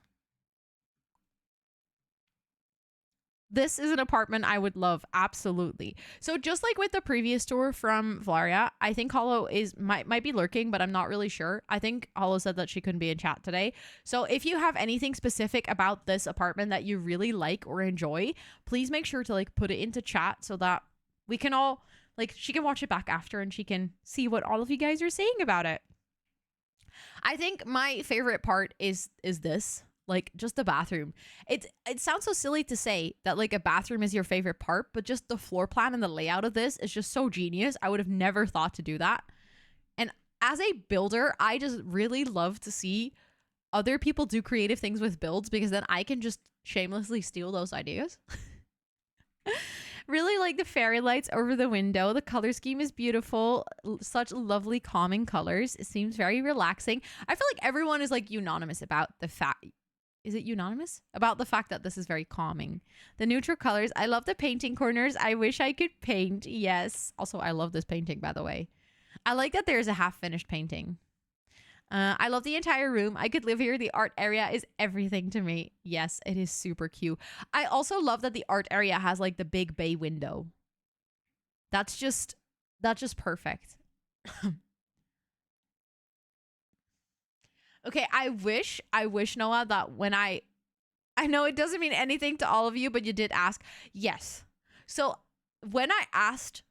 C: This is an apartment I would love, absolutely. So just like with the previous tour from Vlaria, I think Hollow might be lurking, but I'm not really sure. I think Hollow said that she couldn't be in chat today. So if you have anything specific about this apartment that you really like or enjoy, please make sure to like put it into chat so that we can all... Like, she can watch it back after and she can see what all of you guys are saying about it. I think my favorite part is this. Like, just the bathroom. It sounds so silly to say that, like, a bathroom is your favorite part, but just the floor plan and the layout of this is just so genius. I would have never thought to do that. And as a builder, I just really love to see other people do creative things with builds because then I can just shamelessly steal those ideas. Really like the fairy lights over the window. The color scheme is beautiful. Such lovely calming colors. It seems very relaxing. I feel like everyone is like unanimous about the fact. Is it unanimous? About the fact that this is very calming. The neutral colors. I love the painting corners. I wish I could paint. Yes. Also, I love this painting, by the way. I like that there's a half-finished painting. I love the entire room. I could live here. The art area is everything to me. Yes, it is super cute. I also love that the art area has like the big bay window. That's just perfect. Okay, I wish Noah that when I know it doesn't mean anything to all of you, but you did ask. Yes. So when I asked,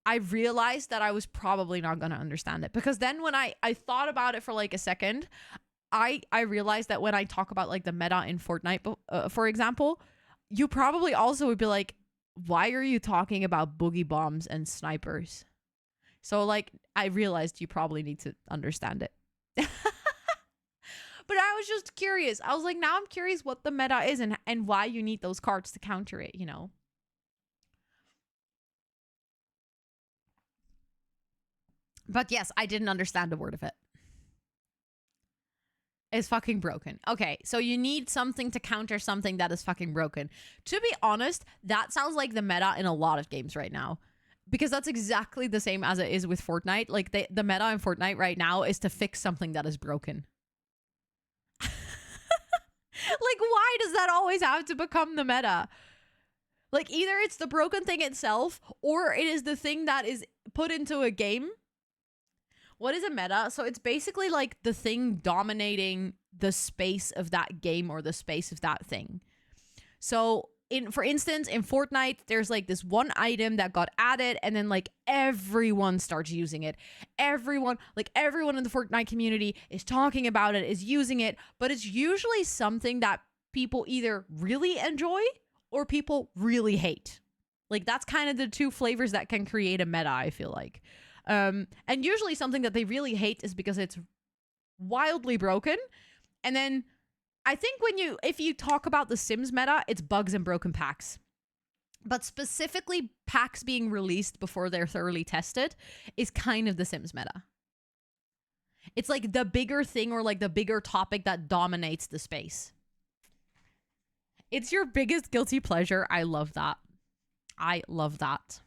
C: I realized that I was probably not going to understand it because then when I thought about it for like a second, I realized that when I talk about like the meta in Fortnite, for example, you probably also would be like, why are you talking about boogie bombs and snipers? So like, I realized you probably need to understand it. But I was just curious. I was like, now I'm curious what the meta is and why you need those cards to counter it, you know? But yes, I didn't understand a word of it. is fucking broken. Okay, so you need something to counter something that is fucking broken. To be honest, that sounds like the meta in a lot of games right now. Because that's exactly the same as it is with Fortnite. Like, the meta in Fortnite right now is to fix something that is broken. Like, why does that always have to become the meta? Like, either it's the broken thing itself, or it is the thing that is put into a game. What is a meta? So it's basically like the thing dominating the space of that game or the space of that thing. So for instance, in Fortnite, there's like this one item that got added and then like everyone starts using it. Everyone in the Fortnite community is talking about it, is using it, but it's usually something that people either really enjoy or people really hate. Like, that's kind of the two flavors that can create a meta, I feel like. And usually something that they really hate is because it's wildly broken. And then I think if you talk about the Sims meta, it's bugs and broken packs. But specifically packs being released before they're thoroughly tested is kind of the Sims meta. It's like the bigger thing or like the bigger topic that dominates the space. It's your biggest guilty pleasure. I love that. I love that.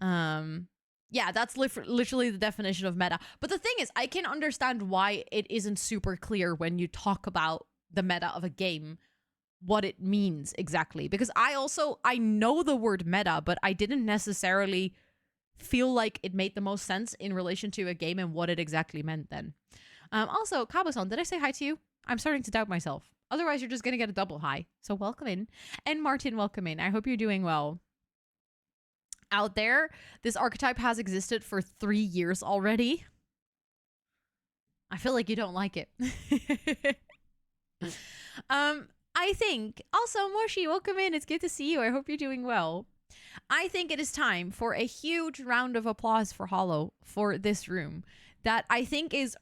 C: Yeah, that's literally the definition of meta. But the thing is, I can understand why it isn't super clear when you talk about the meta of a game, what it means exactly. Because I know the word meta, but I didn't necessarily feel like it made the most sense in relation to a game and what it exactly meant then. Also, Kabo-san, did I say hi to you? I'm starting to doubt myself. Otherwise, you're just going to get a double hi. So welcome in. And Martin, welcome in. I hope you're doing well. Out there, this archetype has existed for 3 years already. I feel like you don't like it. I think also, Moshi, welcome in. It's good to see you. I hope you're doing well. I think it is time for a huge round of applause for Hollow for this room that I think is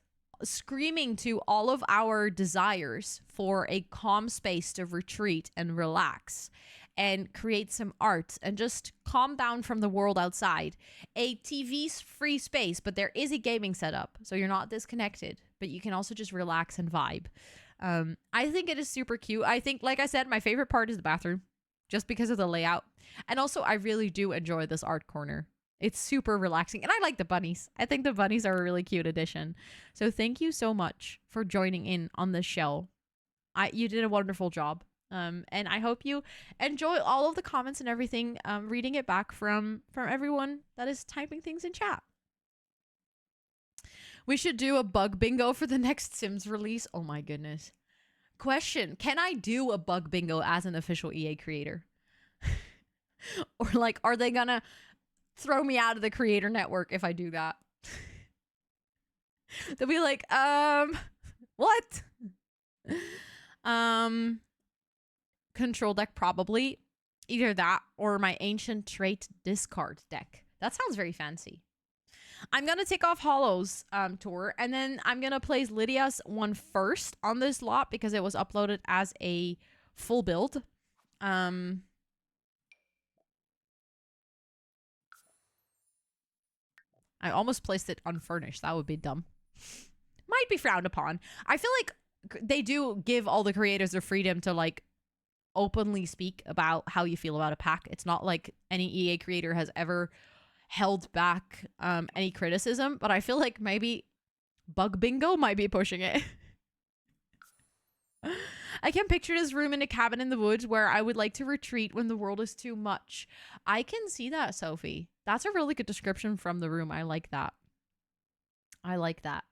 C: screaming to all of our desires for a calm space to retreat and relax and create some art and just calm down from the world outside. A TV-free space, but there is a gaming setup, so you're not disconnected, but you can also just relax and vibe. I think it is super cute. I think, like I said, my favorite part is the bathroom, just because of the layout. And also, I really do enjoy this art corner. It's super relaxing. And I like the bunnies. I think the bunnies are a really cute addition. So thank you so much for joining in on this show. You did a wonderful job. And I hope you enjoy all of the comments and everything, reading it back from everyone that is typing things in chat. We should do a bug bingo for the next Sims release. Oh my goodness. Question, can I do a bug bingo as an official EA creator? Or like, are they gonna throw me out of the creator network if I do that? They'll be like, what? Control deck, probably. Either that or my ancient trait discard deck. That sounds very fancy. I'm gonna take off Hollow's tour, and then I'm gonna place Lydia's one first on this lot because it was uploaded as a full build. I almost placed it unfurnished. That would be dumb. Might be frowned upon. I feel like they do give all the creators the freedom to like openly speak about how you feel about a pack. It's not like any EA creator has ever held back any criticism, but I feel like maybe bug bingo might be pushing it. I can picture this room in a cabin in the woods where I would like to retreat when the world is too much. I can see that, Sophie. That's a really good description from the room. I like that. I like that.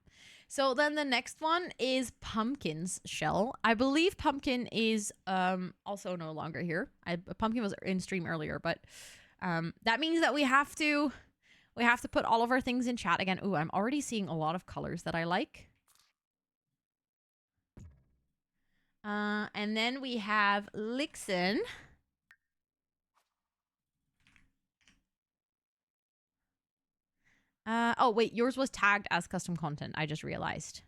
C: So then the next one is Pumpkin's shell. I believe Pumpkin is also no longer here. Pumpkin was in stream earlier, but that means that we have to put all of our things in chat again. Ooh, I'm already seeing a lot of colors that I like. And then we have Lixen. Oh, wait, yours was tagged as custom content. I just realized.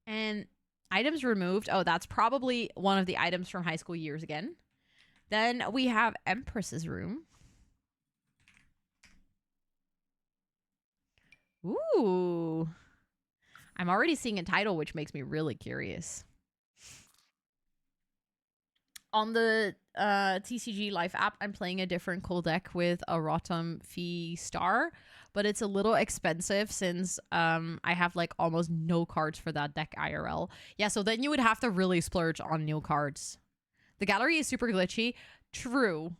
C: And items removed. Oh, that's probably one of the items from high school years again. Then we have Empress's room. Ooh. I'm already seeing a title, which makes me really curious. On the TCG Life app, I'm playing a different cool deck with a Rotom Fee Star, but it's a little expensive since I have like almost no cards for that deck IRL. Yeah, so then you would have to really splurge on new cards. The gallery is super glitchy. True.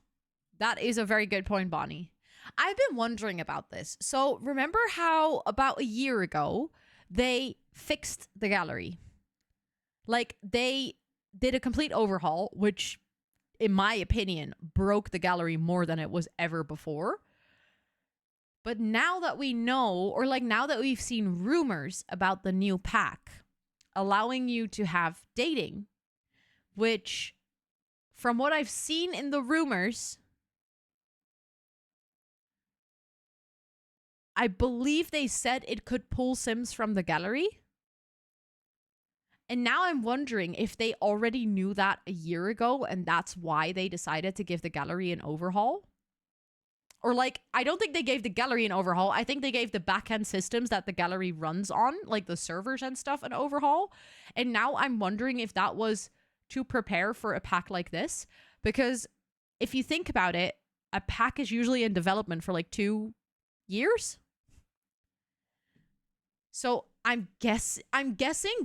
C: That is a very good point, Bonnie. I've been wondering about this. So remember how about a year ago, they fixed the gallery? Like, they did a complete overhaul, which, in my opinion, broke the gallery more than it was ever before. But now that we know, or like now that we've seen rumors about the new pack allowing you to have dating, which, from what I've seen in the rumors, I believe they said it could pull Sims from the gallery. And now I'm wondering if they already knew that a year ago and that's why they decided to give the gallery an overhaul. Or like, I don't think they gave the gallery an overhaul. I think they gave the backend systems that the gallery runs on, like the servers and stuff, an overhaul. And now I'm wondering if that was to prepare for a pack like this. Because if you think about it, a pack is usually in development for like 2 years. So I'm guessing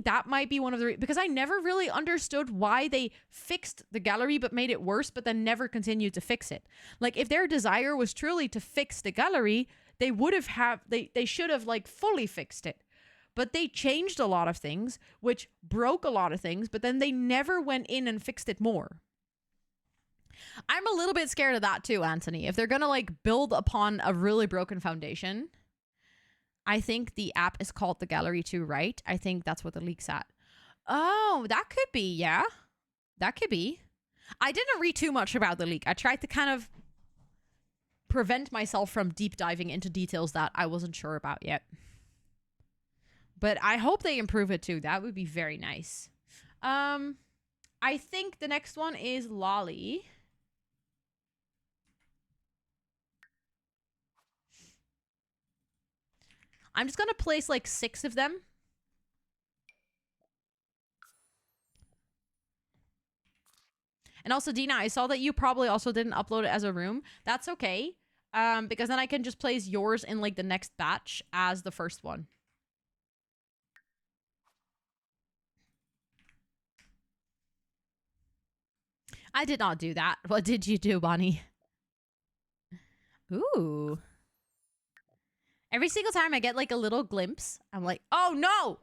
C: that might be one of the because I never really understood why they fixed the gallery but made it worse, but then never continued to fix it. Like, if their desire was truly to fix the gallery, they would have they should have like fully fixed it. But they changed a lot of things, which broke a lot of things, but then they never went in and fixed it more. I'm a little bit scared of that too, Anthony. If they're gonna like build upon a really broken foundation. I think the app is called the Gallery 2, right? I think that's what the leak's at. Oh, that could be, yeah. That could be. I didn't read too much about the leak. I tried to kind of prevent myself from deep diving into details that I wasn't sure about yet. But I hope they improve it too. That would be very nice. I think the next one is Lolly. I'm just going to place like 6 of them. And also, Dina, I saw that you probably also didn't upload it as a room. That's okay. Because then I can just place yours in like the next batch as the first one. I did not do that. What did you do, Bonnie? Ooh. Every single time I get like a little glimpse, I'm like, oh no!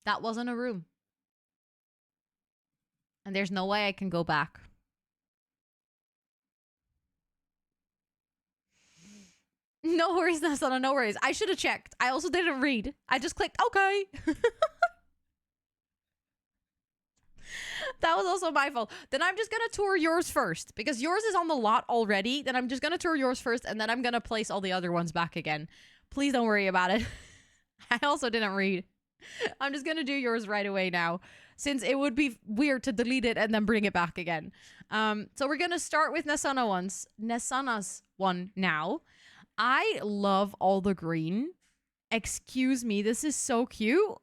C: That wasn't a room. And there's no way I can go back. No worries, Nasana, no worries. I should have checked. I also didn't read. I just clicked, okay. That was also my fault. Then I'm just going to tour yours first. Because yours is on the lot already. Then I'm just going to tour yours first. And then I'm going to place all the other ones back again. Please don't worry about it. I also didn't read. I'm just going to do yours right away now. Since it would be weird to delete it and then bring it back again. So we're going to start with Nesana's one now. I love all the green. Excuse me, this is so cute.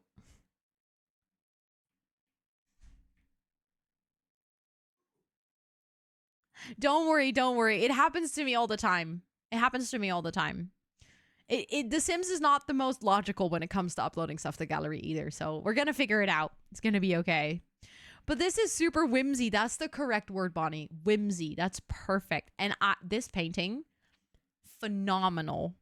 C: Don't worry, don't worry. It happens to me all the time. It happens to me all the time. The Sims is not the most logical when it comes to uploading stuff to the gallery either, so we're gonna figure it out. It's gonna be okay. But this is super whimsy. That's the correct word, Bonnie. Whimsy. That's perfect. And this painting, phenomenal.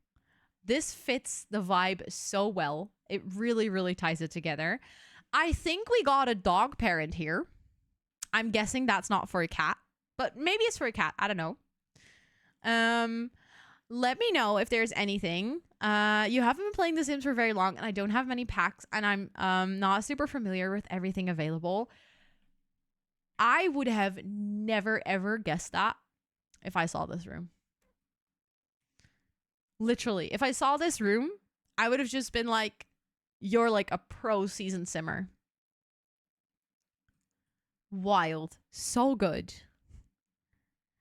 C: This fits the vibe so well. It really, really ties it together. I think we got a dog parent here. I'm guessing that's not for a cat. But maybe it's for a cat. I don't know. Let me know if there's anything. You haven't been playing The Sims for very long, and I don't have many packs, and I'm not super familiar with everything available. I would have never, ever guessed that if I saw this room. Literally. If I saw this room, I would have just been like, you're like a pro seasoned simmer. Wild. So good.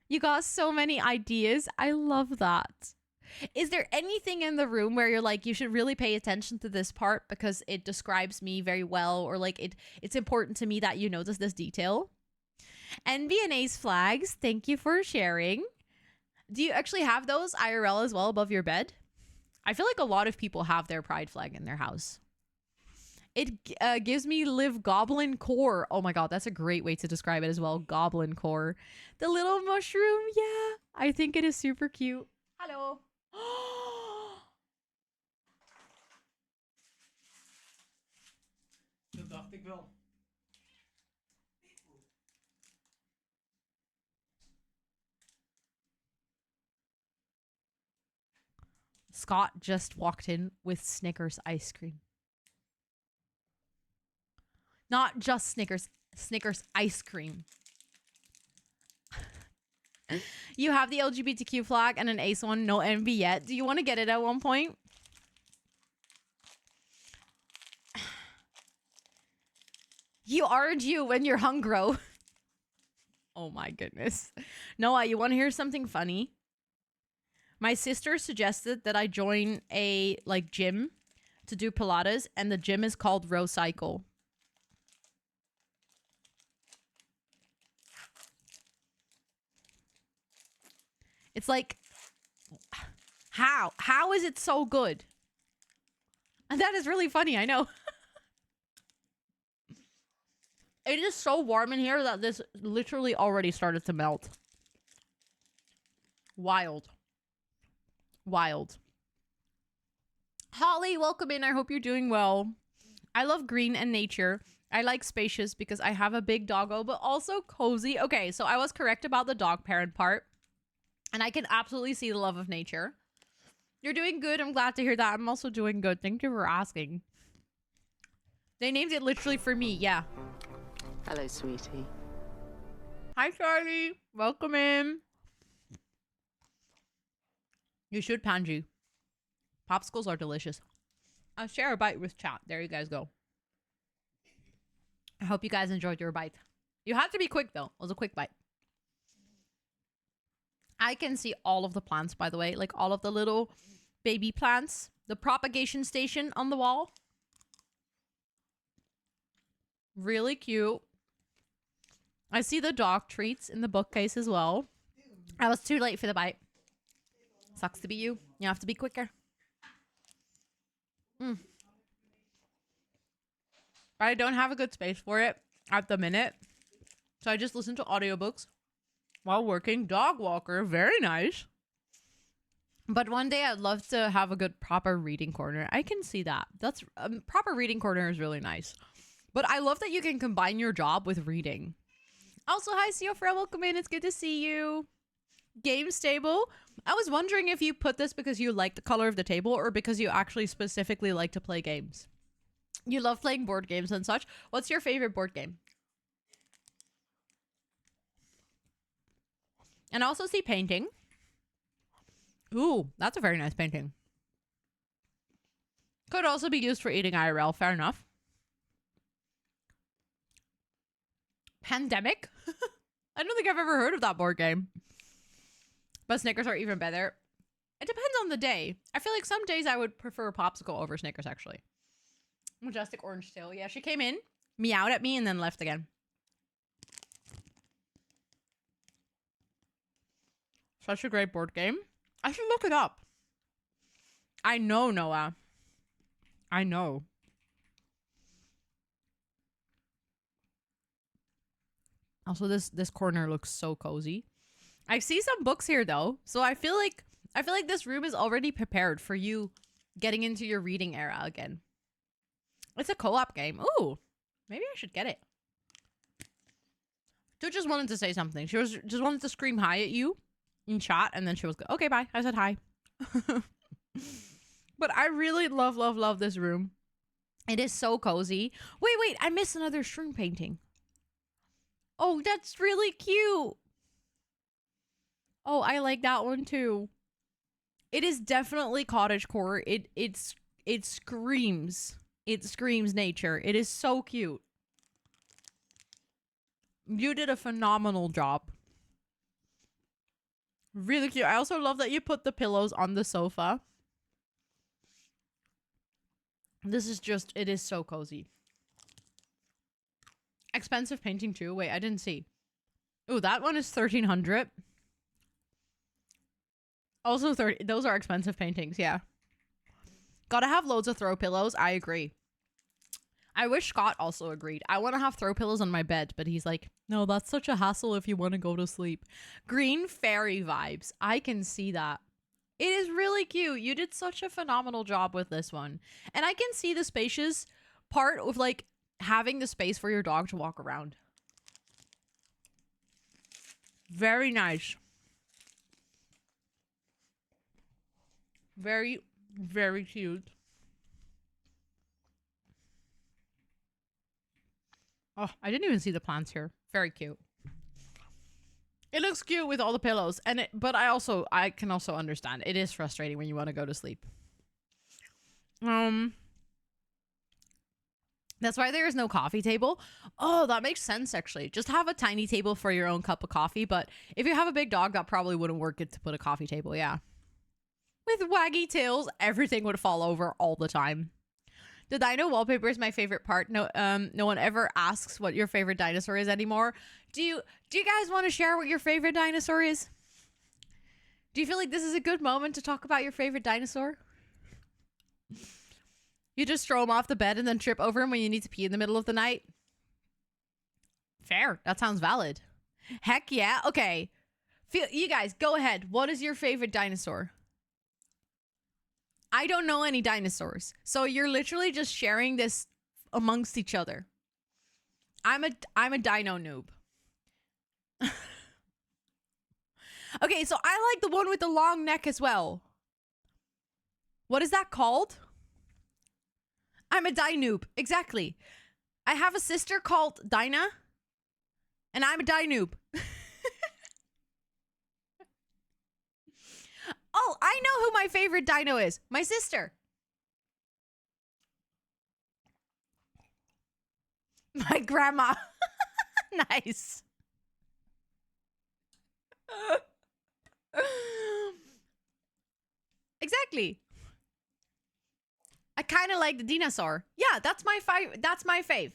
C: You got so many ideas. I love that. Is there anything in the room where you're like, you should really pay attention to this part because it describes me very well, or like it's important to me that you notice this detail? NBNA's flags, thank you for sharing. Do you actually have those IRL as well above your bed? I feel like a lot of people have their pride flag in their house. It gives me live goblin core. Oh my god, that's a great way to describe it as well. Goblin core. The little mushroom, yeah. I think it is super cute. Hello.
F: Dat dacht ik wel.
C: Scott just walked in with Snickers ice cream. Not just Snickers, Snickers ice cream. You have the LGBTQ flag and an ace one, no envy yet. Do you want to get it at one point? You aren't you when you're hungry. Oh my goodness. Noah, you want to hear something funny? My sister suggested that I join a like gym to do Pilates, and the gym is called Rocycle. It's like, how is it so good? And that is really funny, I know. It is so warm in here that this literally already started to melt. Wild. Wild. Holly, welcome in. I hope you're doing well. I love green and nature. I like spacious because I have a big doggo, but also cozy. Okay, so I was correct about the dog parent part. And I can absolutely see the love of nature. You're doing good. I'm glad to hear that. I'm also doing good. Thank you for asking. They named it literally for me. Yeah.
G: Hello, sweetie.
C: Hi, Charlie. Welcome in. You should, Panji. Popsicles are delicious. I'll share a bite with chat. There you guys go. I hope you guys enjoyed your bite. You had to be quick, though. It was a quick bite. I can see all of the plants, by the way. Like, all of the little baby plants. The propagation station on the wall. Really cute. I see the dog treats in the bookcase as well. I was too late for the bite. Sucks to be you. You have to be quicker. But I don't have a good space for it at the minute. So I just listen to audiobooks while working. Dog walker. Very nice. But one day I'd love to have a good proper reading corner. I can see that. That's proper reading corner is really nice. But I love that you can combine your job with reading. Also, hi, Siofra. Welcome in. It's good to see you. Game stable. I was wondering if you put this because you like the color of the table or because you actually specifically like to play games. You love playing board games and such. What's your favorite board game? And I also see painting. Ooh, that's a very nice painting. Could also be used for eating IRL. Fair enough. Pandemic? I don't think I've ever heard of that board game. But Snickers are even better. It depends on the day. I feel like some days I would prefer a popsicle over Snickers, actually. Majestic Orange Tail. Yeah, she came in, meowed at me, and then left again. Such a great board game. I should look it up. I know, Noah. I know. Also, this corner looks so cozy. I see some books here though, so I feel like this room is already prepared for you getting into your reading era again. It's a co-op game. Ooh, maybe I should get it. Dude just wanted to say something. She was just wanted to scream hi at you in chat, and then she was okay, bye. I said hi. But I really love this room. It is so cozy. Wait, I missed another string painting. Oh, that's really cute. Oh, I like that one too. It is definitely cottagecore. It screams. It screams nature. It is so cute. You did a phenomenal job. Really cute. I also love that you put the pillows on the sofa. This is just, it is so cozy. Expensive painting too. Wait, I didn't see. Ooh, that one is 1,300. Also 30. Those are expensive paintings, yeah. Gotta have loads of throw pillows. I agree. I wish Scott also agreed. I want to have throw pillows on my bed, but he's like, no, that's such a hassle if you want to go to sleep. Green fairy vibes. I can see that. It is really cute. You did such a phenomenal job with this one. And I can see the spacious part of like having the space for your dog to walk around. Very nice. Very, very cute. Oh, I didn't even see the plants here. Very cute. It looks cute with all the pillows, but I can also understand it is frustrating when you want to go to sleep. That's why there is no coffee table. Oh, that makes sense actually. Just have a tiny table for your own cup of coffee, but if you have a big dog, that probably wouldn't work to put a coffee table, yeah. With waggy tails, everything would fall over all the time. The dino wallpaper is my favorite part. No one ever asks what your favorite dinosaur is anymore. Do you guys want to share what your favorite dinosaur is? Do you feel like this is a good moment to talk about your favorite dinosaur? You just throw him off the bed and then trip over him when you need to pee in the middle of the night? Fair. That sounds valid. Heck yeah. Okay. You guys, go ahead. What is your favorite dinosaur? I don't know any dinosaurs. So you're literally just sharing this amongst each other. I'm a dino noob. Okay, so I like the one with the long neck as well. What is that called? I'm a dinoob. Exactly. I have a sister called Dinah, and I'm a dinoob. Oh, I know who my favorite dino is. My sister. My grandma. Nice. Exactly. I kind of like the dinosaur. Yeah, that's my fave.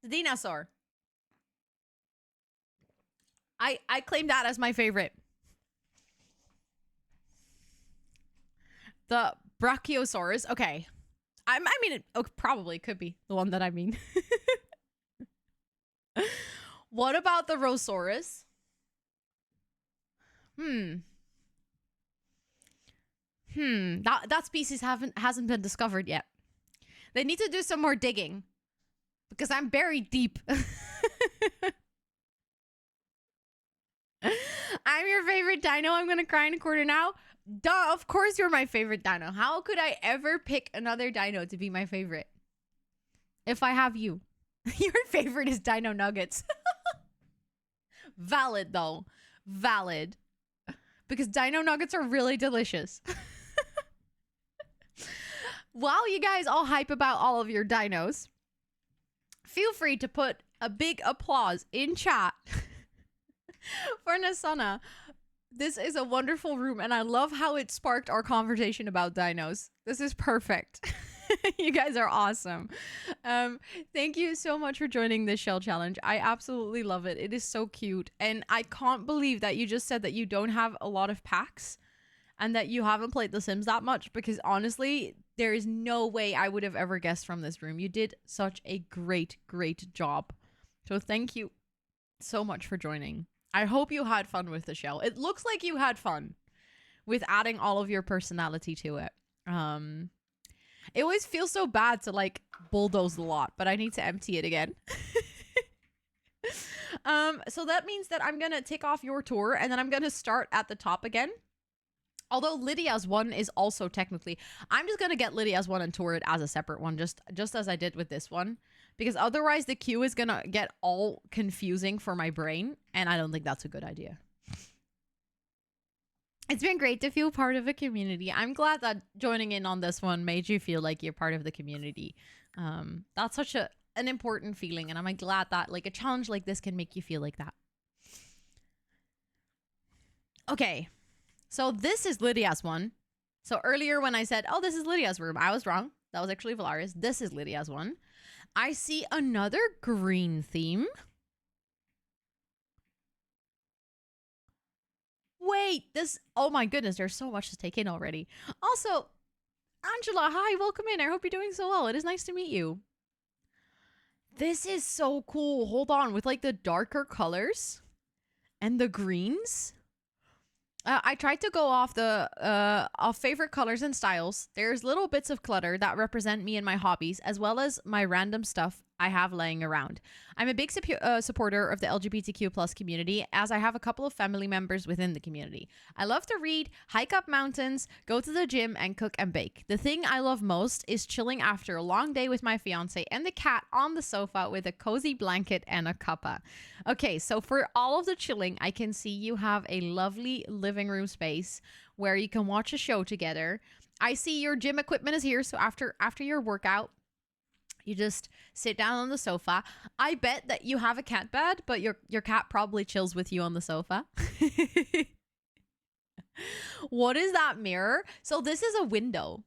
C: The dinosaur. I claim that as my favorite. The Brachiosaurus. Okay. I mean, it probably could be the one that I mean. What about the Rosaurus? That species hasn't been discovered yet. They need to do some more digging because I'm buried deep. I'm your favorite dino. I'm gonna cry in a corner now. Duh, of course you're my favorite dino. How could I ever pick another dino to be my favorite? If I have you. Your favorite is Dino Nuggets. Valid though. Valid. Because Dino Nuggets are really delicious. While you guys all hype about all of your dinos, feel free to put a big applause in chat for Nasana. This is a wonderful room, and I love how it sparked our conversation about dinos. This is perfect. You guys are awesome. Thank you so much for joining this shell challenge. I absolutely love it. It is so cute. And I can't believe that you just said that you don't have a lot of packs and that you haven't played The Sims that much, because honestly, there is no way I would have ever guessed from this room. You did such a great, great job. So thank you so much for joining. I hope you had fun with the shell. It looks like you had fun with adding all of your personality to it. It always feels so bad to like bulldoze the lot, but I need to empty it again. So that means that I'm gonna tick off your tour and then I'm gonna start at the top again. Although Lydia's one is also technically, I'm just gonna get Lydia's one and tour it as a separate one, just as I did with this one, because otherwise the queue is gonna get all confusing for my brain, and I don't think that's a good idea. It's been great to feel part of a community. I'm glad that joining in on this one made you feel like you're part of the community. That's such an important feeling, and I'm glad that like a challenge like this can make you feel like that. Okay. So this is Lydia's one. So earlier when I said, oh, this is Lydia's room, I was wrong. That was actually Valaria's. This is Lydia's one. I see another green theme. Wait, this, oh my goodness, there's so much to take in already. Also, Angela, hi, welcome in. I hope you're doing so well. It is nice to meet you. This is so cool. Hold on, with like the darker colors and the greens. I tried to go off the off favorite colors and styles. There's little bits of clutter that represent me and my hobbies, as well as my random stuff I have laying around. I'm a big supporter of the LGBTQ plus community, as I have a couple of family members within the community. I love to read, hike up mountains, go to the gym, and cook and bake. The thing I love most is chilling after a long day with my fiance and the cat on the sofa with a cozy blanket and a cuppa. Okay, so for all of the chilling, I can see you have a lovely living room space where you can watch a show together. I see your gym equipment is here, so after your workout, you just sit down on the sofa. I bet that you have a cat bed, but your cat probably chills with you on the sofa. What is that mirror? So this is a window.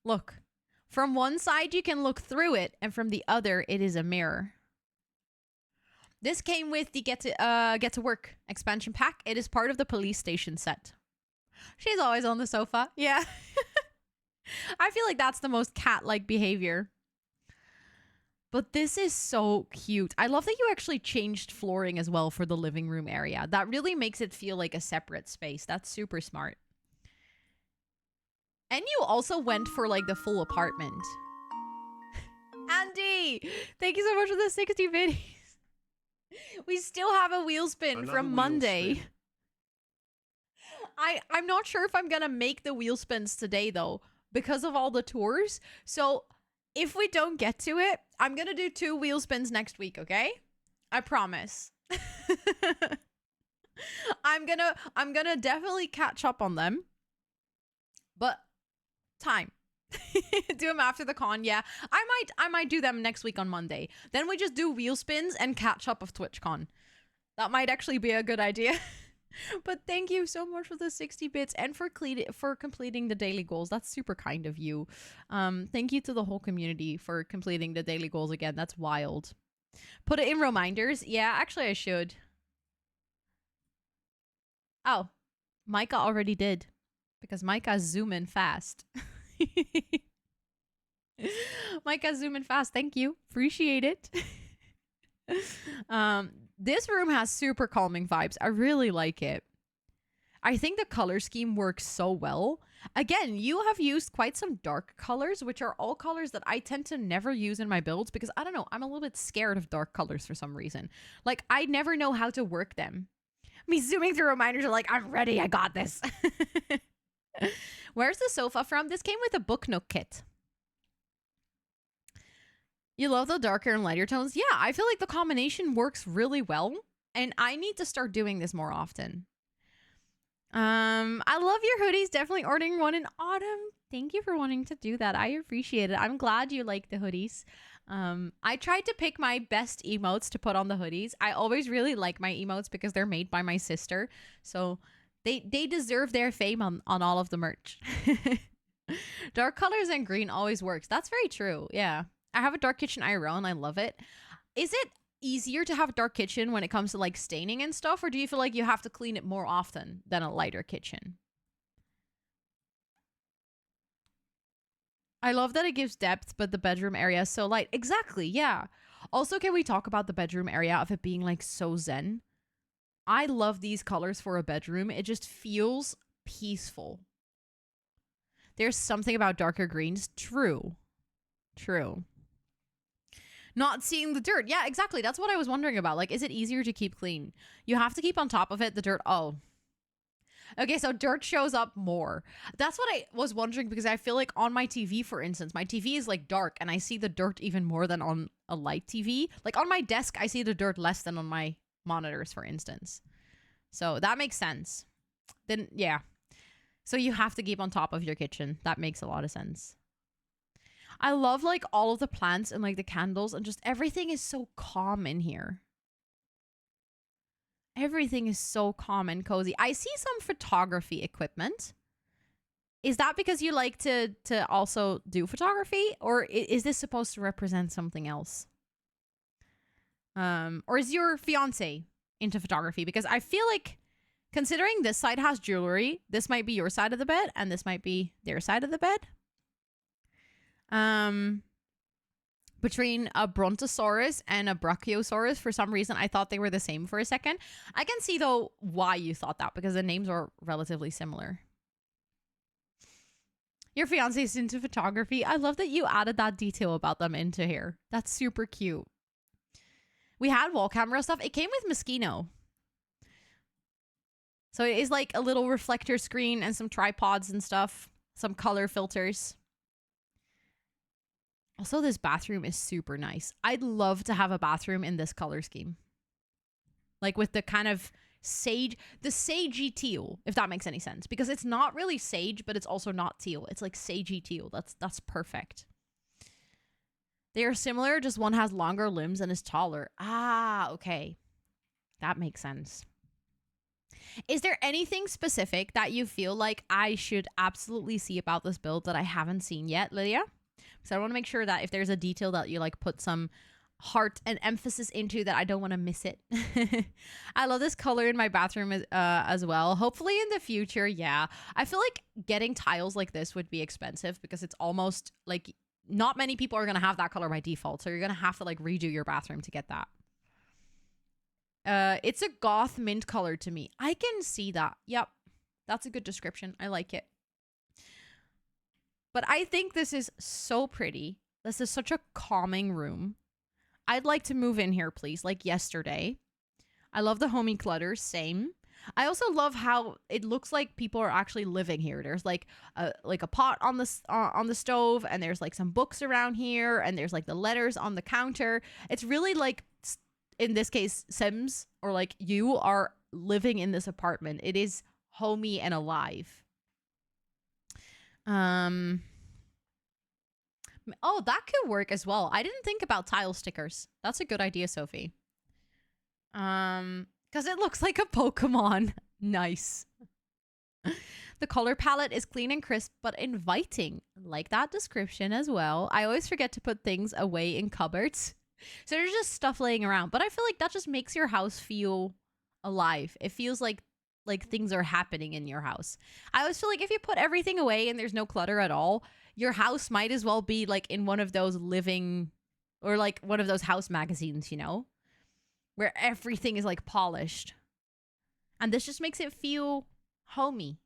C: Look. From one side, you can look through it, and from the other, it is a mirror. This came with the Get to Work expansion pack. It is part of the police station set. She's always on the sofa. Yeah. I feel like that's the most cat-like behavior. But this is so cute. I love that you actually changed flooring as well for the living room area. That really makes it feel like a separate space. That's super smart. And you also went for like the full apartment. Andy, thank you so much for the 60 biddies. We still have a wheel spin
B: Another
C: from
B: wheel
C: Monday.
B: spin.
C: I'm not sure if I'm gonna make the wheel spins today though, because of all the tours. So if we don't get to it, I'm gonna do 2 wheel spins next week, okay? I promise. I'm gonna definitely catch up on them. But time. Do them after the con, yeah. I might do them next week on Monday. Then we just do wheel spins and catch up of TwitchCon. That might actually be a good idea. But thank you so much for the 60 bits and for completing the daily goals. That's super kind of you. Thank you to the whole community for completing the daily goals again. That's wild. Put it in reminders. Yeah, actually I should. Oh, Micah already did. Because Micah's zooming fast. Micah's zooming fast. Thank you. Appreciate it. This room has super calming vibes. I really like it. I think the color scheme works so well. Again, you have used quite some dark colors, which are all colors that I tend to never use in my builds because, I don't know, I'm a little bit scared of dark colors for some reason. Like, I never know how to work them. Me zooming through reminders are like, I'm ready, I got this. Where's the sofa from? This came with a book nook kit. You love the darker and lighter tones? Yeah, I feel like the combination works really well. And I need to start doing this more often. I love your hoodies. Definitely ordering one in autumn. Thank you for wanting to do that. I appreciate it. I'm glad you like the hoodies. I tried to pick my best emotes to put on the hoodies. I always really like my emotes because they're made by my sister. So they deserve their fame on all of the merch. Dark colors and green always works. That's very true. Yeah. I have a dark kitchen IRL and I love it. Is it easier to have a dark kitchen when it comes to like staining and stuff, or do you feel like you have to clean it more often than a lighter kitchen? I love that it gives depth, but the bedroom area is so light. Exactly, yeah. Also, can we talk about the bedroom area of it being like so zen? I love these colors for a bedroom. It just feels peaceful. There's something about darker greens. True. Not seeing the dirt. Yeah, exactly. That's what I was wondering about. Like, is it easier to keep clean? You have to keep on top of it. The dirt. Oh. Okay, so dirt shows up more. That's what I was wondering because I feel like on my TV, for instance, my TV is like dark and I see the dirt even more than on a light TV. Like on my desk, I see the dirt less than on my monitors, for instance. So that makes sense. Then, yeah. So you have to keep on top of your kitchen. That makes a lot of sense. I love like all of the plants and like the candles and just everything is so calm in here. Everything is so calm and cozy. I see some photography equipment. Is that because you like to also do photography, or is this supposed to represent something else? Or is your fiance into photography? Because I feel like, considering this side has jewelry, this might be your side of the bed, and this might be their side of the bed. Between a Brontosaurus and a Brachiosaurus, for some reason, I thought they were the same for a second. I can see, though, why you thought that, because the names are relatively similar. Your fiance is into photography. I love that you added that detail about them into here. That's super cute. We had wall camera stuff. It came with Moschino. So it is like a little reflector screen and some tripods and stuff. Some color filters. Also, this bathroom is super nice. I'd love to have a bathroom in this color scheme. Like with the kind of the sagey teal, if that makes any sense. Because it's not really sage, but it's also not teal. It's like sagey teal. That's perfect. They are similar, just one has longer limbs and is taller. Ah, okay. That makes sense. Is there anything specific that you feel like I should absolutely see about this build that I haven't seen yet, Lydia? So I want to make sure that if there's a detail that you like put some heart and emphasis into, that I don't want to miss it. I love this color in my bathroom as well. Hopefully in the future, yeah. I feel like getting tiles like this would be expensive because it's almost like not many people are going to have that color by default. So you're going to have to like redo your bathroom to get that. It's a goth mint color to me. I can see that. Yep. That's a good description. I like it. But I think this is so pretty. This is such a calming room. I'd like to move in here, please, like yesterday. I love the homey clutter, same. I also love how it looks like people are actually living here. There's like a pot on the stove, and there's like some books around here, and there's like the letters on the counter. It's really like, in this case, Sims, or like you are living in this apartment. It is homey and alive. Oh, that could work as well. I didn't think about tile stickers. That's a good idea, Sophie. Because it looks like a Pokemon. Nice. The color palette is clean and crisp, but inviting. Like that description as well. I always forget to put things away in cupboards. So there's just stuff laying around. But I feel like that just makes your house feel alive. It feels like things are happening in your house. I always feel like if you put everything away and there's no clutter at all, your house might as well be like in one of those living, or like one of those house magazines, you know, where everything is like polished. And this just makes it feel homey.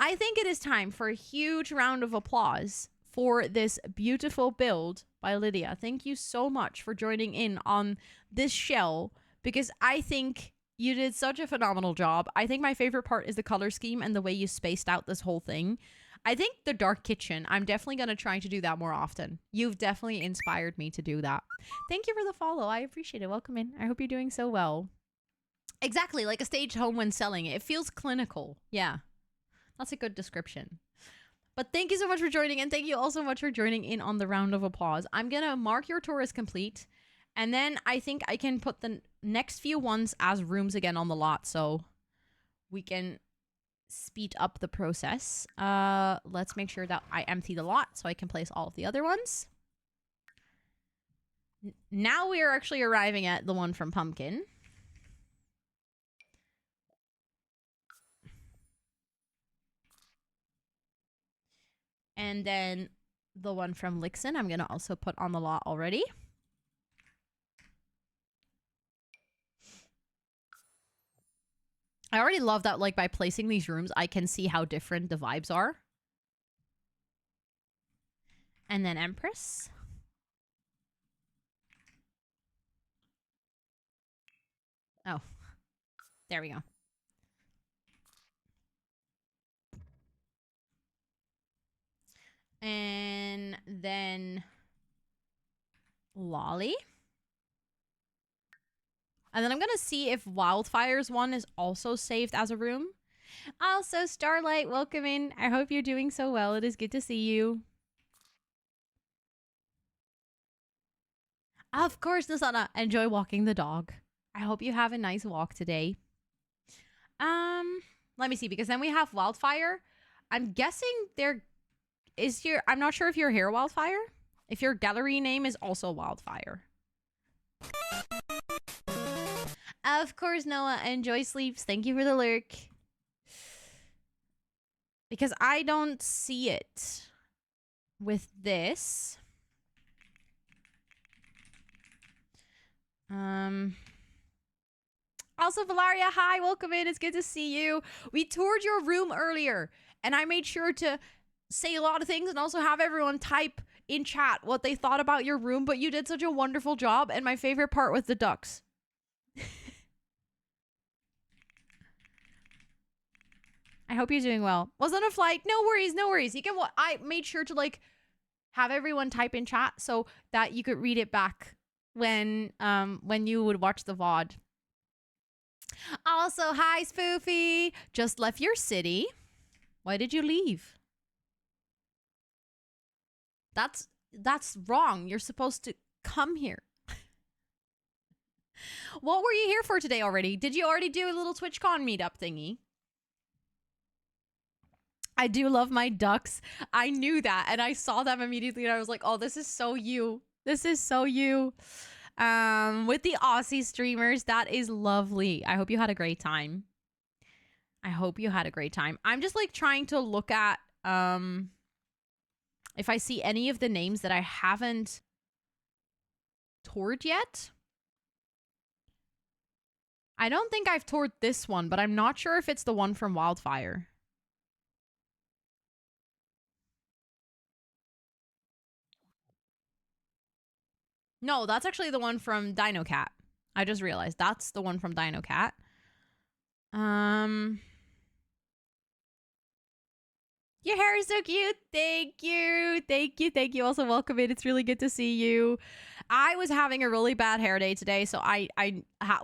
C: I think it is time for a huge round of applause for this beautiful build by Lydia. Thank you so much for joining in on this shell, because I think you did such a phenomenal job. I think my favorite part is the color scheme and the way you spaced out this whole thing. I think the dark kitchen, I'm definitely going to try to do that more often. You've definitely inspired me to do that. Thank you for the follow. I appreciate it. Welcome in. I hope you're doing so well. Exactly, like a staged home when selling it. It feels clinical. Yeah, that's a good description. But thank you so much for joining, and thank you also so much for joining in on the round of applause. I'm going to mark your tour as complete, and then I think I can put the next few ones as rooms again on the lot, so we can speed up the process. Let's make sure that I empty the lot so I can place all of the other ones. Now we are actually arriving at the one from Pumpkin. And then the one from Lixin, I'm going to also put on the lot already. I already love that, like, by placing these rooms, I can see how different the vibes are. And then Empress. Oh, there we go. And then Lolly. And then I'm going to see if Wildfire's one is also saved as a room. Also, Starlight, welcome in. I hope you're doing so well. It is good to see you. Of course, Nasana. Enjoy walking the dog. I hope you have a nice walk today. Let me see, because then we have Wildfire. I'm guessing there is your... I'm not sure if you're here, Wildfire. If your gallery name is also Wildfire. Of course, Noah. Enjoy sleeps. Thank you for the lurk. Because I don't see it with this. Also, Valaria, hi, welcome in. It's good to see you. We toured your room earlier, and I made sure to say a lot of things and also have everyone type in chat what they thought about your room, but you did such a wonderful job, and my favorite part was the ducks. I hope you're doing well. Was on a flight? No worries, no worries. You can... I made sure to, like, have everyone type in chat so that you could read it back when you would watch the VOD. Also, hi, Spoofy. Just left your city. Why did you leave? That's wrong. You're supposed to come here. What were you here for today already? Did you already do a little TwitchCon meetup thingy? I do love my ducks. I knew that, and I saw them immediately, and I was like, oh, this is so you. This is so you. With the Aussie streamers, that is lovely. I hope you had a great time. I hope you had a great time. I'm just, like, trying to look at, if I see any of the names that I haven't toured yet. I don't think I've toured this one, but I'm not sure if it's the one from Wildfire. No, that's actually the one from Dino Cat. I just realized that's the one from Dino Cat. Your hair is so cute. Thank you. Thank you. Thank you. Also, welcome in. It's really good to see you. I was having a really bad hair day today, so I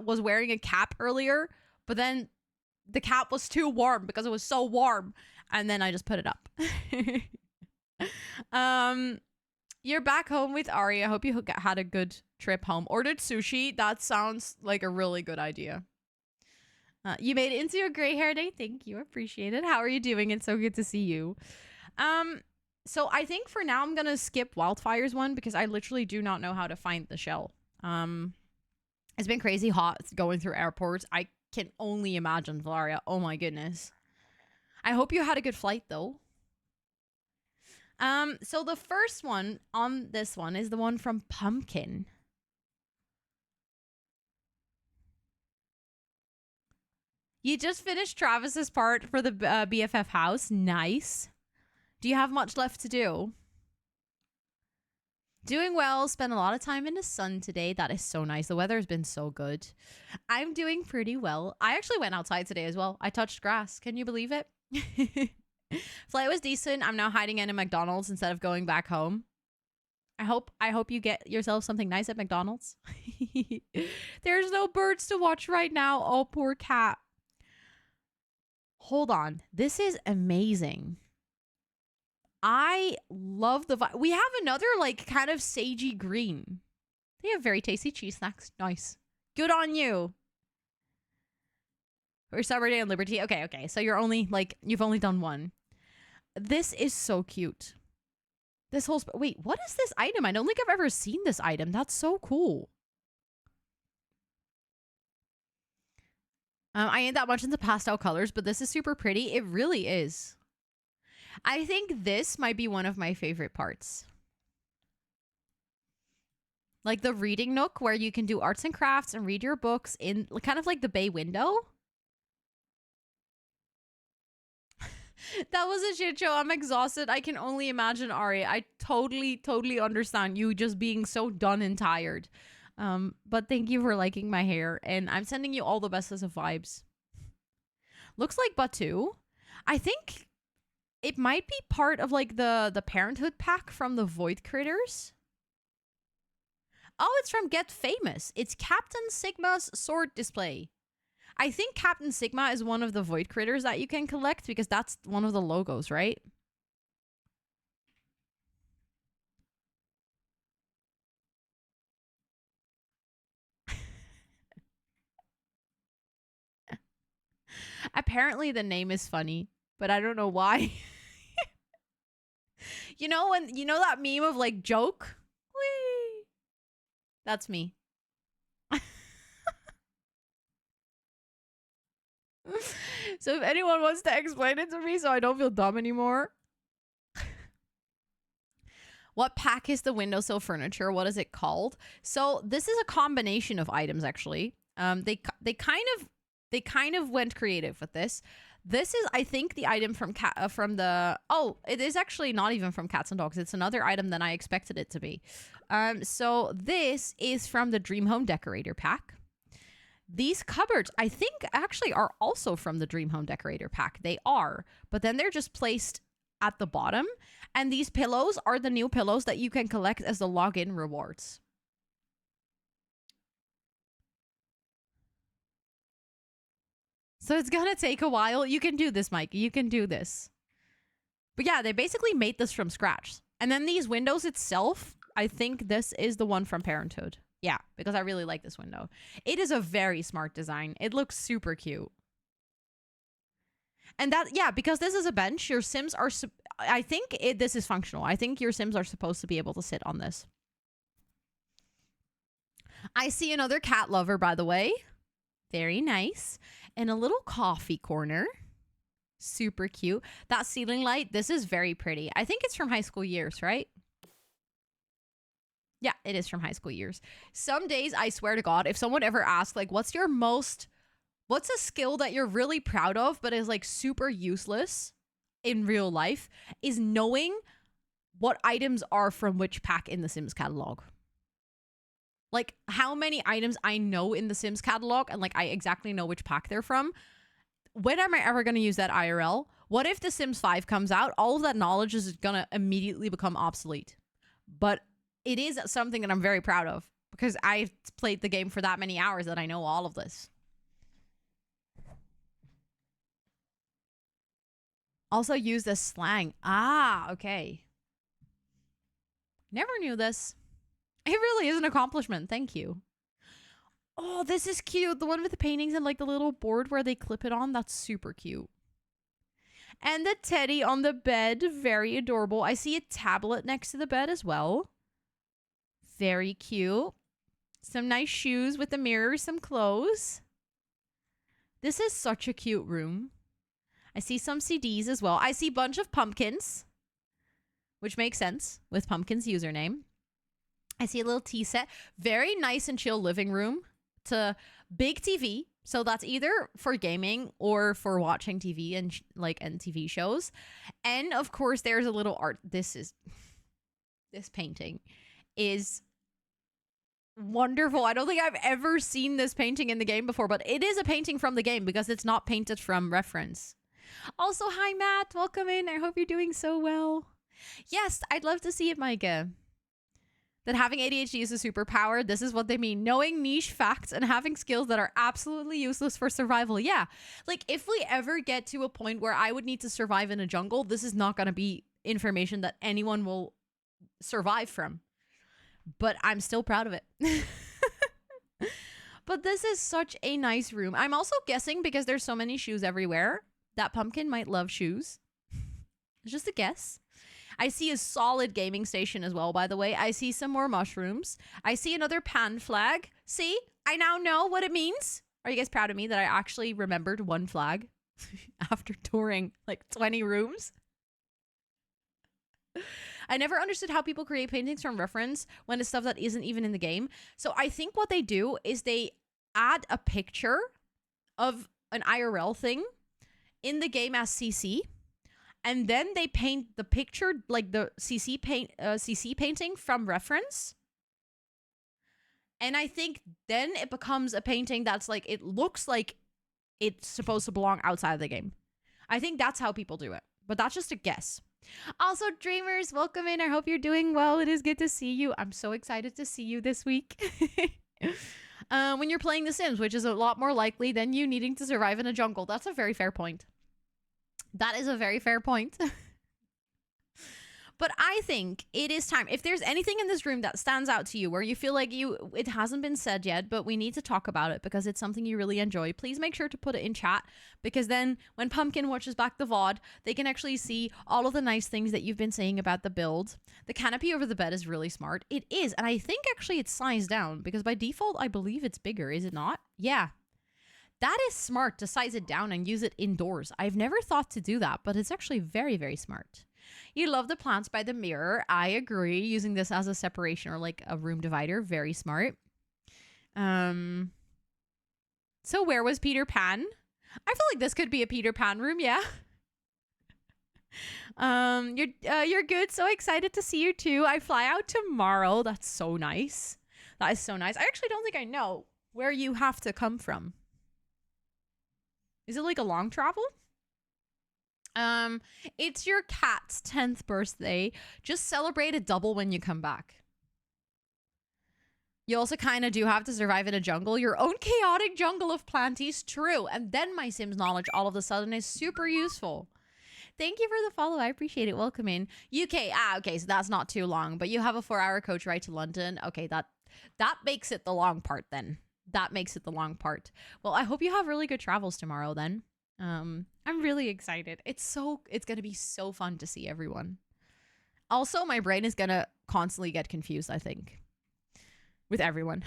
C: was wearing a cap earlier, but then the cap was too warm because it was so warm, and then I just put it up. You're back home with Ari. I hope you had a good trip home. Ordered sushi. That sounds like a really good idea. You made it into your gray hair day. Thank you. Appreciate it. How are you doing? It's so good to see you. So I think for now I'm going to skip Wildfire's one because I literally do not know how to find the shell. It's been crazy hot going through airports. I can only imagine, Valaria. Oh my goodness. I hope you had a good flight though. So the first one on this one is the one from Pumpkin. You just finished Travis's part for the BFF house. Nice. Do you have much left to do? Doing well. Spent a lot of time in the sun today. That is so nice. The weather has been so good. I'm doing pretty well. I actually went outside today as well. I touched grass. Can you believe it? Flight was decent. I'm now hiding in a McDonald's instead of going back home. I hope you get yourself something nice at McDonald's. There's no birds to watch right now. Oh, poor cat. Hold on. This is amazing. I love the vibe. We have another, like, kind of sagey green. They have very tasty cheese snacks. Nice. Good on you. Or Summer Day on Liberty. Okay. So you're only, like, you've only done one. This is so cute. This whole... Wait, what is this item? I don't think I've ever seen this item. That's so cool. I ain't that much into pastel colors, but this is super pretty. It really is. I think this might be one of my favorite parts. Like the reading nook where you can do arts and crafts and read your books in kind of like the bay window. That was a shit show. I'm exhausted. I can only imagine, Ari. I totally understand you just being so done and tired. But thank you for liking my hair. And I'm sending you all the bestest of vibes. Looks like Batu. I think it might be part of like the Parenthood pack from the Void Critters. Oh, it's from Get Famous. It's Captain Sigma's sword display. I think Captain Sigma is one of the Void Critters that you can collect because that's one of the logos, right? Apparently the name is funny, but I don't know why. You know that meme of like joke? Whee! That's me. So if anyone wants to explain it to me so I don't feel dumb anymore. What pack is the windowsill furniture? What is it called? So this is a combination of items actually. They kind of went creative with this. This is, I think, the item from it is actually not even from Cats and Dogs. It's another item than I expected it to be. So this is from the Dream Home Decorator pack. These cupboards, I think, actually are also from the Dream Home Decorator pack. They are, but then they're just placed at the bottom. And these pillows are the new pillows that you can collect as the login rewards. So it's gonna take a while. You can do this, Mike. You can do this. But yeah, they basically made this from scratch. And then these windows itself, I think this is the one from Parenthood. Yeah, because I really like this window. It is a very smart design. It looks super cute. And that, yeah, because this is a bench, your Sims are, I think this is functional. I think your Sims are supposed to be able to sit on this. I see another cat lover, by the way. Very nice. And a little coffee corner. Super cute. That ceiling light, this is very pretty. I think it's from High School Years, right? Yeah, it is from High School Years. Some days, I swear to God, if someone ever asks, like, what's a skill that you're really proud of, but is, like, super useless in real life, is knowing what items are from which pack in the Sims catalog. Like, how many items I know in the Sims catalog, and, like, I exactly know which pack they're from. When am I ever going to use that IRL? What if The Sims 5 comes out? All of that knowledge is going to immediately become obsolete. But it is something that I'm very proud of because I've played the game for that many hours that I know all of this. Also use this slang. Ah, okay. Never knew this. It really is an accomplishment. Thank you. Oh, this is cute. The one with the paintings and like the little board where they clip it on. That's super cute. And the teddy on the bed. Very adorable. I see a tablet next to the bed as well. Very cute. Some nice shoes with the mirrors, some clothes. This is such a cute room. I see some CDs as well. I see a bunch of pumpkins, which makes sense with Pumpkin's username. I see a little tea set. Very nice and chill living room. It's a big TV. So that's either for gaming or for watching TV and and TV shows. And of course, there's a little art. This painting is wonderful. I don't think I've ever seen this painting in the game before, but it is a painting from the game because it's not painted from reference. Also, hi, Matt. Welcome in. I hope you're doing so well. Yes, I'd love to see it, Micah. That having ADHD is a superpower. This is what they mean. Knowing niche facts and having skills that are absolutely useless for survival. Yeah. Like, if we ever get to a point where I would need to survive in a jungle, this is not going to be information that anyone will survive from. But I'm still proud of it. But this is such a nice room. I'm also guessing, because there's so many shoes everywhere, that Pumpkin might love shoes. It's just a guess. I see a solid gaming station as well, by the way. I see some more mushrooms. I see another pan flag. See? I now know what it means. Are you guys proud of me that I actually remembered one flag after touring like 20 rooms? I never understood how people create paintings from reference when it's stuff that isn't even in the game. So I think what they do is they add a picture of an IRL thing in the game as CC. And then they paint the picture, like the CC painting from reference. And I think then it becomes a painting that's like, it looks like it's supposed to belong outside of the game. I think that's how people do it. But that's just a guess. Also, Dreamers, welcome in. I hope you're doing well. It is good to see you. I'm so excited to see you this week. When you're playing The Sims, which is a lot more likely than you needing to survive in a jungle. That's a very fair point. That is a very fair point. But I think it is time. If there's anything in this room that stands out to you where you feel like it hasn't been said yet, but we need to talk about it because it's something you really enjoy, please make sure to put it in chat, because then when Pumpkin watches back the VOD, they can actually see all of the nice things that you've been saying about the build. The canopy over the bed is really smart. It is. And I think actually it's sized down because by default, I believe it's bigger. Is it not? Yeah. That is smart to size it down and use it indoors. I've never thought to do that, but it's actually very, very smart. You love the plants by the mirror. I agree. Using this as a separation or like a room divider. Very smart. So where was Peter Pan? I feel like this could be a Peter Pan room. Yeah. You're good. So excited to see you too. I fly out tomorrow. That's so nice. That is so nice. I actually don't think I know where you have to come from. Is it like a long travel? It's your cat's 10th birthday. Just celebrate a double when you come back. You also kind of do have to survive in a jungle. Your own chaotic jungle of planties. True. And then my Sims knowledge all of a sudden is super useful. Thank you for the follow. I appreciate it. Welcome in. UK. Okay. So that's not too long. But you have a 4-hour coach ride to London. Okay. That makes it the long part then. That makes it the long part. Well, I hope you have really good travels tomorrow then. I'm really excited. It's gonna be so fun to see everyone. Also, my brain is gonna constantly get confused, I think, with everyone.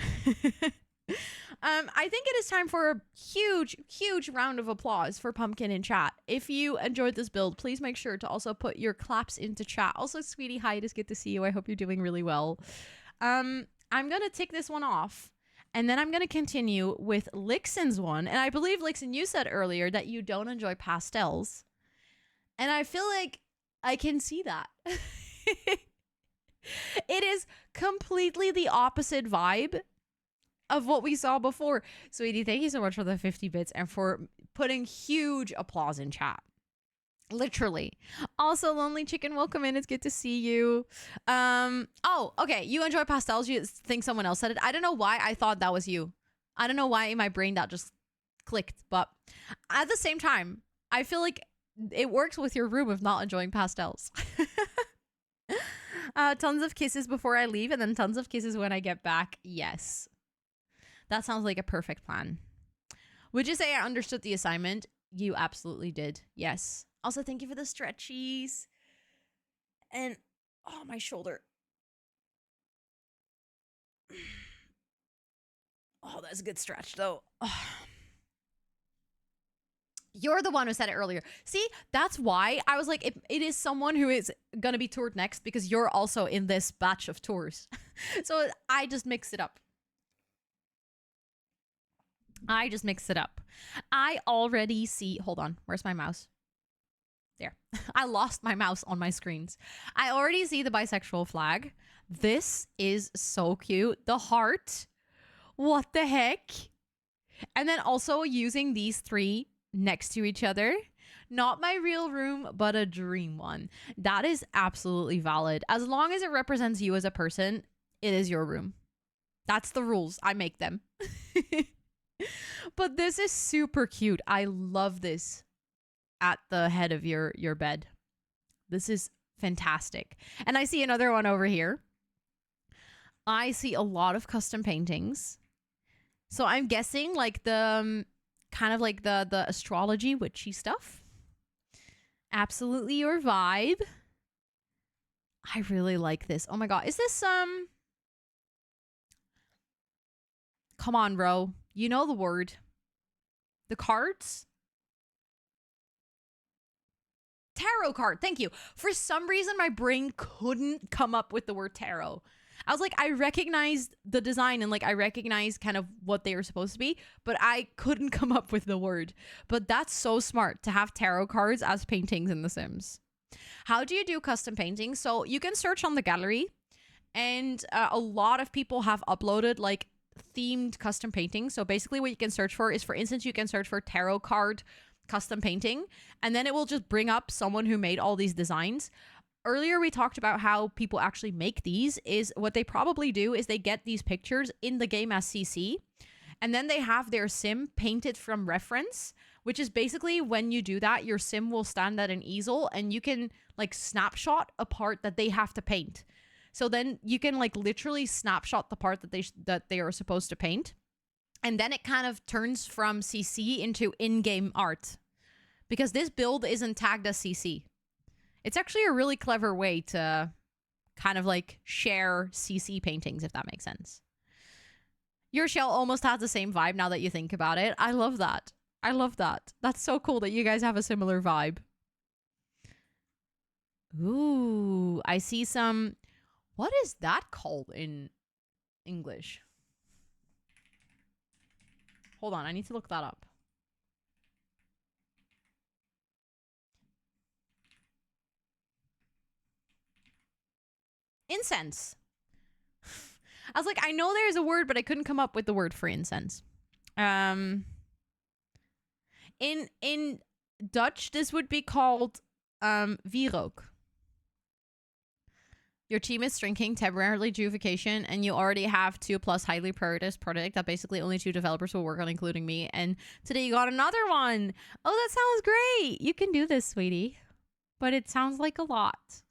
C: I think it is time for a huge round of applause for Pumpkin in chat. If you enjoyed this build, please make sure to also put your claps into chat. Also, sweetie, hi, it is good to see you. I hope you're doing really well. I'm gonna tick this one off. And then I'm going to continue with Lixen's one. And I believe, Lixen, you said earlier that you don't enjoy pastels. And I feel like I can see that. It is completely the opposite vibe of what we saw before. Sweetie, thank you so much for the 50 bits and for putting huge applause in chat. Literally. Also, Lonely Chicken, welcome in. It's good to see you. Oh, okay. You enjoy pastels. You think someone else said it. I don't know why I thought that was you. I don't know why in my brain that just clicked. But at the same time, I feel like it works with your room of not enjoying pastels. Tons of kisses before I leave and then tons of kisses when I get back. Yes. That sounds like a perfect plan. Would you say I understood the assignment? You absolutely did. Yes. Also, thank you for the stretchies. And, oh, my shoulder. Oh, that's a good stretch, though. Oh. You're the one who said it earlier. See, that's why I was like, it is someone who is going to be toured next because you're also in this batch of tours. So I just mixed it up. I already see... Hold on. Where's my mouse? There. I lost my mouse on my screens. I already see the bisexual flag. This is so cute. The heart. What the heck? And then also using these three next to each other. Not my real room, but a dream one. That is absolutely valid. As long as it represents you as a person, it is your room. That's the rules. I make them. But this is super cute. I love this. At the head of your bed. This is fantastic. And I see another one over here. I see a lot of custom paintings. So I'm guessing like the kind of like the astrology witchy stuff. Absolutely your vibe. I really like this. Oh my god. Is this come on, bro. You know the word. The cards? Tarot card. Thank you. For some reason, my brain couldn't come up with the word tarot. I was like, I recognized the design and like I recognized kind of what they were supposed to be, but I couldn't come up with the word. But that's so smart to have tarot cards as paintings in The Sims. How do you do custom paintings? So you can search on the gallery and a lot of people have uploaded like themed custom paintings. So basically what you can search for is, for instance, you can search for tarot card custom painting, and then it will just bring up someone who made all these designs. Earlier we talked about how people actually make these. Is what they probably do is they get these pictures in the game as CC, and then they have their sim painted from reference which is basically when you do that, your sim will stand at an easel and you can like snapshot a part that they have to paint. So then you can like literally snapshot the part that they are supposed to paint. And then it kind of turns from CC into in-game art, because this build isn't tagged as CC. It's actually a really clever way to kind of like share CC paintings, if that makes sense. Your shell almost has the same vibe now that you think about it. I love that. I love that. That's so cool that you guys have a similar vibe. Ooh, I see some... What is that called in English? Hold on, I need to look that up. Incense. I was like, I know there's a word, but I couldn't come up with the word for incense. In Dutch, this would be called wierook. Your team is shrinking temporarily due to vacation, and you already have 2+ highly prioritized project that basically only 2 developers will work on, including me. And today you got another one. Oh, that sounds great. You can do this, sweetie. But it sounds like a lot.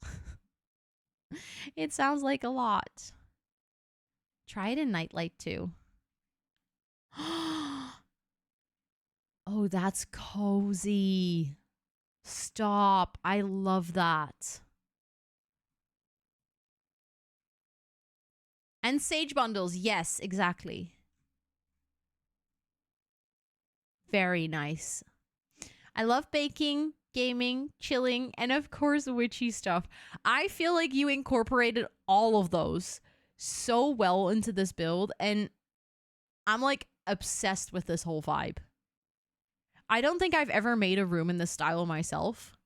C: It sounds like a lot. Try it in Nightlight too. Oh, that's cozy. Stop. I love that. And sage bundles. Yes, exactly. Very nice. I love baking, gaming, chilling, and of course witchy stuff. I feel like you incorporated all of those so well into this build, and I'm like obsessed with this whole vibe. I don't think I've ever made a room in this style myself,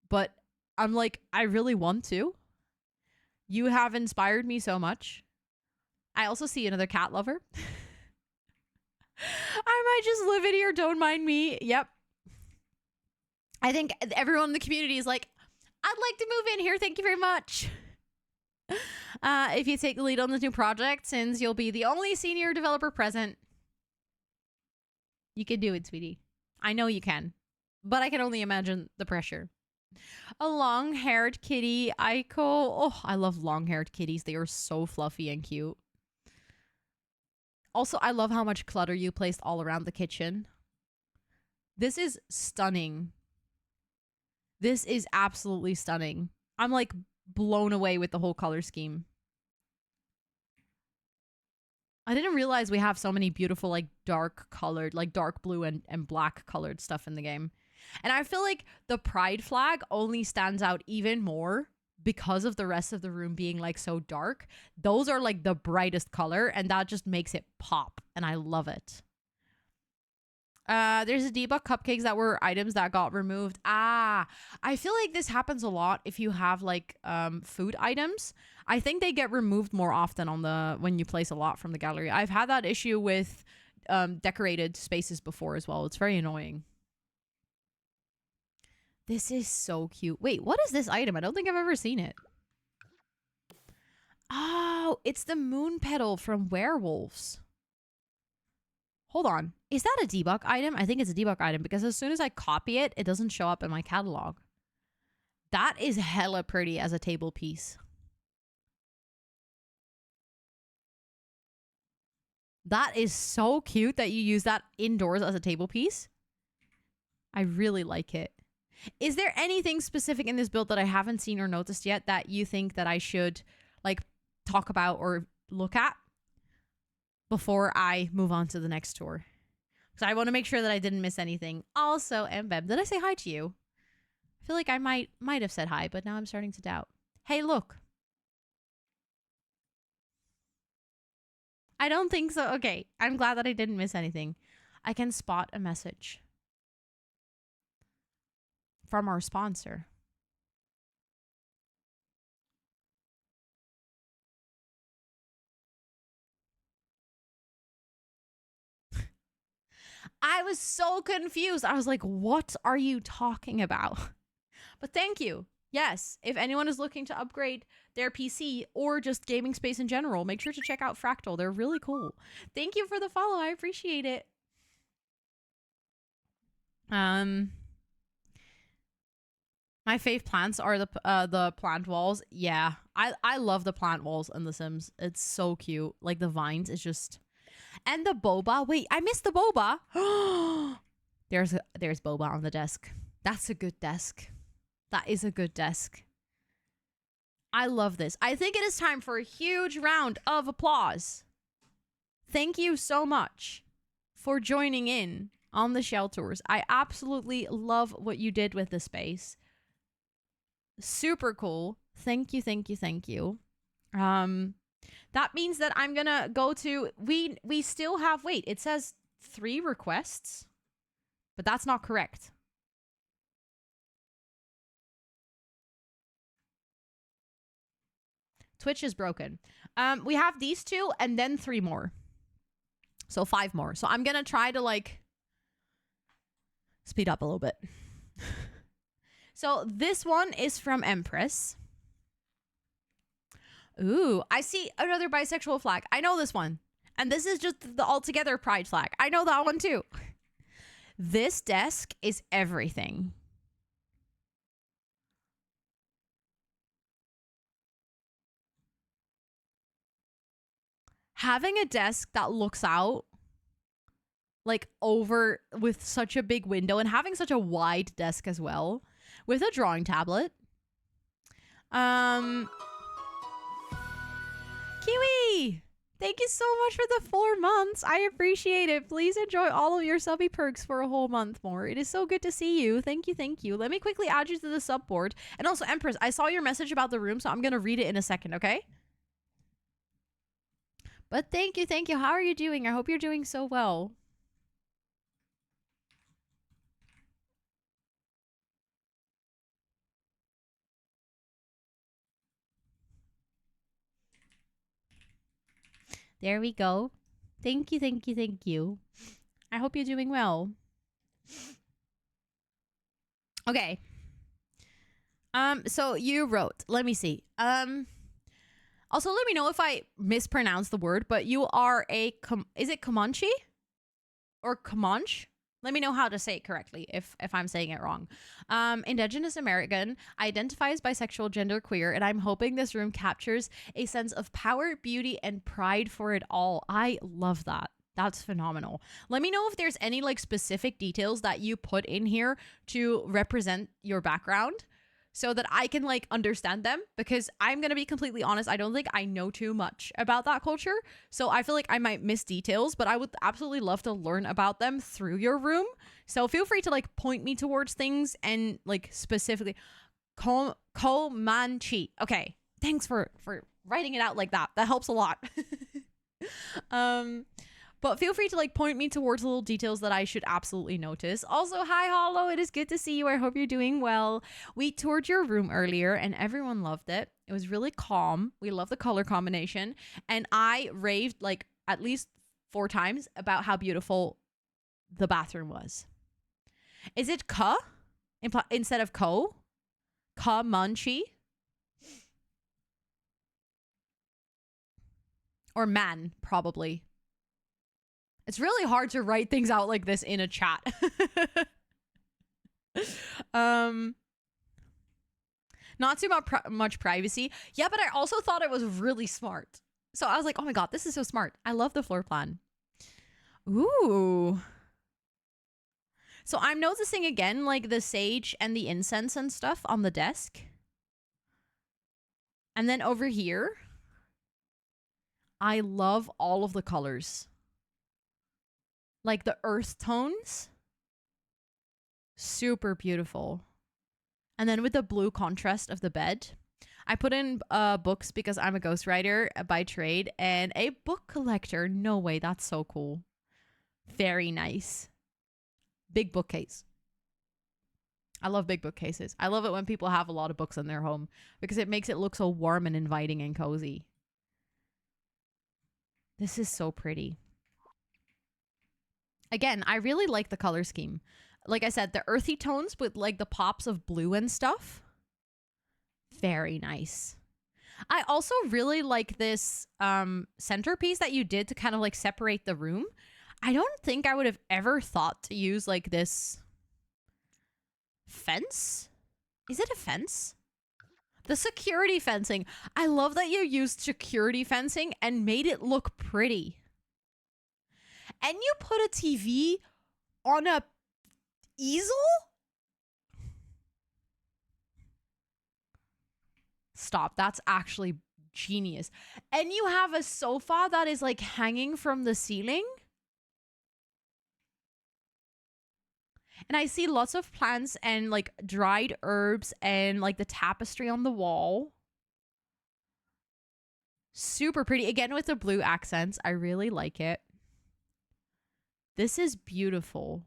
C: but I'm like, I really want to. You have inspired me so much. I also see another cat lover. I might just live in here, don't mind me. Yep. I think everyone in the community is like, I'd like to move in here. Thank you very much. If you take the lead on this new project, since you'll be the only senior developer present, you can do it, sweetie. I know you can, but I can only imagine the pressure. A long-haired kitty, Aiko. Oh, I love long-haired kitties. They are so fluffy and cute. Also, I love how much clutter you placed all around the kitchen. This is stunning. This is absolutely stunning. I'm like blown away with the whole color scheme. I didn't realize we have so many beautiful, like dark colored, like dark blue and black colored stuff in the game. And I feel like the pride flag only stands out even more because of the rest of the room being like so dark. Those are like the brightest color, and that just makes it pop, and I love it. There's a debug cupcakes that were items that got removed. I feel like this happens a lot if you have like food items. I think they get removed more often on the when you place a lot from the gallery. I've had that issue with decorated spaces before as well. It's very annoying. This is so cute. Wait, what is this item? I don't think I've ever seen it. Oh, it's the moon petal from Werewolves. Hold on. Is that a debug item? I think it's a debug item because as soon as I copy it, it doesn't show up in my catalog. That is hella pretty as a table piece. That is so cute that you use that indoors as a table piece. I really like it. Is there anything specific in this build that I haven't seen or noticed yet that you think that I should like talk about or look at before I move on to the next tour? Because I want to make sure that I didn't miss anything. Also, Mbeb, did I say hi to you? I feel like I might have said hi, but now I'm starting to doubt. Hey, look. I don't think so. Okay, I'm glad that I didn't miss anything. I can spot a message from our sponsor. I was so confused. I was like, what are you talking about? But thank you. Yes, if anyone is looking to upgrade their PC or just gaming space in general, make sure to check out Fractal. They're really cool. Thank you for the follow. I appreciate it. My fave plants are the plant walls. Yeah, I love the plant walls in The Sims. It's so cute. Like the vines is just, and the boba. Wait, I missed the boba. There's boba on the desk. That's a good desk. That is a good desk. I love this. I think it is time for a huge round of applause. Thank you so much for joining in on the shell tours. I absolutely love what you did with the space. Super cool. Thank you, thank you, thank you. That means that I'm gonna go to, we still have, wait, it says 3 requests, but that's not correct. Twitch is broken. We have these 2 and then 3 more. So 5 more. So I'm gonna try to like speed up a little bit. So this one is from Empress. Ooh, I see another bisexual flag. I know this one. And this is just the altogether pride flag. I know that one too. This desk is everything. Having a desk that looks out like over with such a big window and having such a wide desk as well with a drawing tablet. Kiwi, thank you so much for the 4 months. I appreciate it. Please enjoy all of your subby perks for a whole month more. It is so good to see you. Thank you, thank you. Let me quickly add you to the sub board. And also, Empress, I saw your message about the room, so I'm gonna read it in a second, okay? But thank you, thank you. How are you doing? I hope you're doing so well. There we go. Thank you, thank you, thank you. I hope you're doing well. Okay. So you wrote, let me see. Also, let me know if I mispronounce the word, but you are a, is it Comanche? Or Comanche? Let me know how to say it correctly if I'm saying it wrong. Indigenous American, identifies bisexual, genderqueer, and I'm hoping this room captures a sense of power, beauty, and pride for it all. I love that. That's phenomenal. Let me know if there's any like specific details that you put in here to represent your background so that I can like understand them, because I'm going to be completely honest. I don't think I know too much about that culture. So I feel like I might miss details, but I would absolutely love to learn about them through your room. So feel free to like point me towards things and like specifically Comanche. Okay. Thanks for writing it out like that. That helps a lot. But feel free to like point me towards little details that I should absolutely notice. Also, hi Hollow, it is good to see you. I hope you're doing well. We toured your room earlier and everyone loved it. It was really calm. We love the color combination. And I raved like at least 4 times about how beautiful the bathroom was. Is it ka instead of ko? Comanche? Or man, probably. It's really hard to write things out like this in a chat. Not too much privacy. Yeah, but I also thought it was really smart. So I was like, oh my god, this is so smart. I love the floor plan. Ooh. So I'm noticing again, like the sage and the incense and stuff on the desk. And then over here, I love all of the colors. Like the earth tones. Super beautiful. And then with the blue contrast of the bed. I put in books because I'm a ghostwriter by trade and a book collector. No way, that's so cool. Very nice. Big bookcase. I love big bookcases. I love it when people have a lot of books in their home because it makes it look so warm and inviting and cozy. This is so pretty. Again, I really like the color scheme. Like I said, the earthy tones with like the pops of blue and stuff. Very nice. I also really like this centerpiece that you did to kind of like separate the room. I don't think I would have ever thought to use like this fence? Is it a fence? The security fencing. I love that you used security fencing and made it look pretty. And you put a TV on a easel? Stop. That's actually genius. And you have a sofa that is like hanging from the ceiling. And I see lots of plants and like dried herbs and like the tapestry on the wall. Super pretty. Again, with the blue accents. I really like it. This is beautiful.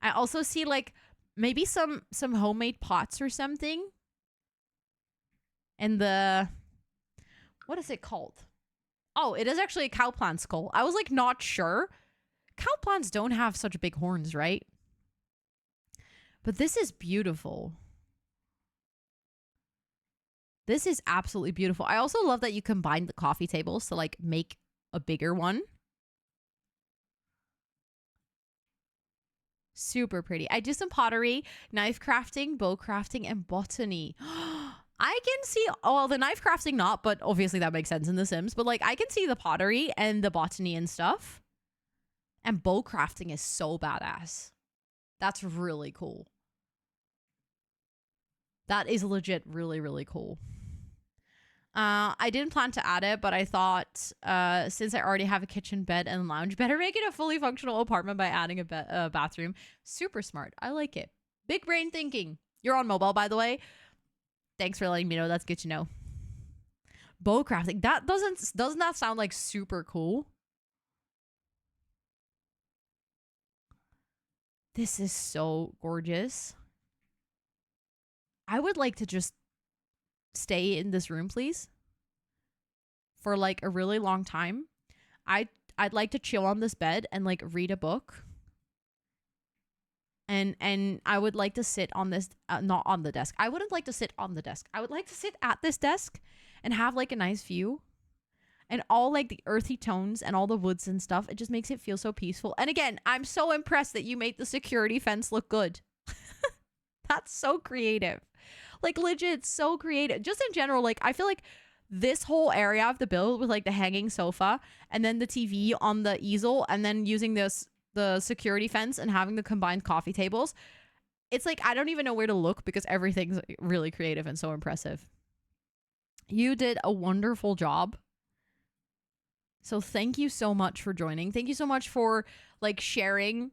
C: I also see like maybe some homemade pots or something. And the, what is it called? Oh, it is actually a cowplant skull. I was like not sure. Cowplants don't have such big horns, right? But this is beautiful. This is absolutely beautiful. I also love that you combine the coffee tables to like make a bigger one. Super pretty. I do some pottery, knife crafting, bow crafting, and botany. I can see, oh, well, the knife crafting not, but obviously that makes sense in The Sims. But like I can see the pottery and the botany and stuff. And bow crafting is so badass. That's really cool. That is legit really, really cool. I didn't plan to add it, but I thought since I already have a kitchen, bed, and lounge, better make it a fully functional apartment by adding a bathroom. Super smart. I like it. Big brain thinking. You're on mobile, by the way. Thanks for letting me know. That's good to know. Bow crafting. That doesn't that sound like super cool? This is so gorgeous. I would like to just stay in this room, please, for like a really long time. I'd like to chill on this bed and like read a book. And I would like to sit on this, not on the desk. I wouldn't like to sit on the desk. I would like to sit at this desk and have like a nice view. And all like the earthy tones and all the woods and stuff. It just makes it feel so peaceful. And again, I'm so impressed that you made the security fence look good. That's so creative. Like legit, so creative. Just in general, like I feel like this whole area of the build with like the hanging sofa and then the TV on the easel and then using the security fence and having the combined coffee tables. It's like I don't even know where to look because everything's really creative and so impressive. You did a wonderful job. So thank you so much for joining. Thank you so much for like sharing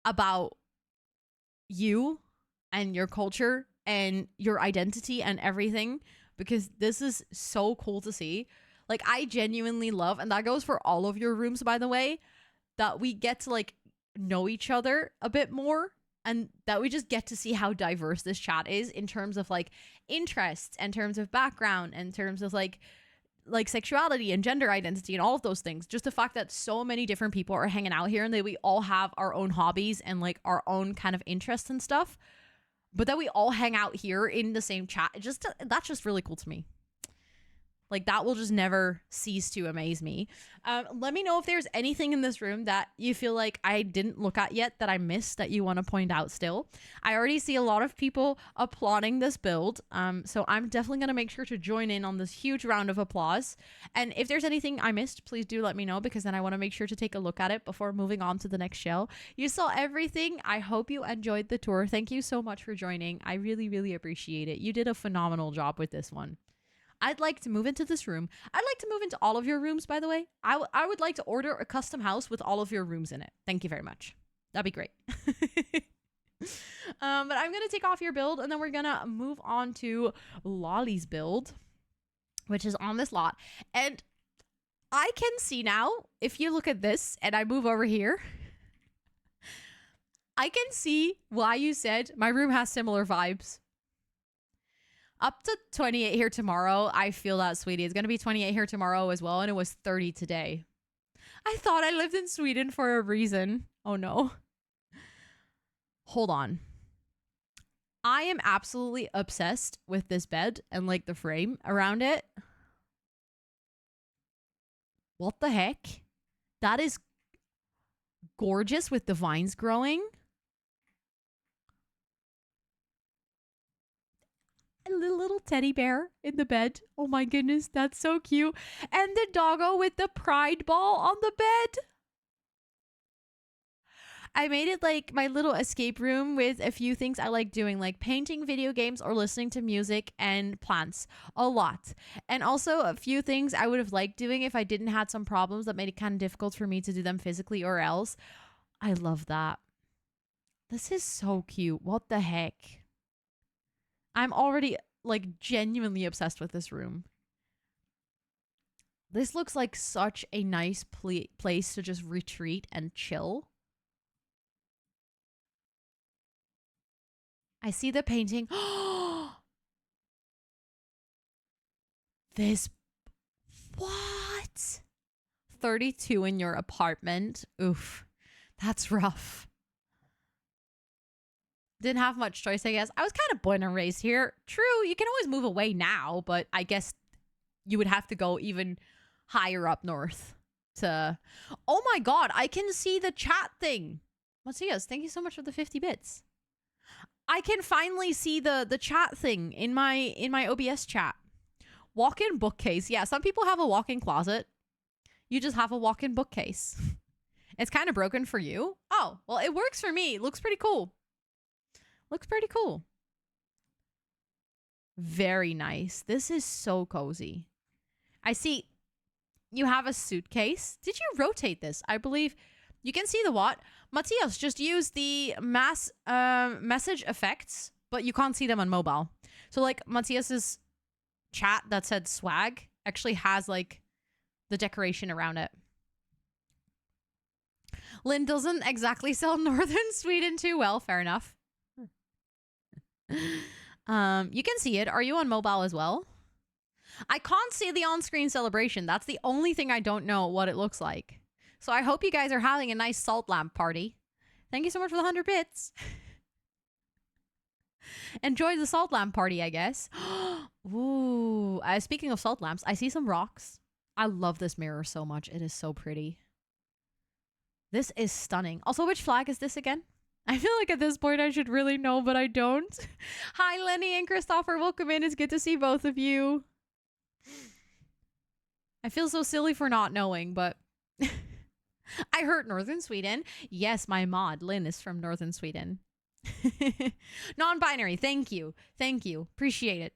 C: about you and your culture and your identity and everything, because this is so cool to see. Like I genuinely love, and that goes for all of your rooms, by the way, that we get to like know each other a bit more and that we just get to see how diverse this chat is in terms of like interests, in terms of background, in terms of like sexuality and gender identity and all of those things. Just the fact that so many different people are hanging out here and that we all have our own hobbies and like our own kind of interests and stuff, but that we all hang out here in the same chat. That's just really cool to me. Like that will just never cease to amaze me. Let me know if there's anything in this room that you feel like I didn't look at yet that I missed that you want to point out still. I already see a lot of people applauding this build. So I'm definitely going to make sure to join in on this huge round of applause. And if there's anything I missed, please do let me know, because then I want to make sure to take a look at it before moving on to the next shell. You saw everything. I hope you enjoyed the tour. Thank you so much for joining. I really, really appreciate it. You did a phenomenal job with this one. I'd like to move into this room. I'd like to move into all of your rooms, by the way. I would like to order a custom house with all of your rooms in it. Thank you very much. That'd be great. But I'm going to take off your build, and then we're going to move on to Lolly's build, which is on this lot. And I can see now, if you look at this and I move over here, I can see why you said my room has similar vibes. Up to 28 here tomorrow. I feel that, sweetie. It's going to be 28 here tomorrow as well, and it was 30 today. I thought I lived in Sweden for a reason. Oh, no. Hold on. I am absolutely obsessed with this bed and, like, the frame around it. What the heck? That is gorgeous with the vines growing. A little teddy bear in the bed. Oh my goodness, that's so cute. And the doggo with the pride ball on the bed. I made it like my little escape room with a few things I like doing, like painting, video games, or listening to music and plants a lot. And also a few things I would have liked doing if I didn't had some problems that made it kind of difficult for me to do them physically or else. I love that. This is so cute. What the heck? I'm already like genuinely obsessed with this room. This looks like such a nice place to just retreat and chill. I see the painting. This, what? 32 in your apartment? Oof, that's rough. Didn't have much choice, I guess. I was kind of born and raised here. True, you can always move away now, but I guess you would have to go even higher up north to... Oh my god, I can see the chat thing. Matthias, thank you so much for the 50 bits. I can finally see the chat thing in my OBS chat. Walk-in bookcase. Yeah, some people have a walk-in closet. You just have a walk-in bookcase. It's kind of broken for you. Oh, well, it works for me. It looks pretty cool. Looks pretty cool. Very nice. This is so cozy. I see you have a suitcase. Did you rotate this? I believe you can see the what? Matthias just used the message effects, but you can't see them on mobile. So like Matthias's chat that said swag actually has like the decoration around it. Lynn doesn't exactly sell Northern Sweden too well. Fair enough. You can see it. Are you on mobile as well? I can't see the on-screen celebration. That's the only thing I don't know what it looks like. So I hope you guys are having a nice salt lamp party. Thank you so much for the 100 bits. Enjoy the salt lamp party, I guess. Ooh, speaking of salt lamps, I see some rocks. I love this mirror so much. It is so pretty. This is stunning. Also, which flag is this again? I feel like at this point I should really know, but I don't. Hi, Lenny and Christopher. Welcome in. It's good to see both of you. I feel so silly for not knowing, but... I heard Northern Sweden. Yes, my mod, Lynn, is from Northern Sweden. Non-binary. Thank you. Thank you. Appreciate it.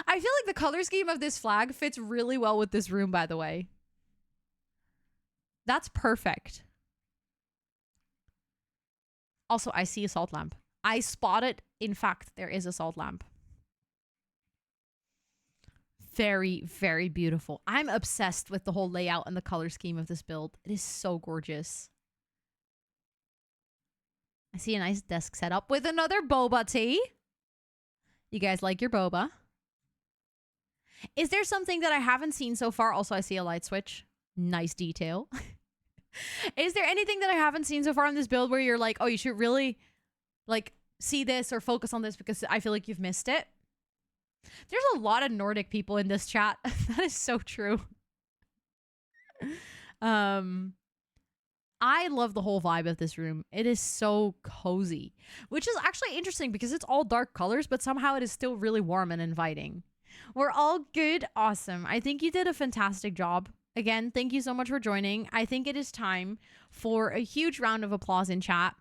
C: I feel like the color scheme of this flag fits really well with this room, by the way. That's perfect. Also, I see a salt lamp. I spotted, in fact, there is a salt lamp. Very, very beautiful. I'm obsessed with the whole layout and the color scheme of this build. It is so gorgeous. I see a nice desk setup with another boba tea. You guys like your boba? Is there something that I haven't seen so far? Also, I see a light switch. Nice detail. Is there anything that I haven't seen so far in this build where you're like, oh, you should really like see this or focus on this because I feel like you've missed it? There's a lot of Nordic people in this chat. That is so true. I love the whole vibe of this room. It is so cozy, which is actually interesting because it's all dark colors, but somehow it is still really warm and inviting. We're all good. Awesome. I think you did a fantastic job. Again, thank you so much for joining. I think it is time for a huge round of applause in chat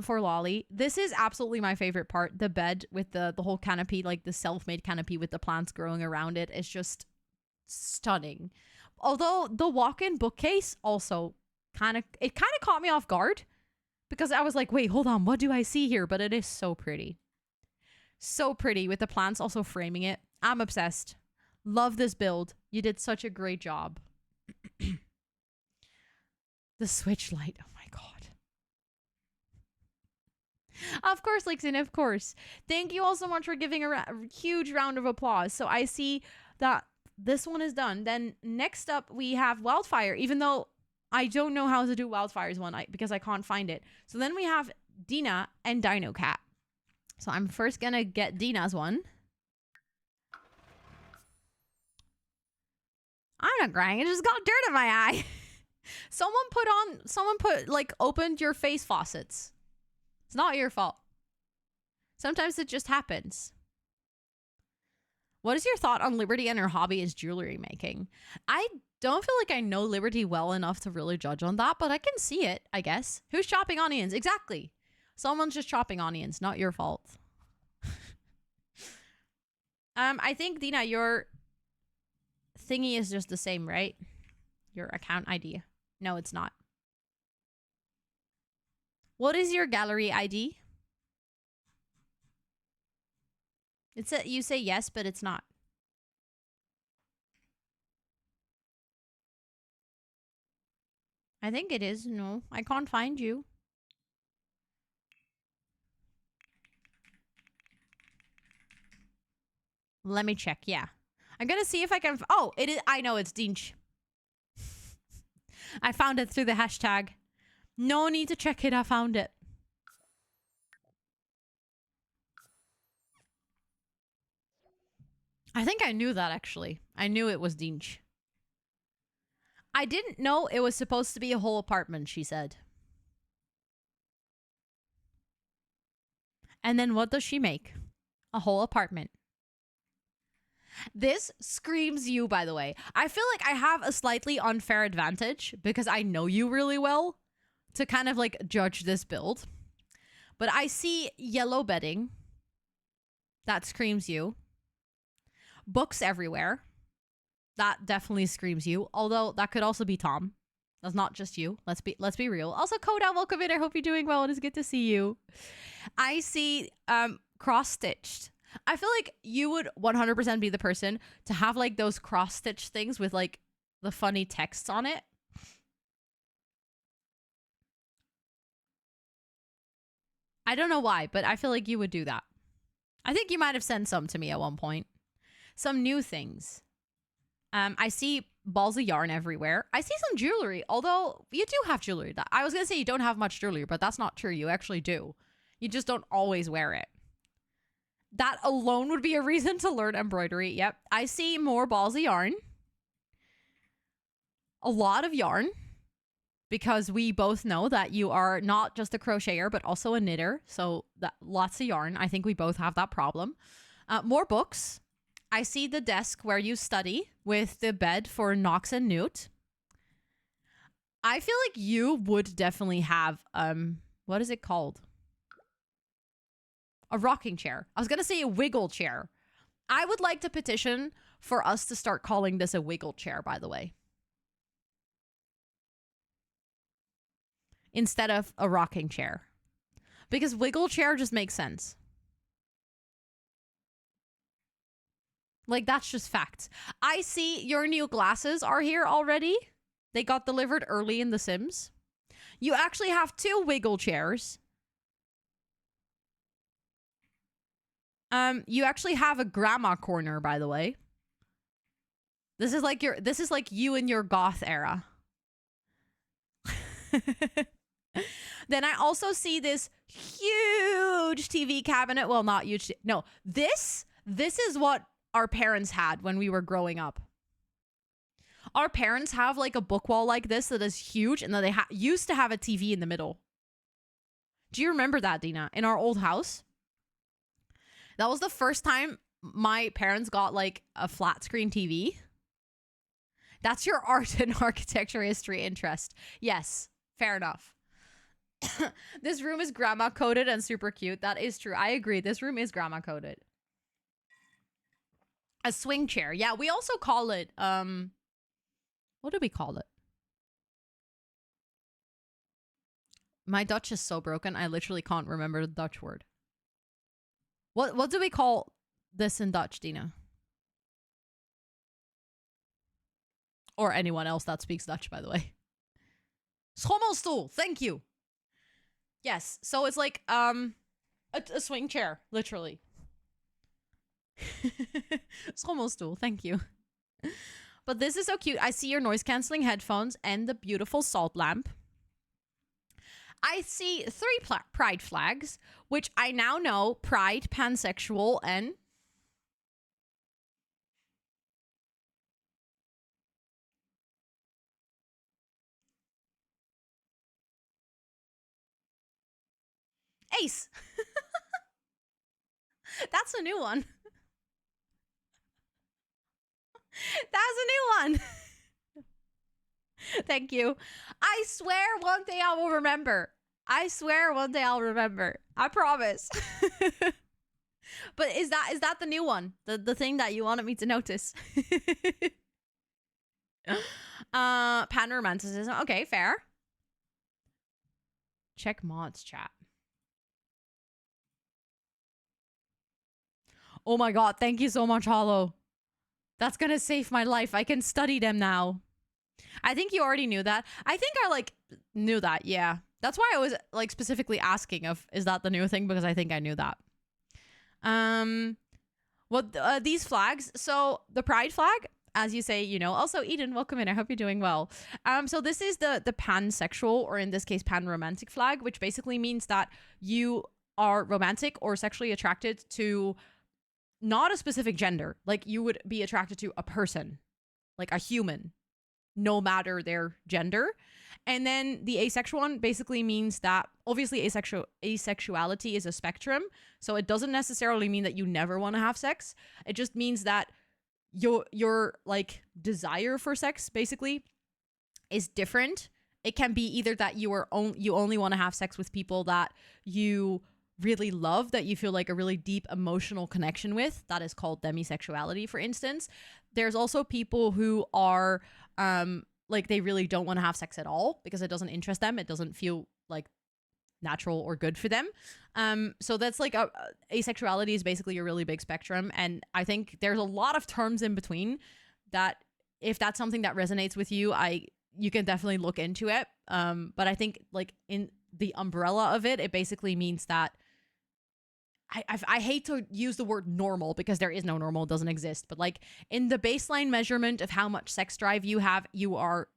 C: for Lolly. This is absolutely my favorite part. The bed with the whole canopy, like the self-made canopy with the plants growing around it is just stunning. Although the walk-in bookcase also kind of caught me off guard because I was like, wait, hold on. What do I see here? But it is so pretty. So pretty with the plants also framing it. I'm obsessed. Love this build. You did such a great job. The switch light. Oh my god. Of course, Lixin, of course. Thank you all so much for giving a huge round of applause. So I see that this one is done. Then next up we have Wildfire, even though I don't know how to do Wildfire's one because I can't find it. So then we have Dina and Dino Cat. So I'm first gonna get Dina's one. I'm not crying. It just got dirt in my eye. Someone put like opened your face faucets. It's not your fault. Sometimes it just happens. What is your thought on Liberty and her hobby is jewelry making? I don't feel like I know Liberty well enough to really judge on that, but I can see it, I guess. Who's chopping onions? Exactly. Someone's just chopping onions, not your fault. I think, Dina, your thingy is just the same, right? Your account ID. No, it's not. What is your gallery ID? It's a, you say yes, but it's not. I think it is. No, I can't find you. Let me check. Yeah. I'm going to see if I can... Oh, it is. I know it's Dinch. I found it through the hashtag. No need to check it. I found it. I think I knew that, actually. I knew it was Dinch. I didn't know it was supposed to be a whole apartment, she said. And then what does she make? A whole apartment. This screams you, by the way. I feel like I have a slightly unfair advantage because I know you really well to kind of like judge this build. But I see yellow bedding. That screams you. Books everywhere. That definitely screams you. Although that could also be Tom. That's not just you. Let's be real. Also, Koda, welcome in. I hope you're doing well. It is good to see you. I see cross-stitched. I feel like you would 100% be the person to have like those cross-stitch things with like the funny texts on it. I don't know why, but I feel like you would do that. I think you might have sent some to me at one point. Some new things. I see balls of yarn everywhere. I see some jewelry, although you do have jewelry. I was going to say you don't have much jewelry, but that's not true. You actually do. You just don't always wear it. That alone would be a reason to learn embroidery. Yep. I see more balls of yarn. A lot of yarn. Because we both know that you are not just a crocheter, but also a knitter. So lots of yarn. I think we both have that problem. More books. I see the desk where you study with the bed for Nox and Newt. I feel like you would definitely have, what is it called? A rocking chair. I was going to say a wiggle chair. I would like to petition for us to start calling this a wiggle chair, by the way. Instead of a rocking chair. Because wiggle chair just makes sense. Like, that's just fact. I see your new glasses are here already. They got delivered early in The Sims. You actually have 2 wiggle chairs. You actually have a grandma corner, by the way. This is like you in your goth era. Then I also see this huge TV cabinet. Well, not huge. No, this is what our parents had when we were growing up. Our parents have like a book wall like this that is huge, and then they used to have a TV in the middle. Do you remember that, Dina? In our old house? That was the first time my parents got like a flat screen TV. That's your art and architecture history interest. Yes, fair enough. This room is grandma coded and super cute. That is true. I agree. This room is grandma coded. A swing chair. Yeah, we also call it, what do we call it? My Dutch is so broken, I literally can't remember the Dutch word. What do we call this in Dutch, Dina? Or anyone else that speaks Dutch, by the way. Schommelstoel. Thank you. Yes. So it's like a swing chair, literally. Schommelstoel. Thank you. But this is so cute. I see your noise canceling headphones and the beautiful salt lamp. I see 3 pride flags, which I now know pride, pansexual, and Ace. That's a new one. That's a new one. Thank you. I swear one day I will remember. I swear one day I'll remember. I promise. But is that the new one? The thing that you wanted me to notice? Panromanticism. Okay, fair. Check mods chat. Oh my god, thank you so much, Hollow. That's gonna save my life. I can study them now. I think you already knew that. I think I like knew that, yeah. That's why I was like specifically asking of is that the new thing, because I think I knew that. These flags, so the pride flag, as you say, you know. Also, Eden, welcome in. I hope you're doing well. So this is the pansexual, or in this case, panromantic flag, which basically means that you are romantic or sexually attracted to not a specific gender. Like you would be attracted to a person, like a human, no matter their gender. And then the asexual one basically means that obviously asexuality is a spectrum. So it doesn't necessarily mean that you never want to have sex. It just means that your like desire for sex basically is different. It can be either that you only want to have sex with people that you really love, that you feel like a really deep emotional connection with. That is called demisexuality, for instance. There's also people who are like they really don't want to have sex at all because it doesn't interest them. It doesn't feel like natural or good for them. So that's like asexuality is basically a really big spectrum. And I think there's a lot of terms in between that if that's something that resonates with you, you can definitely look into it. But I think like in the umbrella of it, it basically means that I hate to use the word normal because there is no normal, it doesn't exist. But like in the baseline measurement of how much sex drive you have, you are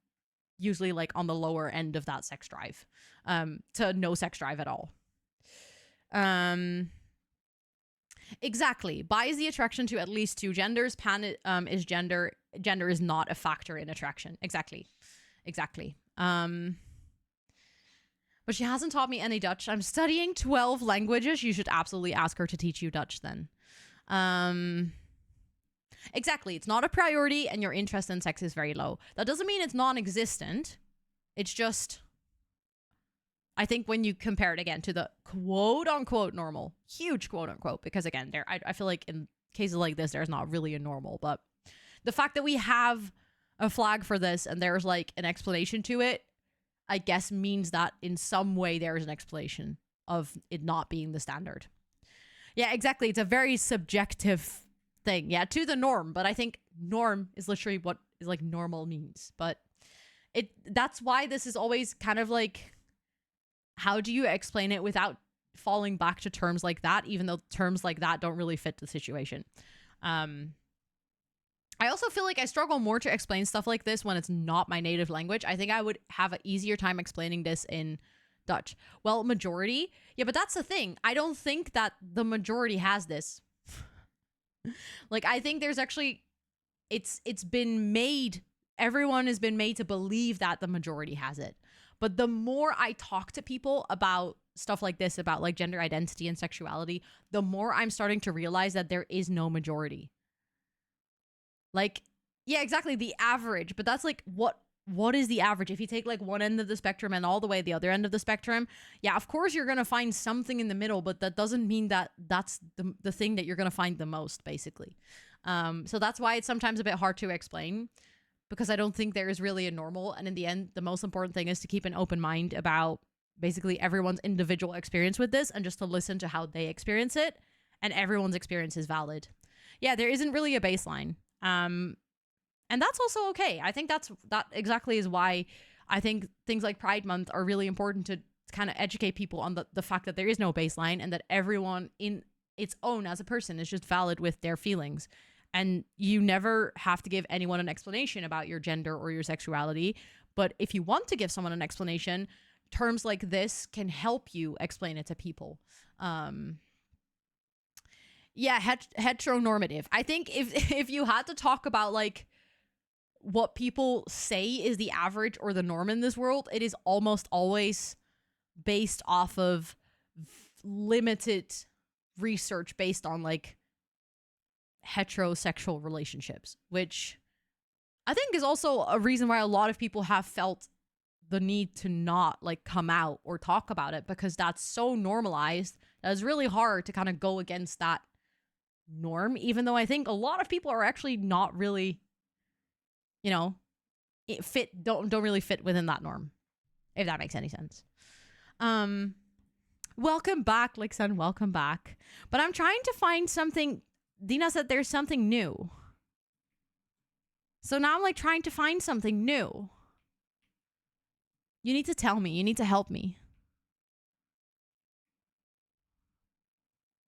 C: usually like on the lower end of that sex drive, to no sex drive at all. Exactly. Bi is the attraction to at least two genders. Pan is gender. Gender is not a factor in attraction. Exactly. But she hasn't taught me any Dutch. I'm studying 12 languages. You should absolutely ask her to teach you Dutch then. Exactly. It's not a priority and your interest in sex is very low. That doesn't mean it's non-existent. It's just, I think when you compare it again to the quote unquote normal, huge quote unquote, because again, I feel like in cases like this, there's not really a normal, but the fact that we have a flag for this and there's like an explanation to it, I guess means that in some way there is an explanation of it not being the standard. Yeah, exactly. It's a very subjective thing. Yeah, to the norm. But I think norm is literally what is like normal means. But that's why this is always kind of like, how do you explain it without falling back to terms like that, even though terms like that don't really fit the situation. I also feel like I struggle more to explain stuff like this when it's not my native language. I think I would have an easier time explaining this in Dutch. Well, majority. Yeah, but that's the thing. I don't think that the majority has this. Like, I think there's actually, it's been made, everyone has been made to believe that the majority has it. But the more I talk to people about stuff like this, about like gender identity and sexuality, the more I'm starting to realize that there is no majority. Like, yeah, exactly, the average. But that's like, what is the average? If you take like one end of the spectrum and all the way the other end of the spectrum, yeah, of course you're going to find something in the middle, but that doesn't mean that that's the thing that you're going to find the most, basically. So that's why it's sometimes a bit hard to explain, because I don't think there is really a normal. And in the end, the most important thing is to keep an open mind about basically everyone's individual experience with this and just to listen to how they experience it. And everyone's experience is valid. Yeah, there isn't really a baseline. And that's also okay. I think that exactly is why I think things like Pride Month are really important, to kind of educate people on the fact that there is no baseline and that everyone in its own as a person is just valid with their feelings. And you never have to give anyone an explanation about your gender or your sexuality. But if you want to give someone an explanation, terms like this can help you explain it to people. Yeah, heteronormative. I think if you had to talk about like what people say is the average or the norm in this world, it is almost always based off of limited research based on like heterosexual relationships, which I think is also a reason why a lot of people have felt the need to not like come out or talk about it, because that's so normalized that it's really hard to kind of go against that norm, even though I think a lot of people are actually not really, you know, don't really fit within that norm, if that makes any sense. Welcome back, Lixen, welcome back. But I'm trying to find something. Dina said there's something new. So now I'm like trying to find something new. You need to tell me. You need to help me.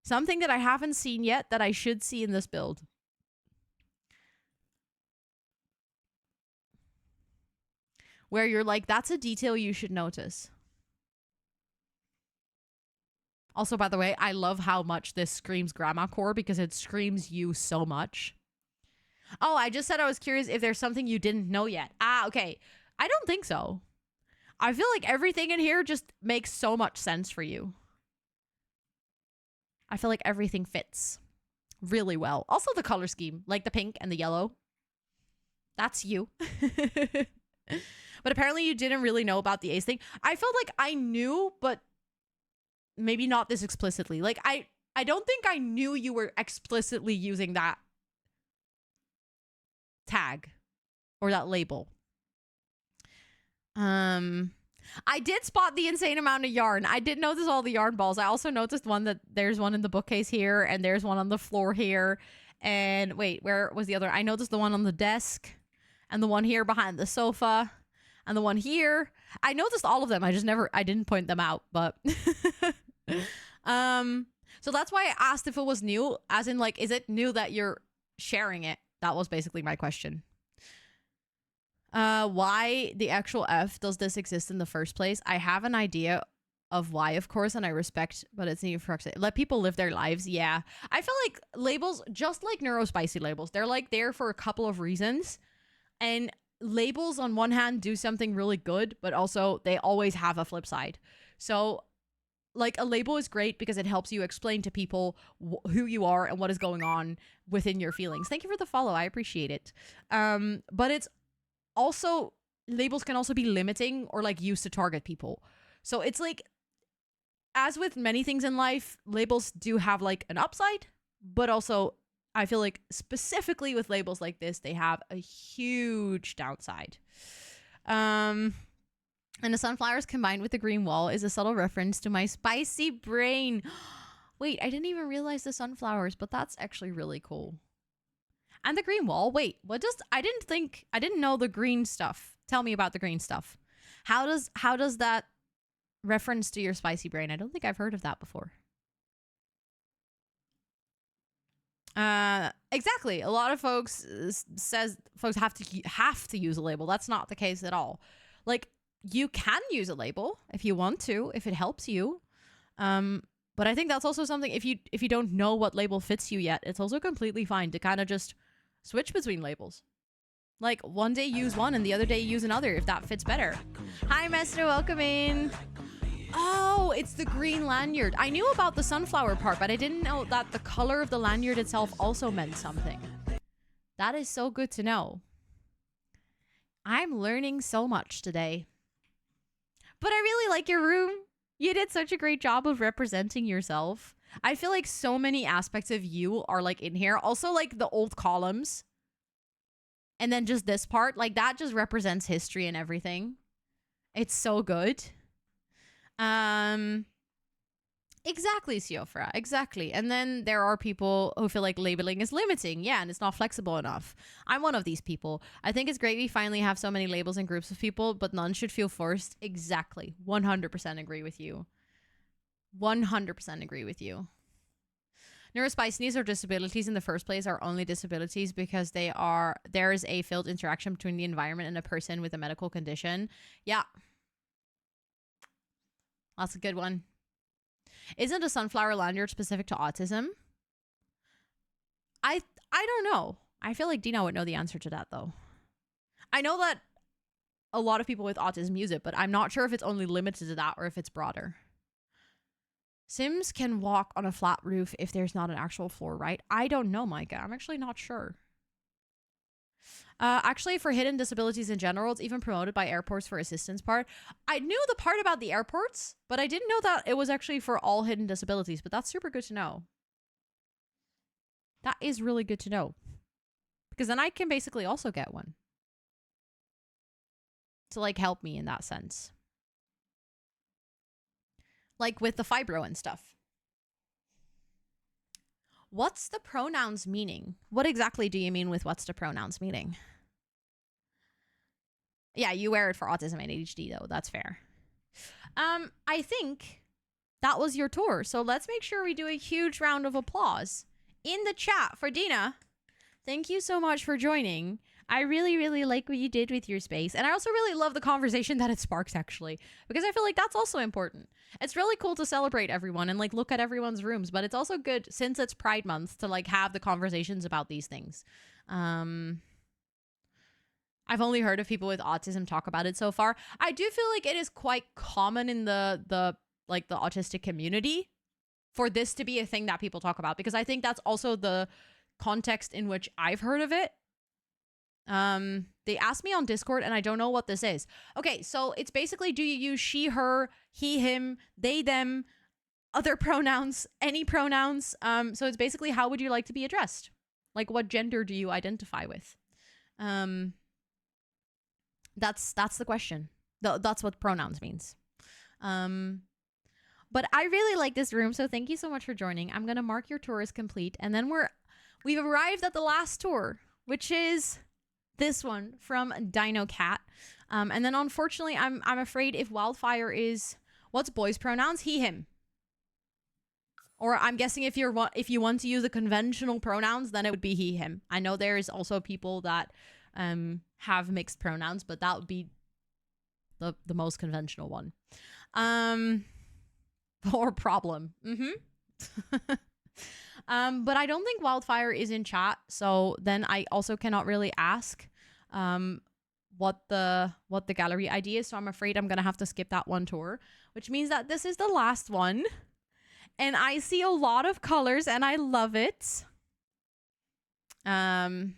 C: Something that I haven't seen yet that I should see in this build. Where you're like, that's a detail you should notice. Also, by the way, I love how much this screams Grandma Core because it screams you so much. Oh, I just said I was curious if there's something you didn't know yet. Ah, okay. I don't think so. I feel like everything in here just makes so much sense for you. I feel like everything fits really well. Also the color scheme, like the pink and the yellow. That's you. But apparently you didn't really know about the ace thing. I felt like I knew, but maybe not this explicitly. Like I don't think I knew you were explicitly using that tag or that label. I did spot the insane amount of yarn. I did notice all the yarn balls. I also noticed one that there's one in the bookcase here and there's one on the floor here. And wait, where was the other? I noticed the one on the desk and the one here behind the sofa and the one here. I noticed all of them. I didn't point them out, but so that's why I asked if it was new, as in like, is it new that you're sharing it? That was basically my question. Why the actual F does this exist in the first place? I have an idea of why, of course, and I respect, but it's new for let people live their lives. Yeah. I feel like labels, just like neurospicy labels, they're like there for a couple of reasons. And labels on one hand do something really good, but also they always have a flip side. So like a label is great because it helps you explain to people who you are and what is going on within your feelings. Thank you for the follow. I appreciate it. But it's also, labels can also be limiting or like used to target people. So it's like, as with many things in life, labels do have like an upside, but also I feel like specifically with labels like this, they have a huge downside. And the sunflowers combined with the green wall is a subtle reference to my spicy brain. Wait, I didn't even realize the sunflowers, but that's actually really cool. And the green wall. Wait, what does... I didn't know the green stuff. Tell me about the green stuff. How does that reference to your spicy brain? I don't think I've heard of that before. Exactly. A lot of folks says folks have to use a label. That's not the case at all. Like, you can use a label if you want to, if it helps you. But I think that's also something, if you don't know what label fits you yet, it's also completely fine to kind of just switch between labels. Like, one day use one and the other day use another if that fits better. Hi, Mester, welcome in. Oh, it's the green lanyard. I knew about the sunflower part, but I didn't know that the color of the lanyard itself also meant something. That is so good to know. I'm learning so much today. But I really like your room. You did such a great job of representing yourself. I feel like so many aspects of you are like in here. Also like the old columns. And then just this part, like that just represents history and everything. It's so good. Exactly, Siofra, exactly. And then there are people who feel like labeling is limiting. Yeah, and it's not flexible enough. I'm one of these people. I think it's great we finally have so many labels and groups of people, but none should feel forced. Exactly. 100% agree with you. 100% agree with you. Neurospiciness or disabilities in the first place are only disabilities because there is a filled interaction between the environment and a person with a medical condition. Yeah. That's a good one. Isn't a sunflower lanyard specific to autism? I don't know. I feel like Dina would know the answer to that, though. I know that a lot of people with autism use it, but I'm not sure if it's only limited to that or if it's broader. Sims can walk on a flat roof if there's not an actual floor, right? I don't know, Micah. I'm actually not sure. Actually, for hidden disabilities in general, it's even promoted by airports for assistance part. I knew the part about the airports, but I didn't know that it was actually for all hidden disabilities, but that's super good to know. That is really good to know. Because then I can basically also get one. To, like, help me in that sense. Like with the fibro and stuff. What's the pronouns meaning? What exactly do you mean with what's the pronouns meaning? Yeah, you wear it for autism and ADHD though. That's fair. I think that was your tour. So let's make sure we do a huge round of applause in the chat for Dina. Thank you so much for joining. I really, really like what you did with your space. And I also really love the conversation that it sparks, actually, because I feel like that's also important. It's really cool to celebrate everyone and, like, look at everyone's rooms, but it's also good, since it's Pride Month, to, like, have the conversations about these things. I've only heard of people with autism talk about it so far. I do feel like it is quite common in the autistic community for this to be a thing that people talk about, because I think that's also the context in which I've heard of it. They asked me on Discord and I don't know what this is. Okay, so it's basically, do you use she, her, he, him, they, them, other pronouns, any pronouns? So it's basically, how would you like to be addressed? Like, what gender do you identify with? That's the question. That's what pronouns means. But I really like this room, so thank you so much for joining. I'm gonna mark your tour as complete, and then we've arrived at the last tour, which is this one from Dino Cat. And then unfortunately, I'm afraid if Wildfire is, what's boys' pronouns? He, him. Or I'm guessing if you want to use the conventional pronouns, then it would be he, him. I know there is also people that have mixed pronouns, but that would be the most conventional one. Or problem. But I don't think Wildfire is in chat, so then I also cannot really ask what the gallery ID is, so I'm afraid I'm gonna have to skip that one tour, which means that this is the last one. And I see a lot of colors and I love it. I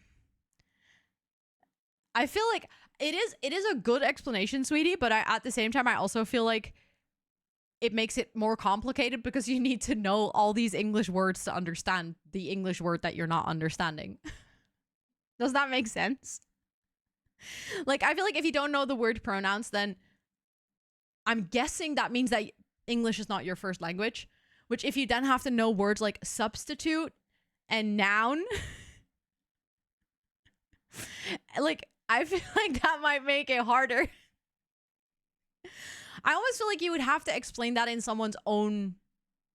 C: feel like it is a good explanation, sweetie, but at the same time I also feel like it makes it more complicated because you need to know all these English words to understand the English word that you're not understanding. Does that make sense? Like, I feel like if you don't know the word pronouns, then I'm guessing that means that English is not your first language, which if you then have to know words like substitute and noun, like, I feel like that might make it harder. I almost feel like you would have to explain that in someone's own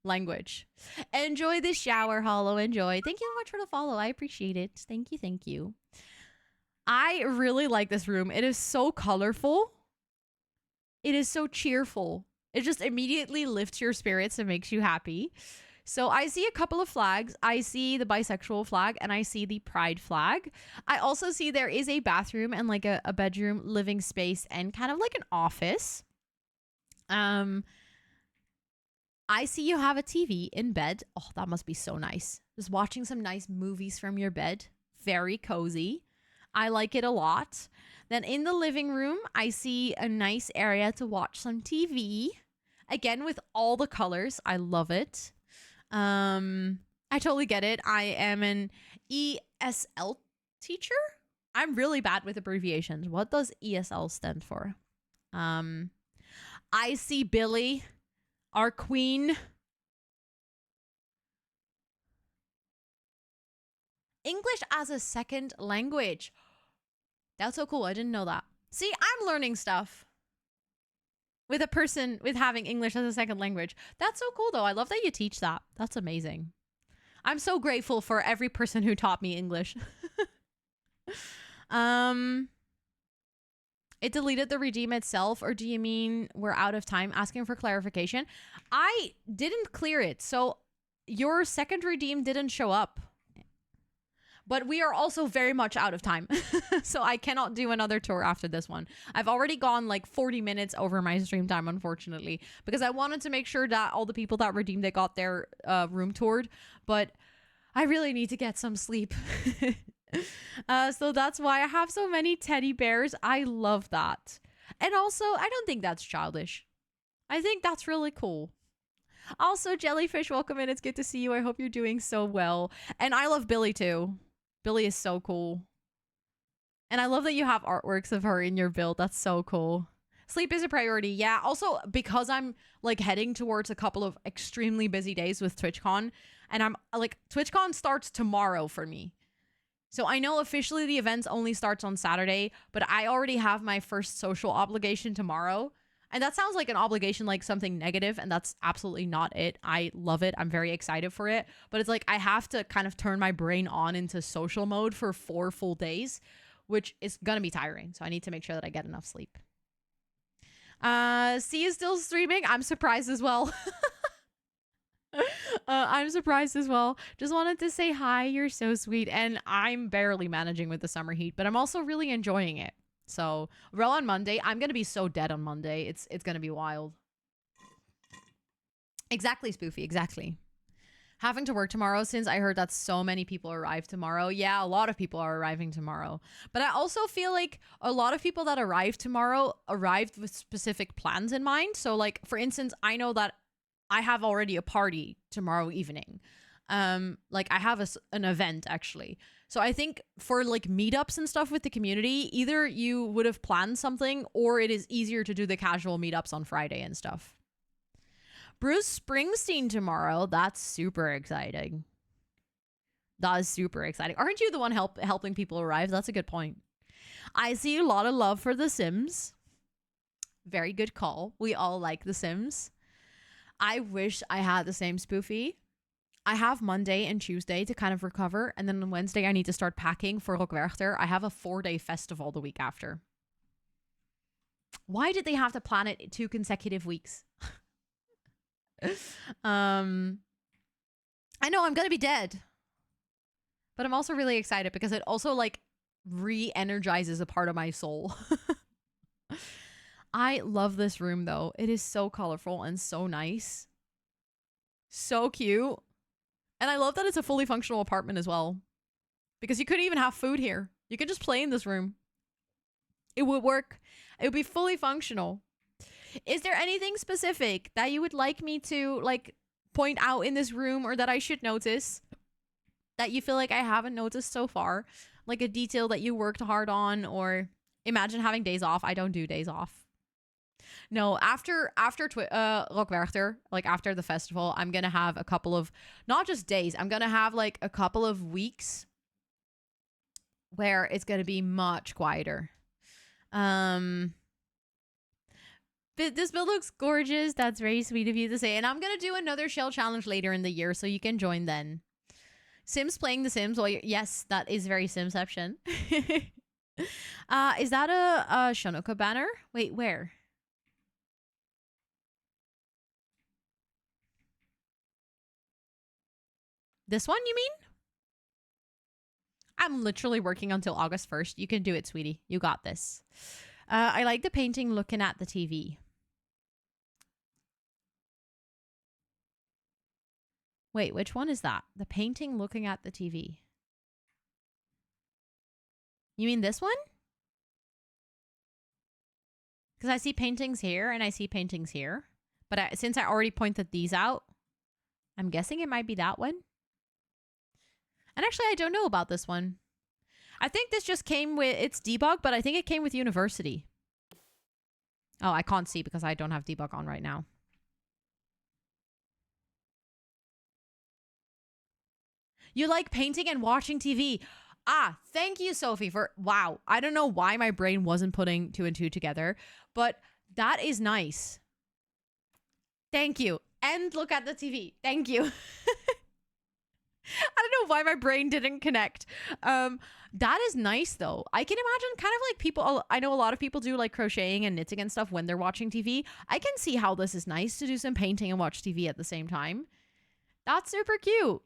C: language. Enjoy the shower, Hollow. Enjoy. Thank you so much for the follow. I appreciate it. Thank you. Thank you. I really like this room. It is so colorful. It is so cheerful. It just immediately lifts your spirits and makes you happy. So I see a couple of flags. I see the bisexual flag and I see the pride flag. I also see there is a bathroom and like a bedroom, living space, and kind of like an office. I see you have a TV in bed. Oh, that must be so nice. Just watching some nice movies from your bed. Very cozy. I like it a lot. Then in the living room, I see a nice area to watch some TV. Again, with all the colors. I love it. I totally get it. I am an ESL teacher. I'm really bad with abbreviations. What does ESL stand for? I see Billy, our queen. English as a second language. That's so cool. I didn't know that. See, I'm learning stuff with a person with having English as a second language. That's so cool, though. I love that you teach that. That's amazing. I'm so grateful for every person who taught me English. It deleted the redeem itself, or do you mean we're out of time? Asking for clarification. I didn't clear it, so your second redeem didn't show up. But we are also very much out of time. So I cannot do another tour after this one. I've already gone like 40 minutes over my stream time, unfortunately, because I wanted to make sure that all the people that redeemed it got their room toured. But I really need to get some sleep. So that's why I have so many teddy bears. I love that. And also, I don't think that's childish. I think that's really cool. Also, Jellyfish, welcome in. It's good to see you. I hope you're doing so well. And I love Billy too. Billy is so cool. And I love that you have artworks of her in your build. That's so cool. Sleep is a priority. Yeah. Also, because I'm like heading towards a couple of extremely busy days with TwitchCon, and I'm like, TwitchCon starts tomorrow for me. So I know officially the event only starts on Saturday, but I already have my first social obligation tomorrow. And that sounds like an obligation, like something negative, and that's absolutely not it. I love it. I'm very excited for it. But it's like I have to kind of turn my brain on into social mode for 4 full days, which is going to be tiring. So I need to make sure that I get enough sleep. See you still streaming? I'm surprised as well. I'm surprised as well. Just wanted to say hi. You're so sweet. And I'm barely managing with the summer heat, but I'm also really enjoying it. So, row on Monday. I'm going to be so dead on Monday. It's going to be wild. Exactly, Spoofy. Exactly. Having to work tomorrow, since I heard that so many people arrive tomorrow. Yeah, a lot of people are arriving tomorrow. But I also feel like a lot of people that arrive tomorrow arrived with specific plans in mind. So, like, for instance, I know that I have already a party tomorrow evening. Like, I have an event, actually. So I think for like meetups and stuff with the community, either you would have planned something or it is easier to do the casual meetups on Friday and stuff. Bruce Springsteen tomorrow. That's super exciting. That is super exciting. Aren't you the one helping people arrive? That's a good point. I see a lot of love for The Sims. Very good call. We all like The Sims. I wish I had the same Spoofy. I have Monday and Tuesday to kind of recover. And then on Wednesday, I need to start packing for Rockwerchter. I have a 4-day festival the week after. Why did they have to plan it 2 consecutive weeks? I know I'm going to be dead. But I'm also really excited because it also like re-energizes a part of my soul. I love this room though. It is so colorful and so nice. So cute. And I love that it's a fully functional apartment as well. Because you couldn't even have food here. You could just play in this room. It would work. It would be fully functional. Is there anything specific that you would like me to like point out in this room or that I should notice that you feel like I haven't noticed so far? Like a detail that you worked hard on, or imagine having days off. I don't do days off. No, after Rockwerchter, like after the festival, I'm going to have a couple of, not just days, I'm going to have like a couple of weeks where it's going to be much quieter. But this build looks gorgeous. That's very sweet of you to say. And I'm going to do another shell challenge later in the year, so you can join then. Sims playing The Sims. Well, yes, that is very Simception. Is that a Shonoka banner? Wait, where? This one, you mean? I'm literally working until August 1st. You can do it, sweetie. You got this. I like the painting looking at the TV. Wait, which one is that? The painting looking at the TV. You mean this one? Because I see paintings here and I see paintings here. But since I already pointed these out, I'm guessing it might be that one. And actually, I don't know about this one. I think this just came with, it's debug, but I think it came with University. Oh, I can't see because I don't have debug on right now. You like painting and watching TV. Ah, thank you, Sophie, for, wow. I don't know why my brain wasn't putting 2 and 2 together, but that is nice. Thank you. And look at the TV. Thank you. I don't know why my brain didn't connect. That is nice though. I can imagine kind of like people, I know a lot of people do like crocheting and knitting and stuff when they're watching TV. I can see how this is nice to do some painting and watch TV at the same time. That's super cute.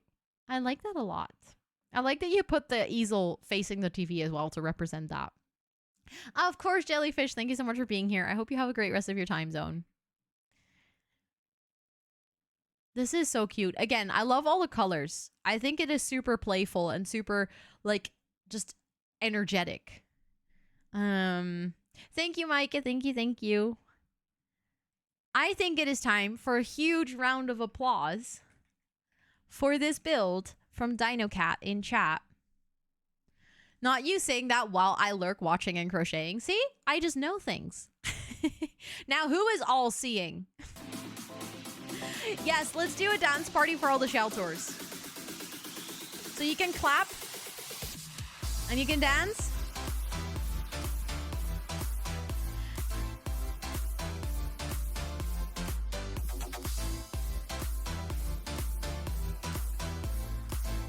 C: I like that a lot. I like that you put the easel facing the TV as well to represent that. Of course, Jellyfish, thank you so much for being here. I hope you have a great rest of your time zone. This is so cute. Again, I love all the colors. I think it is super playful and super, like, just energetic. Thank you, Micah. Thank you. I think it is time for a huge round of applause for this build from DinoCat in chat. Not you saying that while I lurk watching and crocheting. See? I just know things. Now, who is all seeing? Yes, let's do a dance party for all the shelters. So you can clap and you can dance.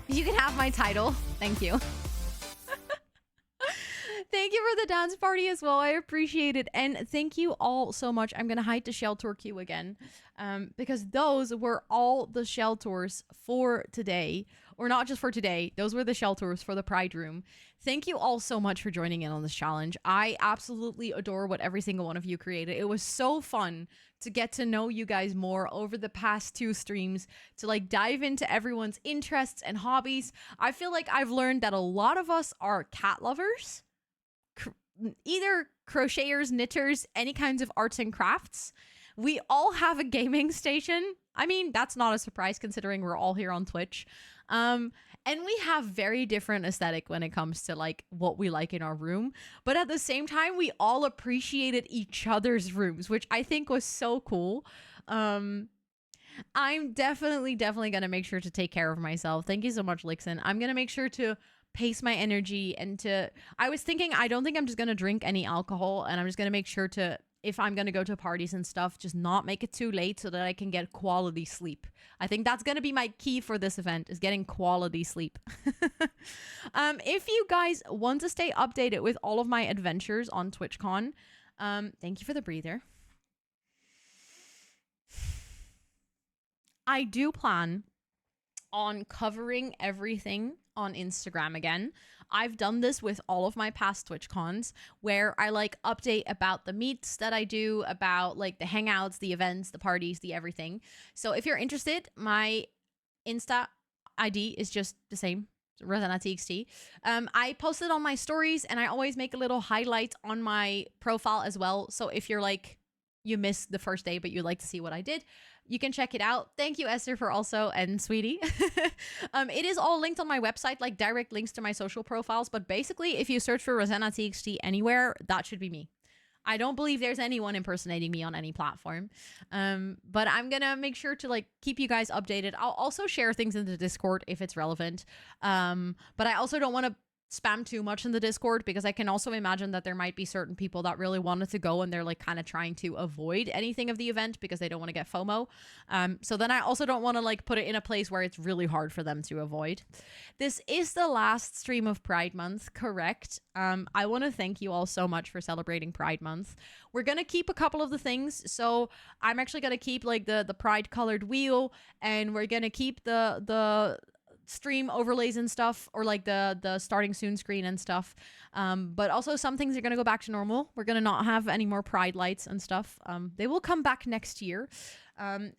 C: You can have my title. Thank you. Thank you for the dance party as well. I appreciate it. And thank you all so much. I'm going to hide the shell tour queue again because those were all the shell tours for today. Or not just for today. Those were the shell tours for the Pride Room. Thank you all so much for joining in on this challenge. I absolutely adore what every single one of you created. It was so fun to get to know you guys more over the past 2 streams, to like dive into everyone's interests and hobbies. I feel like I've learned that a lot of us are cat lovers, either crocheters, knitters, any kinds of arts and crafts. We all have a gaming station. I mean, that's not a surprise considering we're all here on Twitch. And we have very different aesthetic when it comes to like what we like in our room. But at the same time, we all appreciated each other's rooms, which I think was so cool. I'm definitely going to make sure to take care of myself. Thank you so much, Lixin. I'm going to make sure to pace my energy and I was thinking, I don't think I'm just going to drink any alcohol, and I'm just going to make sure to, if I'm going to go to parties and stuff, just not make it too late so that I can get quality sleep. I think that's going to be my key for this event, is getting quality sleep. If you guys want to stay updated with all of my adventures on TwitchCon, thank you for the breather. I do plan on covering everything on Instagram again. I've done this with all of my past TwitchCons where I like update about the meets that I do, about like the hangouts, the events, the parties, the everything. So if you're interested, my Insta ID is just the same, Rosannatxt. I post it on my stories, and I always make a little highlight on my profile as well. So if you're like, you missed the first day, but you'd like to see what I did, you can check it out. Thank you, Esther, for also, and Sweetie. It is all linked on my website, like direct links to my social profiles. But basically, if you search for Rosannatxt anywhere, that should be me. I don't believe there's anyone impersonating me on any platform. But I'm going to make sure to like keep you guys updated. I'll also share things in the Discord if it's relevant. But I also don't want to spam too much in the Discord, because I can also imagine that there might be certain people that really wanted to go and they're like kind of trying to avoid anything of the event because they don't want to get FOMO. So then I also don't want to like put it in a place where it's really hard for them to avoid. This is the last stream of Pride Month, correct? I want to thank you all so much for celebrating Pride Month. We're going to keep a couple of the things. So I'm actually going to keep like the Pride colored wheel, and we're going to keep the stream overlays and stuff, or like the starting soon screen and stuff, but also some things are going to go back to normal. We're going to not have any more Pride lights and stuff. They will come back next year.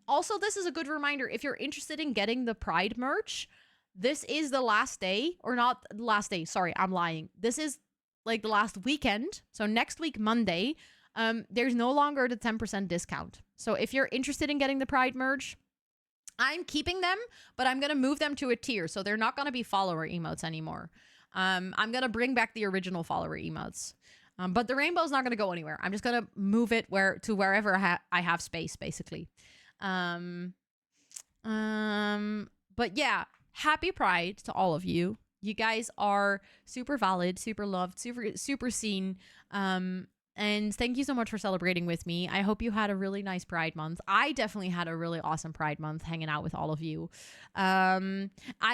C: Also, this is a good reminder, if you're interested in getting the Pride merch, this is the last day, or not the last day, sorry, I'm lying, this is like the last weekend. So next week, Monday, there's no longer the 10% discount. So if you're interested in getting the Pride merch, I'm keeping them, but I'm going to move them to a tier. So they're not going to be follower emotes anymore. I'm going to bring back the original follower emotes. But the rainbow's not going to go anywhere. I'm just going to move it to wherever I have space, basically. But yeah, happy Pride to all of you. You guys are super valid, super loved, super seen. And thank you so much for celebrating with me. I hope you had a really nice Pride Month. I definitely had a really awesome Pride Month hanging out with all of you. I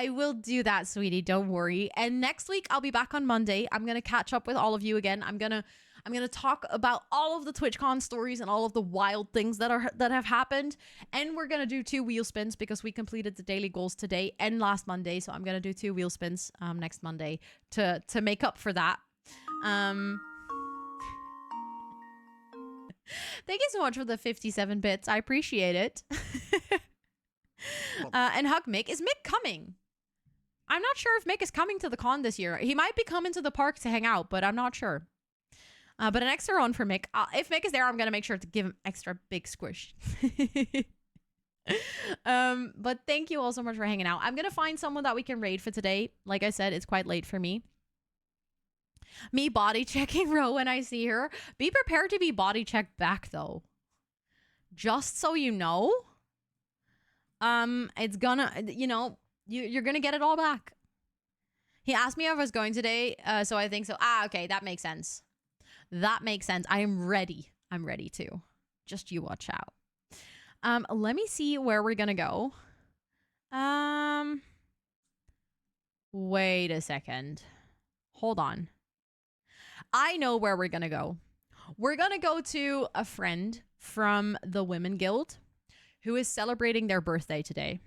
C: will do that, sweetie. Don't worry. And next week, I'll be back on Monday. I'm going to catch up with all of you again. I'm going to I'm gonna talk about all of the TwitchCon stories and all of the wild things that have happened. And we're gonna do 2 wheel spins because we completed the daily goals today and last Monday. So I'm gonna do 2 wheel spins next Monday to make up for that. Thank you so much for the 57 bits. I appreciate it. And hug Mick. Is Mick coming? I'm not sure if Mick is coming to the con this year. He might be coming to the park to hang out, but I'm not sure. But an extra one for Mick. If Mick is there, I'm going to make sure to give him extra big squish. But thank you all so much for hanging out. I'm going to find someone that we can raid for today. Like I said, it's quite late for me. Me body checking Ro when I see her. Be prepared to be body checked back, though. Just so you know. It's gonna, you know, you're gonna get it all back. He asked me if I was going today, so I think so. Okay, that makes sense. That makes sense. I am ready. I'm ready to. Just you watch out. Let me see where we're gonna go. Wait a second. Hold on. I know where we're gonna go. We're gonna go to a friend from the Women Guild who is celebrating their birthday today.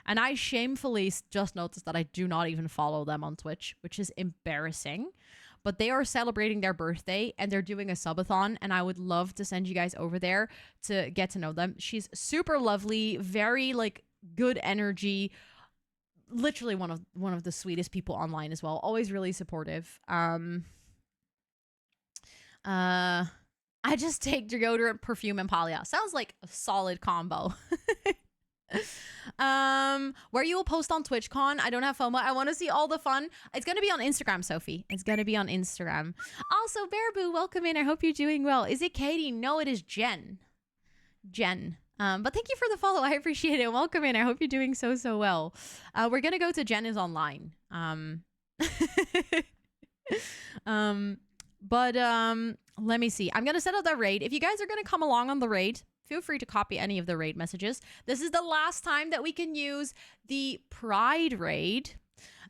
C: And I shamefully just noticed that I do not even follow them on Twitch, which is embarrassing. But they are celebrating their birthday and they're doing a subathon, and I would love to send you guys over there to get to know them. She's super lovely, very like good energy, literally one of the sweetest people online as well. Always really supportive. I just take deodorant, perfume, and Palia. Sounds like a solid combo. Where you will post on TwitchCon. I don't have FOMO. I want to see all the fun. It's going to be on Instagram, Sophie. It's going to be on Instagram. Also, Bearboo, welcome in. I hope you're doing well. Is it Katie? No, it is Jen. Jen. But thank you for the follow. I appreciate it. Welcome in. I hope you're doing so well. We're going to go to Jen is online. Let me see. I'm going to set up the raid. If you guys are going to come along on the raid, feel free to copy any of the raid messages. This is the last time that we can use the Pride raid.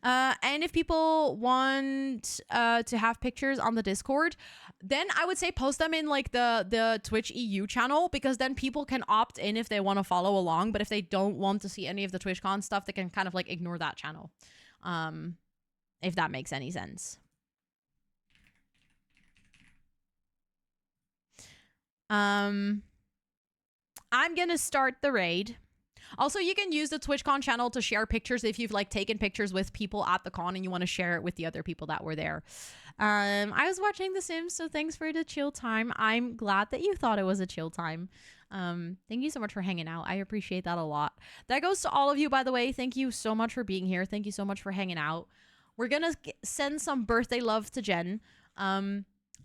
C: And if people want to have pictures on the Discord, then I would say post them in like the Twitch EU channel, because then people can opt in if they want to follow along. But if they don't want to see any of the TwitchCon stuff, they can kind of like ignore that channel. If that makes any sense. I'm gonna start the raid. Also, you can use the TwitchCon channel to share pictures if you've like taken pictures with people at the con and you want to share it with the other people that were there. I was watching The Sims, so thanks for the chill time. I'm glad that you thought it was a chill time. Thank you so much for hanging out. I appreciate that a lot. That goes to all of you, by the way. Thank you so much for being here. Thank you so much for hanging out. We're gonna send some birthday love to Jen.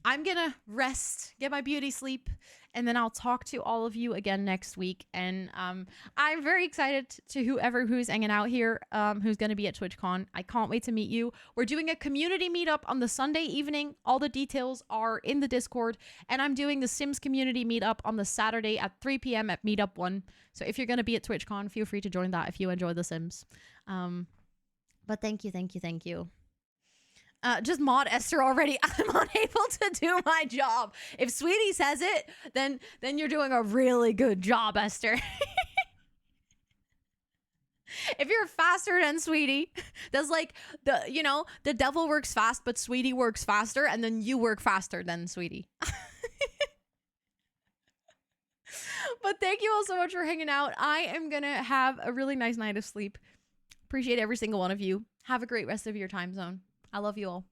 C: I'm gonna rest, get my beauty sleep, and then I'll talk to all of you again next week. And I'm very excited to who's hanging out here, who's gonna be at TwitchCon. I can't wait to meet you. We're doing a community meetup on the Sunday evening. All the details are in the Discord. And I'm doing the Sims community meetup on the Saturday at 3 p.m. at Meetup 1. So if you're gonna be at TwitchCon, feel free to join that if you enjoy The Sims. But thank you. Just mod Esther already. I'm unable to do my job. If Sweetie says it, then you're doing a really good job, Esther. If you're faster than Sweetie, that's like the devil works fast, but Sweetie works faster, and then you work faster than Sweetie. But thank you all so much for hanging out. I am gonna have a really nice night of sleep. Appreciate every single one of you. Have a great rest of your time zone. I love you all.